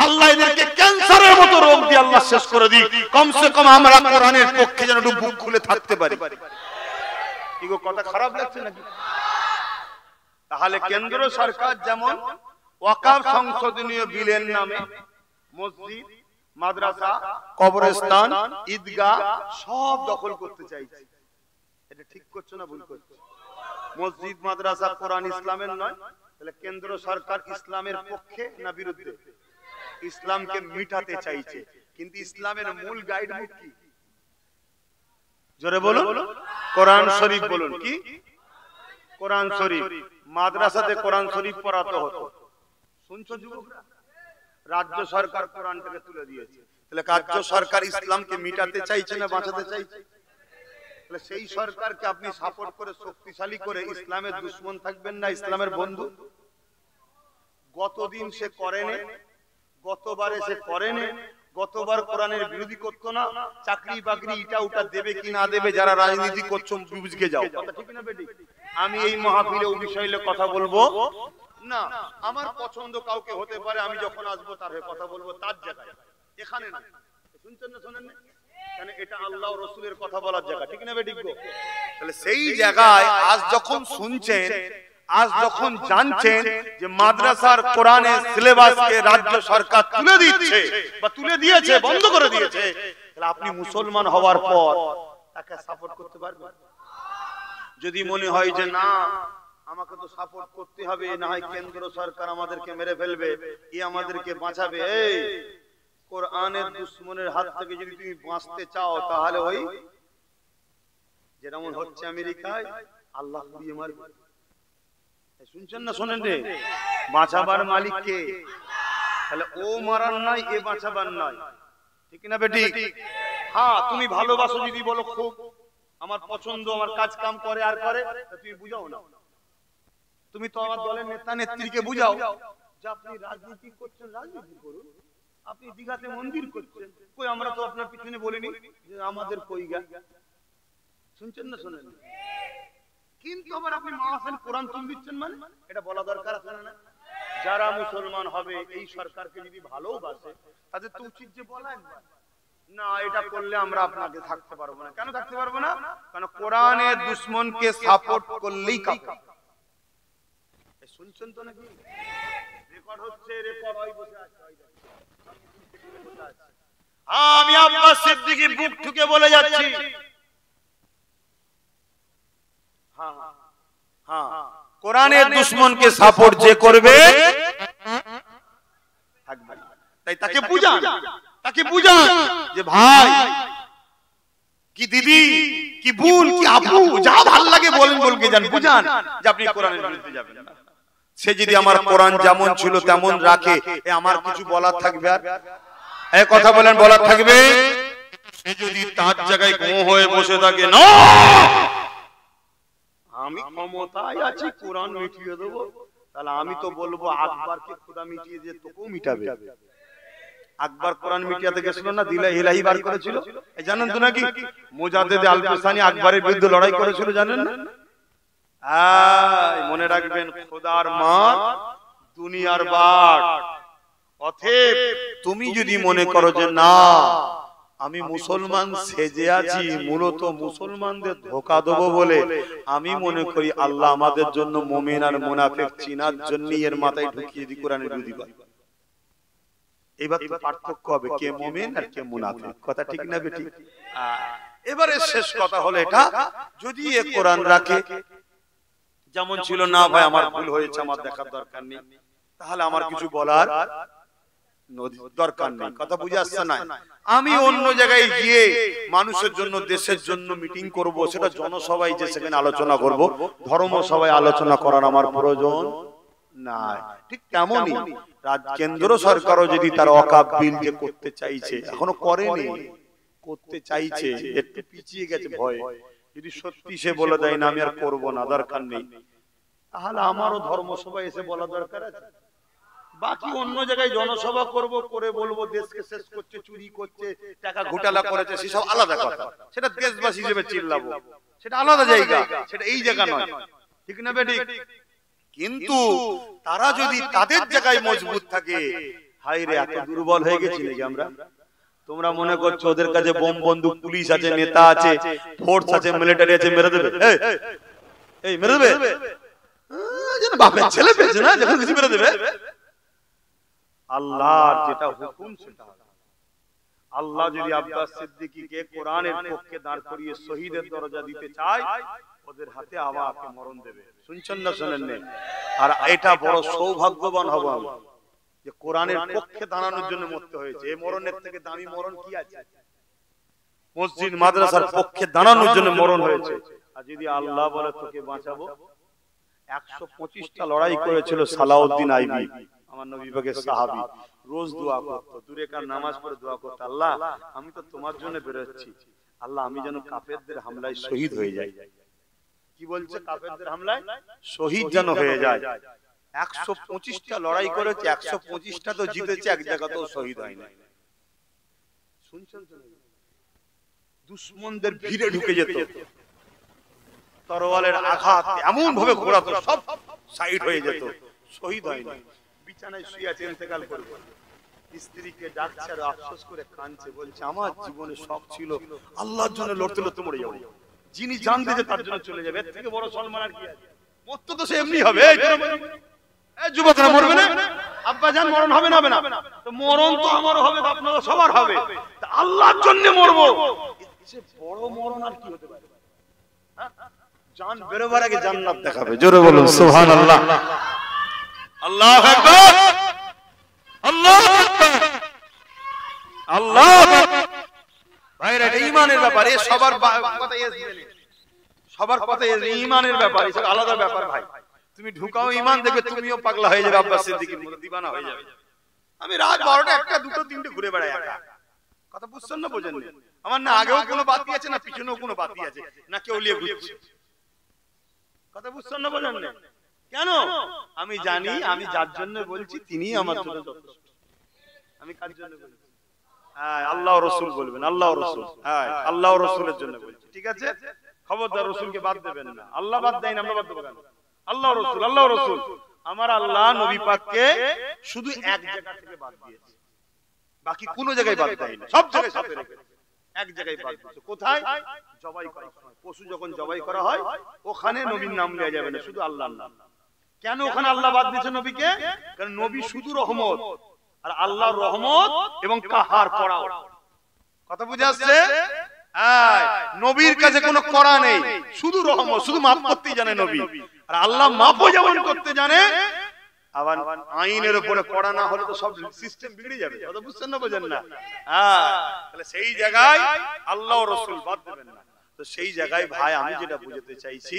আল্লাহ এদেরকে ক্যান্সারের মতো রোগ দিয়ে আল্লাহ শেষ করে দিই, কমসে কম আমরা কোরআনের পক্ষে যেন একটু বুক খুলে থাকতে পারি। কি গো, কথা খারাপ লাগছে নাকি? তাহলে কেন্দ্র সরকার যেমন ওয়াকফ সংশোধনীয় বিলের নামে মসজিদ, মাদ্রাসা, কবরস্থান, ঈদগাহ সব দখল করতে চাইছে, এটা ঠিক করছে না ভুল করছে? মসজিদ, মাদ্রাসা, কোরআন ইসলামের নয়, তাহলে কেন্দ্র সরকার ইসলামের পক্ষে না বিরুদ্ধে? ইসলামকে মিটাতে চাইছে, কিন্তু ইসলামের মূল গাইডবুক কি? জোরে বলুন। কোরআন শরীফ। বলুন কি? কোরআন শরীফ। মাদ্রাসাতে কোরআন শরীফ পড়াতে হতো, শুনছো যুবকরা? রাজ্য সরকার কোরআনটাকে তুলে দিয়েছে, তাহলে রাজ্য সরকার ইসলামকে মিটাতে চাইছে না বাঁচাতে চাইছে? তাহলে সেই সরকারকে আপনি সাপোর্ট করে শক্তিশালী করে ইসলামের দুশমন থাকবেন না ইসলামের বন্ধু? গতদিন সে করেনি, গতবারে সে করেনি, গতবার কোরআনের বিরোধী করতো না, চাকরি বাকরি এটা ওটা দেবে কি না দেবে, যারা রাজনীতি করছো বুঝকে যাও, কথা ঠিক না বেটি? আমি এই মাহফিলে ওই বিষয়ে কথা বলবো না, আমার পছন্দ কাউকে হতে পারে, আমি যখন আসবো তার হয়ে কথা বলবো তার জায়গায়, এখানে না। শুনছেন না শোনেন না? কারণ এটা আল্লাহ ও রাসূলের কথা বলার জায়গা, ঠিক না বেটি? তাহলে সেই জায়গায় আজ যখন শুনছেন, আজ যখন জানছেন যে মাদ্রাসার কোরআনের সিলেবাসকে রাজ্য সরকার তুলে দিচ্ছে বা তুলে দিয়েছে, বন্ধ করে দিয়েছে, তাহলে আপনি মুসলমান হওয়ার পর তাকে সাপোর্ট করতে পারবেন? যদি মনে হয় যে না আমাকে তো সাপোর্ট করতে হবে, না হয় কেন্দ্র সরকার আমাদেরকে মেরে ফেলবে, এ আমাদেরকে বাঁচাবে, এই কোরআনের দুশমনের হাত থেকে যদি তুমি বাঁচতে চাও তাহলে ওই যেমন হচ্ছে আমেরিকায়, আল্লাহ দিয়ে মারবে। শুনছেন না শোনেন রে? বাঁচাবার মালিক কে? তাহলে ও মারার নাই, এ বাঁচাবার নাই, ঠিক না বেটি? হ্যাঁ, তুমি ভালোবাসো যদি বলো খুব আমার পছন্দ, আমার কাজ কাম করে আর করে, তুমি বুঝাও না। তুমি তো আমার দলের নেতা নেত্রীকে বুঝাও যে আপনি রাজনীতি করছেন, রাজনীতি করুন, আপনি দিঘাতে মন্দির করছেন, কই আমরা তো আপনার পিছনে বলিনি যে আমাদের কই গা। শুনছেন না শোনেন? কিন্তু আবার আপনি মাহফিল কোরআন তুলে দিচ্ছেন, মানে এটা বলা দরকার আছে না? যারা মুসলমান হবে এই সরকারকে যদি ভালোবাসে তাদের তো উচিত যে বলা না এটা করলে আমরা আপনাকে থাকতে পারবো না। কেন থাকতে পারবো না? কারণ কোরআনের দুশমনকে সাপোর্ট করলেই কাফের। শুনছেন তো নাকি? রেকর্ড হচ্ছে, রেকর্ড হয়, বসে আছে। আমি আব্বাস সিদ্দিকী বুক ঠুকে বলে যাচ্ছি, কোরআনের দুশমনকে সাপোর্ট যে করবে তাই তাকে বুঝান, তাকে বুঝান যে ভাই কি দিদি কি বোন কি আপু যা ভালো লাগে বলেন, বলকে যান, বুঝান যে আপনি কোরআনের বিরুদ্ধে যাবেন না। সে যদি আমার কোরআন যেমন ছিল তেমন রাখে, এ আমার কিছু বলার থাকবে? আর এই কথা বলেন, বলার থাকবে? সে যদি তার জায়গায় গো হয়ে বসে থাকে, না আমি ক্ষমতায় আছি কোরআন মিটিয়ে দেবো, তাহলে আমি তো বলবো আকবরকে খোদা মিটিয়ে দিয়ে তোকেও মিটাবে। আকবর কোরআন মিটিয়াতে গেছিল না, দিলা ইলাহি বার করেছিল, এই জানেন তো নাকি? মুজাদ্দিদ আল-ফিসানি আকবরের বিরুদ্ধে লড়াই করেছিল, জানেন না? মনে রাখবেন, খোদার মান দুনিয়ার বাট। অতএব তুমি যদি মনে করো যে না আমি মুসলমান সেজে আছি, মূলত মুসলমানদের ধোঁকা দেবো বলে, আমি মনে করি আল্লাহ আমাদের জন্য মুমিন আর মুনাফিক চিনার জন্য এর মাথায় ঢুকিয়ে দি কোরআনের বিরোধী কথা। এবার তো পার্থক্য হবে কে মুমিন আর কে মুনাফিক, কথা ঠিক না বেটি? এবারে শেষ কথা হলো এটা, যদি এ কোরআন রাখে যেমন ছিল, না ভাই আমার ভুল হয়েছে, আমার দেখার দরকার নেই, তাহলে আমার কিছু বলার দরকার নেই। কথা বুঝে আসছে না? আমি অন্য জায়গায় গিয়ে মানুষের জন্য দেশের জন্য মিটিং করব, সেটা জনসভায় যে সেখানে আলোচনা করব, ধর্ম সভায় আলোচনা করার আমার প্রয়োজন নাই। ঠিক তেমনই কেন্দ্র সরকারও যদি তার ওয়াকফ বিল যে করতে চাইছে, এখনো করেনি, করতে চাইছে, একটু পিছিয়ে গেছে ভয়, যদি সত্যি সে বলে দেয় না আমি আর করব না, দরকার নেই, তাহলে আমারও ধর্মসভায় এসে বলা দরকার আছে। বাকি অন্য জায়গায় জনসভা করব, করে বলবো দেশকে শেষ করছে, চুরি করছে, টাকা ঘোটালা করেছে, সেসব আলাদা কথা, সেটা দেশবাসী হিসেবে চিল্লাবো, সেটা আলাদা জায়গা, সেটা এই জায়গা নয়, ঠিক না বেটি? কিন্তু তারা যদি তাদের জায়গায় মজবুত থাকে, হাই রে এত দুর্বল হয়ে গেছি নাকি আমরা? তোমরা মনে করছো ওদের কাছে বোম বন্দুক, পুলিশ আছে, নেতা আছে, ফোর্স আছে, মিলিটারি আছে, মেরে দেবে, এই মেরে দেবে, যেন বাপের ছেলে পেয়েছে না, যখন কিছু মেরে দেবে। আল্লাহর যেটা হুকুম সেটা হবে। আল্লাহ যদি আব্বাস সিদ্দিকীকে কোরআনের পক্ষে দাঁড় করিয়ে শহীদের দরজা দিতে চায়, ওদের হাতে আমাকে মরণ দেবে। শুনছেন না শোনেন না? আর এটা বড় সৌভাগ্যবান হব আমি যে কোরআনের পক্ষে দাঁড়ানোর জন্য মরতে হয়েছে। এই মরণের থেকে দামি মরণ কি আছে? মসজিদ মাদ্রাসার পক্ষে দাঁড়ানোর জন্য মরণ হয়েছে। আর যদি আল্লাহ বলে তোকে বাঁচাবো, 125টা লড়াই করেছিল সালাউদ্দিন আইবি, আমার নবী পাকের সাহাবী, রোজ দোয়া করতো, দূরে কার নামাজ পড়ে দোয়া করতো, আল্লাহ আমি তো তোমার জন্য বেরোচ্ছি, আল্লাহ আমি যেন কাফেরদের হামলায় শহীদ হয়ে যাই। কি বলছে? কাফেরদের হামলায় শহীদ যেন হয়ে যায়। 125টা লড়াই করেছে, 125টা তো জিতেছে, এক জায়গাতেও শহীদ হয় না। শুনছেন তো? দুশমনদের ভিড়ে ঢুকে যেত, তরোয়ালের আঘাত এমন ভাবে ঘোরাতো, সব সাইড হয়ে যেত, শহীদ হয়নি। বিছানায় শুয়ে আছে, ইন্তেকাল করবে, স্ত্রীকে ডাকছে আর আফসোস করে কাঁদছে, বলছে আমার জীবনে শখ ছিল আল্লাহর জন্য লড়তে লড়তে মরে যাবো, যিনি জান দিয়েছে তার জন্য চলে যাবে, এর থেকে বড় সম্মান আর কি আছে? মরতে তো সে এমনি হবে। যুবকরা মরবে না? আব্বা জান মরণ হবে না? হবে না তো মরণ তো আমারও হবে, আপনারও সবার হবে, আল্লাহর জন্য মরবো, সে বড় মরণ আর কি হতে পারে? জান বেরোবার আগে জান্নাত দেখাবে। জোরে বলুন সুবহানাল্লাহ। আল্লাহু আকবার, আল্লাহু আকবার, আল্লাহু আকবার। ভাইরা, এটা ঈমানের ব্যাপার, এ সবার কথা সবার কথা ঈমানের ব্যাপার, এটা আলাদা ব্যাপার। ভাই তুমি ঢুকাও ঈমান, দেখবে তুমিও পাগলা হয়ে যাবে, আব্বাস সিদ্দিকীর মতো দিবানা হয়ে যাবে। আমি রাত 12টা 1টা 2টো 3টে ঘুরে বেড়াই একা। কথা বুঝছেন না? বোঝেন না? আমার না আগেও কোনো বাতি আছে, না পিছনেও কোনো বাতি আছে, না কেউ লিয়ে ঘুরছে। কথা বুঝছেন না? বোঝেন না? কেন? আমি জানি আমি যার জন্য বলছি তিনি আমার জন্য যথেষ্ট। আমি কার জন্য বলছি? হ্যাঁ, আল্লাহ রাসূল বলবেন, আল্লাহ রাসূল। হ্যাঁ, আল্লাহ রাসূলের জন্য বলছি, ঠিক আছে? খবরদার রাসূলকে বাদ দেবেন না। আল্লাহ বাদ দেন, আমরা বাদ দেব কেন? আল্লাহ রাসূল, আল্লাহ রাসূল। আমার আল্লাহ নবী পাককে শুধু এক জায়গা থেকে বাদ দিয়েছে, বাকি কোন জায়গায় বাদ দেয়নি, সব জায়গায় সাথে রেখেছে, এক জায়গায় বাদ দিয়েছে। কোথায়? জবাই করার সময়, পশু যখন জবাই করা হয় ওখানে নবীর নাম নেওয়া যাবে না, শুধু আল্লাহর নাম। কেন ওখানে আল্লাহ বাদ দিয়েছে নবীকে? কারণ নবী শুধু রহমত, আর আল্লাহর রহমত এবং কাহার করাও। কথা বুঝে আসছে? নবীর কাছে কোনো করা নেই, শুধু রহমত, শুধু মাফ করতেই জানে নবী, আর আল্লাহ মাফও যেমন করতে জানে, আবার আইনের উপরে করা না হলে তো সব সিস্টেম বিগড়ে যাবে। কথা বুঝছেন না? বোঝেন না? তাহলে সেই জায়গায় আল্লাহ ও রাসূল বাদ দেবেন না। তো সেই জায়গায় ভাই আমি যেটা বুঝাতে চাইছি,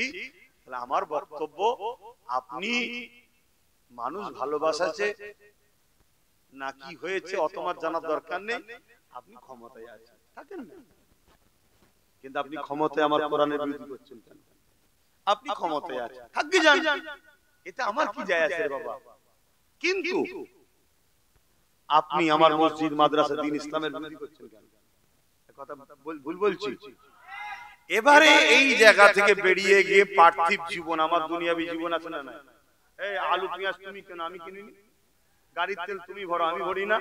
তাহলে আমার বক্তব্য, আপনি মানুষ ভালোবাসাছে না কি হয়েছে অত আমার জানার দরকার নেই, আপনি ক্ষমতায় আছেন, থাকেন না, কিন্তু আপনি ক্ষমতায় আমার কোরআনের বিরোধী করছেন কেন? আপনি ক্ষমতায় আছেন, থাকবে যান, এটা আমার কি যায় আসে বাবা? কিন্তু আপনি আমার মসজিদ, মাদ্রাসা, দ্বীন ইসলামের বিরোধী করছেন কেন? কথা ভুল বলছি? এবারে এই জায়গা থেকে বেরিয়ে গিয়ে পার্থিব জীবন, আমার দুনিয়াবী জীবন আছে না? না, এই আলু পেঁয়াজ তুমি কেন, আমি কিনিনি? গাড়ির তেল তুমি ভরো, আমি ভরি না?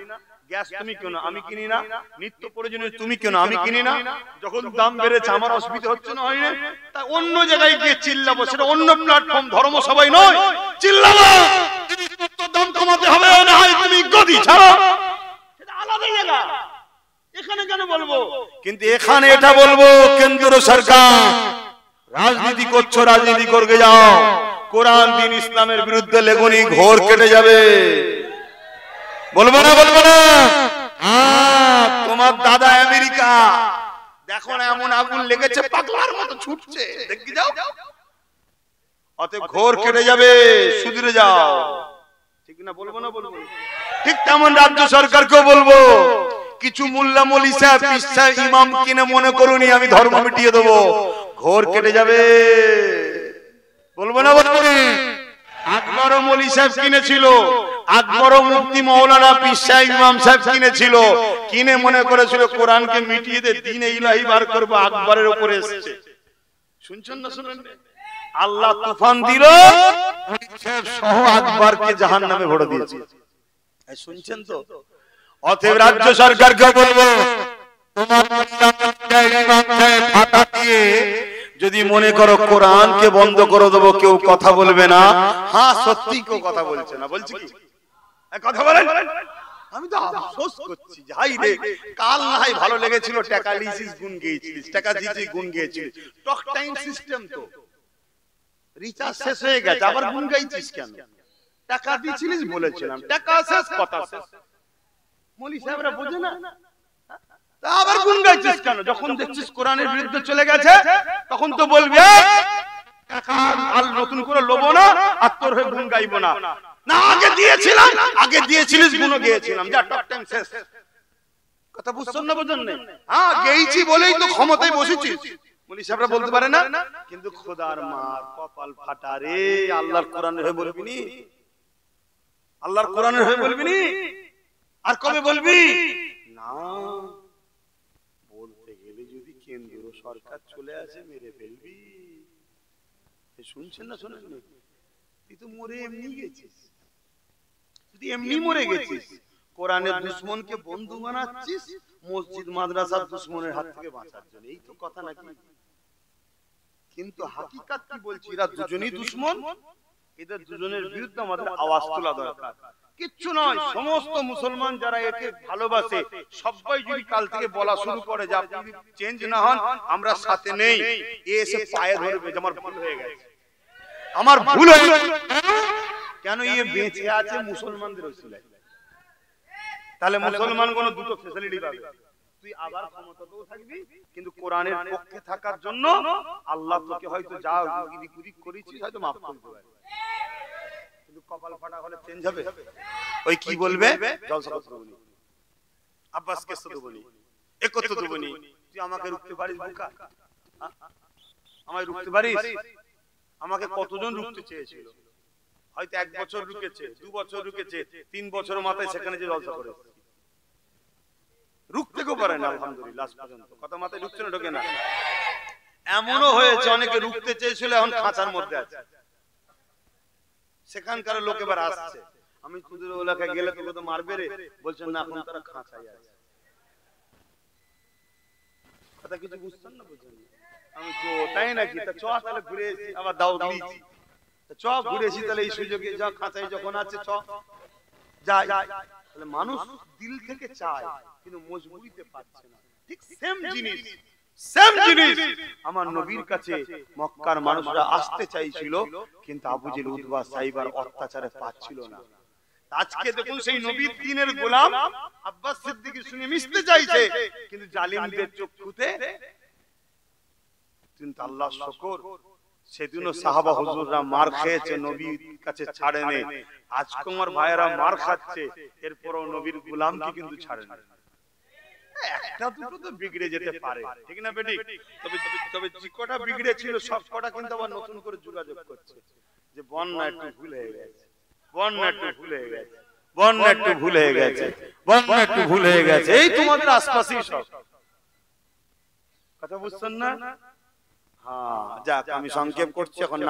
গ্যাস তুমি কেন, আমি কিনি না? নিত্য প্রয়োজনীয় তুমি কেন, আমি কিনি না? যখন দাম বেড়েছে আমার অসুবিধা হচ্ছে না, হয় না? তাই অন্য জায়গায় গিয়ে চিল্লাবো, সেটা অন্য প্ল্যাটফর্ম, ধর্ম সবাই নয়, চিল্লাবো দাম কমাতে হবে, না হয় তুমি গদি ছাড়ো, সেটা আলাদা জায়গা, এখানে কেন বলবো? কিন্তু এখানে এটা বলবো, কেন্দ্র সরকার রাজনীতি করছো, রাজনীতি করতে যাও, কোরআন দ্বীন ইসলামের বিরুদ্ধে লেগুনি ঘোর কেটে যাবে। বলবো না? বলবো না? তোমার দাদা আমেরিকা, দেখো না এমন আগুন লেগেছে, পাগলার মতো ছুটছে, দেখি যাও, অতএব ঘোর কেটে যাবে, সুধরে যাও, ঠিক না? বলবো না? বলবো। ঠিক তেমন রাজ্য সরকারকেও বলবো, কিছু মোল্লা মৌলী সাহেব, পীর সাহেব, ইমাম কিনে মনে করুনি আমি ধর্ম মিটিয়ে দেবো, ঘোর কেটে যাবে। বলবো না? বলবো না? আকবর মৌলী সাহেব কিনেছিল, আকবর মুফতি মাওলানা পীর সাহেব, ইমাম সাহেব কিনেছিল, কিনে মনে করেছিল কোরআনকে মিটিয়ে দিয়ে দ্বীনে ইলাহি বার করবো, আকবরের উপরে এসেছে। শুনছেন না? শুনেন? আল্লাহ তুফান দিল, সহ আকবরকে জাহান্নামে ভরে দিয়েছে। শুনছেন তো? অতএব রাজ্য সরকারকে বলবো, তোমার ফাটা দিয়ে যদি মনে করো কোরআনকে বন্ধ করে দেবো, কেউ কথা বলবে না, হ্যাঁ সত্যি কেউ কথা বলছে না, বলছি কি কথা বলেন? আমি তো আফসোস করছি, হাই রে, কাল না হয় ভালো লেগেছিল, টাকা লিসিস গুণ গিয়েছিলিস, টাকা দিয়েছিস গুণ গিয়েছিলিস, টক টাইম সিস্টেম তো, রিচার্জ শেষ হয়ে গেছে, আবার গুণ গাইছিস কেন? টাকা দিয়েছিলিস বলেছিলাম, টাকা শেষ, কথা শেষ। মৌলী সাহেবরা বোঝে না, আবার গুণ গাইছিস কেন? যখন দেখছিস কোরআনের বিরুদ্ধে চলে গেছে, তখন তো বলবি আর নতুন করে লোবো না, আর তোর হয়ে গুণ গাইবো না। না, আগে দিয়েছিলাম, আগে দিয়েছিলিস, গুণও গিয়েছিলাম, যা টক টাইম শেষ। কথা বুঝছেন না? বোঝেন না? হ্যাঁ, গেইছি বলেই তো ক্ষমতায় বসেছিস, মৌলী সাহেবরা বলতে পারে না? কিন্তু খোদার মার কপাল ফাটা রে, আল্লাহর কোরআনের হয়ে বলবি নি? আল্লাহর কোরআনের হয়ে বলবি নি? আর কবে বলবি? না, কেন্দ্র সরকার চলে আসে মেরে ফেলবি। শুনছেন না শোনেন? তুই তো মরে এমনি গেছিস, তুই এমনি মরে গেছিস। কোরআনের দুশমনকে বন্ধু বানাচ্ছিস মসজিদ মাদ্রাসার দুশমনের হাত থেকে বাঁচার জন্য, এই তো কথা নাকি? কিন্তু হাকিকাত কি বলছি, এরা দুজনই দুশমন। এদের দুজনের বিরুদ্ধে আমাদের আওয়াজ তোলা দরকার। কিচ্ছু নয়, সমস্ত মুসলমান যারা একে ভালোবাসে সবাই যদি কাল থেকে বলা শুরু করে যে আপনি যদি চেঞ্জ না হন আমরা সাথে নেই, এসে পায়ে ধরবে যে আমার ভুল হয়ে গেছে, আমার ভুল হয়ে গেছে। কেন? এ বেঁচে আছে মুসলমানদের ওসিলায়। তাহলে মুসলমান কোন দুটো ফ্যাসিলিটি পাবে। তুই আবার ক্ষমতাতেও থাকবি, কিন্তু কোরআনের পক্ষে থাকার জন্য আল্লাহ তোকে হয়তো যা গুদিক করেছিস হয়তো মাফ করতে পারে, কিন্তু কপাল ফাটা হলে চেঞ্জ হবে। ওই কি বলবে, জলসা করতে দেবনি, আব্বাস কেসে দেবনি, এ করতে দেবনি। তুই আমাকে রুখতে পারিস বোকা? আমায় রুখতে পারিস? আমাকে কতজন রুখতে চেয়েছিল, হয়তো 1 বছর রুকেছে, 2 বছর রুকেছে, 3 বছর মাথায় সেখানে যে জলসা করে রুখতে কেউ পারে না। আলহামদুলিল্লাহ আজ পর্যন্ত কথা মাথায় ঢুকছে না, ঢোকে না। এমনও হয়েছে অনেকে রুখতে চেয়েছিল এখন খাঁচার মধ্যে আছে, সেখানকার লোক এবার আসছে। আমি তোদের ওলাকে গেলে তোকে তো মারবে রে, বলছেন না এখন তারা খাঁচাই আছে। কথা কিছু বুঝছেন না? বুঝছেন? আমি তো তাই নাকি, তা চ তাহলে ঘুরে এসি, আবার দাও দিয়েছি, চ ঘুরে এসি তাহলে এই সুযোগে যা খাঁচাই যখন আছে চ যাই। তাহলে মানুষ দিল থেকে চায় কিন্তু মজবুরিতে পারছে না। ঠিক সেম জিনিস আমার নবীর কাছে মক্কার মানুষরা আসতে চাইছিল, কিন্তু আবু জেহেল উতবা সাইবার অত্যাচারে পাচ্ছিল না। আজকে দেখুন সেই নবীর দ্বীনের গোলাম আব্বাস সিদ্দিকী শুনে মিশতে চাইছে, কিন্তু জালিমদের চক্ষুতে। কিন্তু আল্লাহর শুকর, সেদিনও সাহাবা হুজুররা মার খেয়েছে, নবীর কাছে ছাড়েনি। আজকে আমার ভাইয়েরা মার খাচ্ছে, এরপরও নবীর গোলামকে কিন্তু ছাড়েনি। একটা দুটো তো বিগড়ে যেতে পারে, ঠিক না বেটি? তবে যে কটা বিগড়ে ছিল সব কটা কিন্তু আবার নতুন করে যোগাযোগ করছে যে বন্যা একটু ভুল হয়ে গেছে, বন্যা একটু ভুল হয়ে গেছে, বন্যা একটু ভুল হয়ে গেছে, বন্যা একটু ভুল হয়ে গেছে। এই তোমাদের আশপাশেই সব কথা বুঝছেন না? হ্যাঁ, যাক আমি সংক্ষেপ করছি। এখন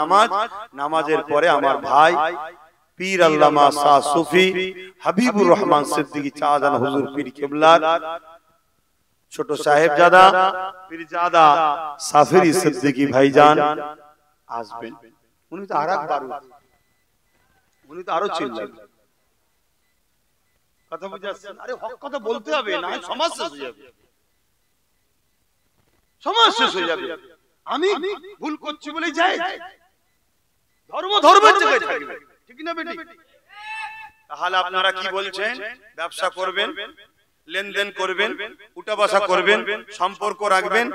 নামাজের পরে আমার ভাই পীর আল্লামা শাহ সুফি হাবিবুর রহমান সিদ্দিকী চাঁদান হুজুর পীর কিবলার ছোট সাহেবজাদা পীরজাদা সাফিরি সিদ্দিকী ভাইজান আসবেন। উনি তো আরেক বারুদ, উনি তো আরো চিল্লান। কথা বুঝে আসছেন? আরে হক কথা বলতে হবে, না সমাজ শেষ হয়ে যাবে, সমাজ শেষ হয়ে যাবে। আমি ভুল করছি বলে যাই, ধর্মের জায়গায় থাকবে, ঠিক না বেটি? তাহলে আপনারা কি বলছেন? ব্যবসা করবেন, লেনদেন করবেন, উঠা বসা করবেন, সম্পর্ক রাখবেন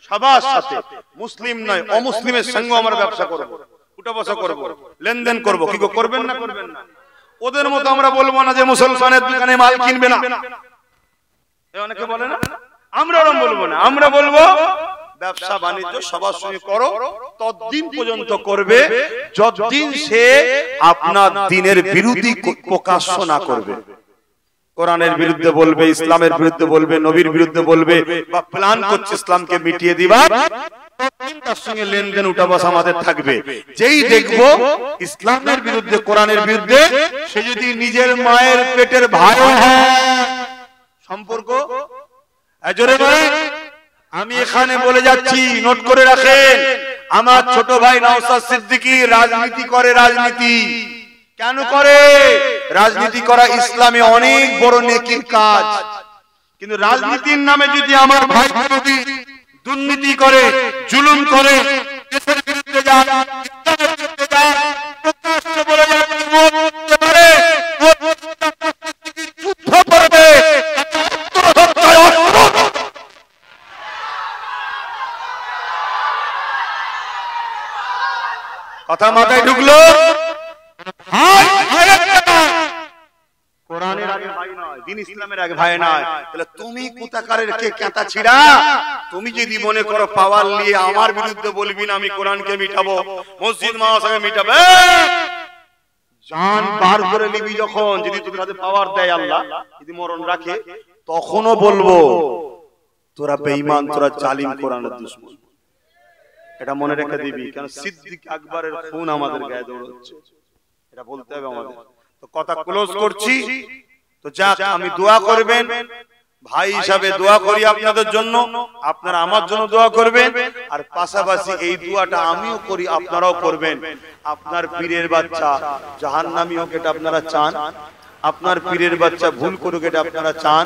সবার সাথে, মুসলিম নয় অমুসলিমের সঙ্গে আমরা ব্যবসা করব, উঠা বসা করব, লেনদেন করব। কি করবেন না? করবেন না। ওদের মতো আমরা বলবো না যে মুসলমানের দোকানে মাল কিনবে না, অনেকে বলে না, আমরা ওরকম বলবো না। আমরা বলবো ব্যবসা বাণিজ্য সবার সঙ্গে করো, ততদিন পর্যন্ত করবে যতদিন সে আপনার দ্বীনের বিরোধী প্রকাশ্য না করবে। কোরআনের বিরুদ্ধে বলবে, ইসলামের বিরুদ্ধে বলবে, নবীর বিরুদ্ধে বলবে, বা প্ল্যান করছে ইসলামকে মিটিয়ে দিবা, তার সঙ্গে লেনদেন উঠা বসা আমাদের থাকবে। যেই দেখবো ইসলামের বিরুদ্ধে, কোরআনের বিরুদ্ধে, সে যদি নিজের মায়ের পেটের ভাই হয়, সম্পর্ক জোরে বলে। আমি এখানে বলে যাচ্ছি, নোট করে রাখেন, আমার ছোট ভাই নওশাদ সিদ্দিকী রাজনীতি করে। রাজনীতি কেন করে? রাজনীতি করা ইসলামে অনেক বড় নেকির কাজ, কিন্তু রাজনীতির নামে যদি আমার ভাই যদি দুর্নীতি করে, জুলুম করে, দেশের বিরুদ্ধে যায়, ইসলামের বিরুদ্ধে যায়, প্রকাশ্যে বলে যাচ্ছে পারে যুদ্ধ করবে, কথা মাথায় ঢুকলো? কোরআনের আগে ভাই নয়, দ্বীন ইসলামের আগে ভাই নয়। তাহলে তুমি কোথাকারের কে কাঁটা ছিড়া? তুমি যদি মনে করো পাওয়ার নিয়ে আমার বিরুদ্ধে বলবি না আমি কোরআনকে মিটাবো, মসজিদ মাদ্রাসাকে মিটাবে, জান বার করে নিবি যখন, যদি তোর কাছে পাওয়ার দেয় আল্লাহ, যদি মরণ রাখে, তখনও বলবো তোরা বেঈমান, তোরা জালিম, কোরআনের দুশমন। এটা মনে রেখে দিবি, কারণ সিদ্দিক আকবরের খুন আমাদের গায়ে দৌড়চ্ছে, এটা বলতে হবে আমাদের। তো কথা ক্লোজ করছি। তো যাক, আমি দোয়া করবেন, ভাই হিসাবে দোয়া করি আপনাদের জন্য, আপনারা আমার জন্য দোয়া করবেন, আর পাশাপাশি এই দোয়াটা আমিও করি, আপনারাও করবেন। আপনার পীরের বাচ্চা জাহান্নামী হোক, এটা আপনারা চান? আপনার পীরের বাচ্চা ভুল করুক, এটা আপনারা চান?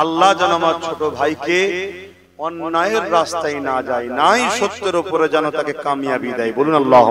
আল্লাহ যেন আমার ছোট ভাইকে অন্যায়ের রাস্তায় না যায়, নাই সত্যের উপরে যেন তাকে কামিয়াবি দেয়। বলুন আল্লাহ।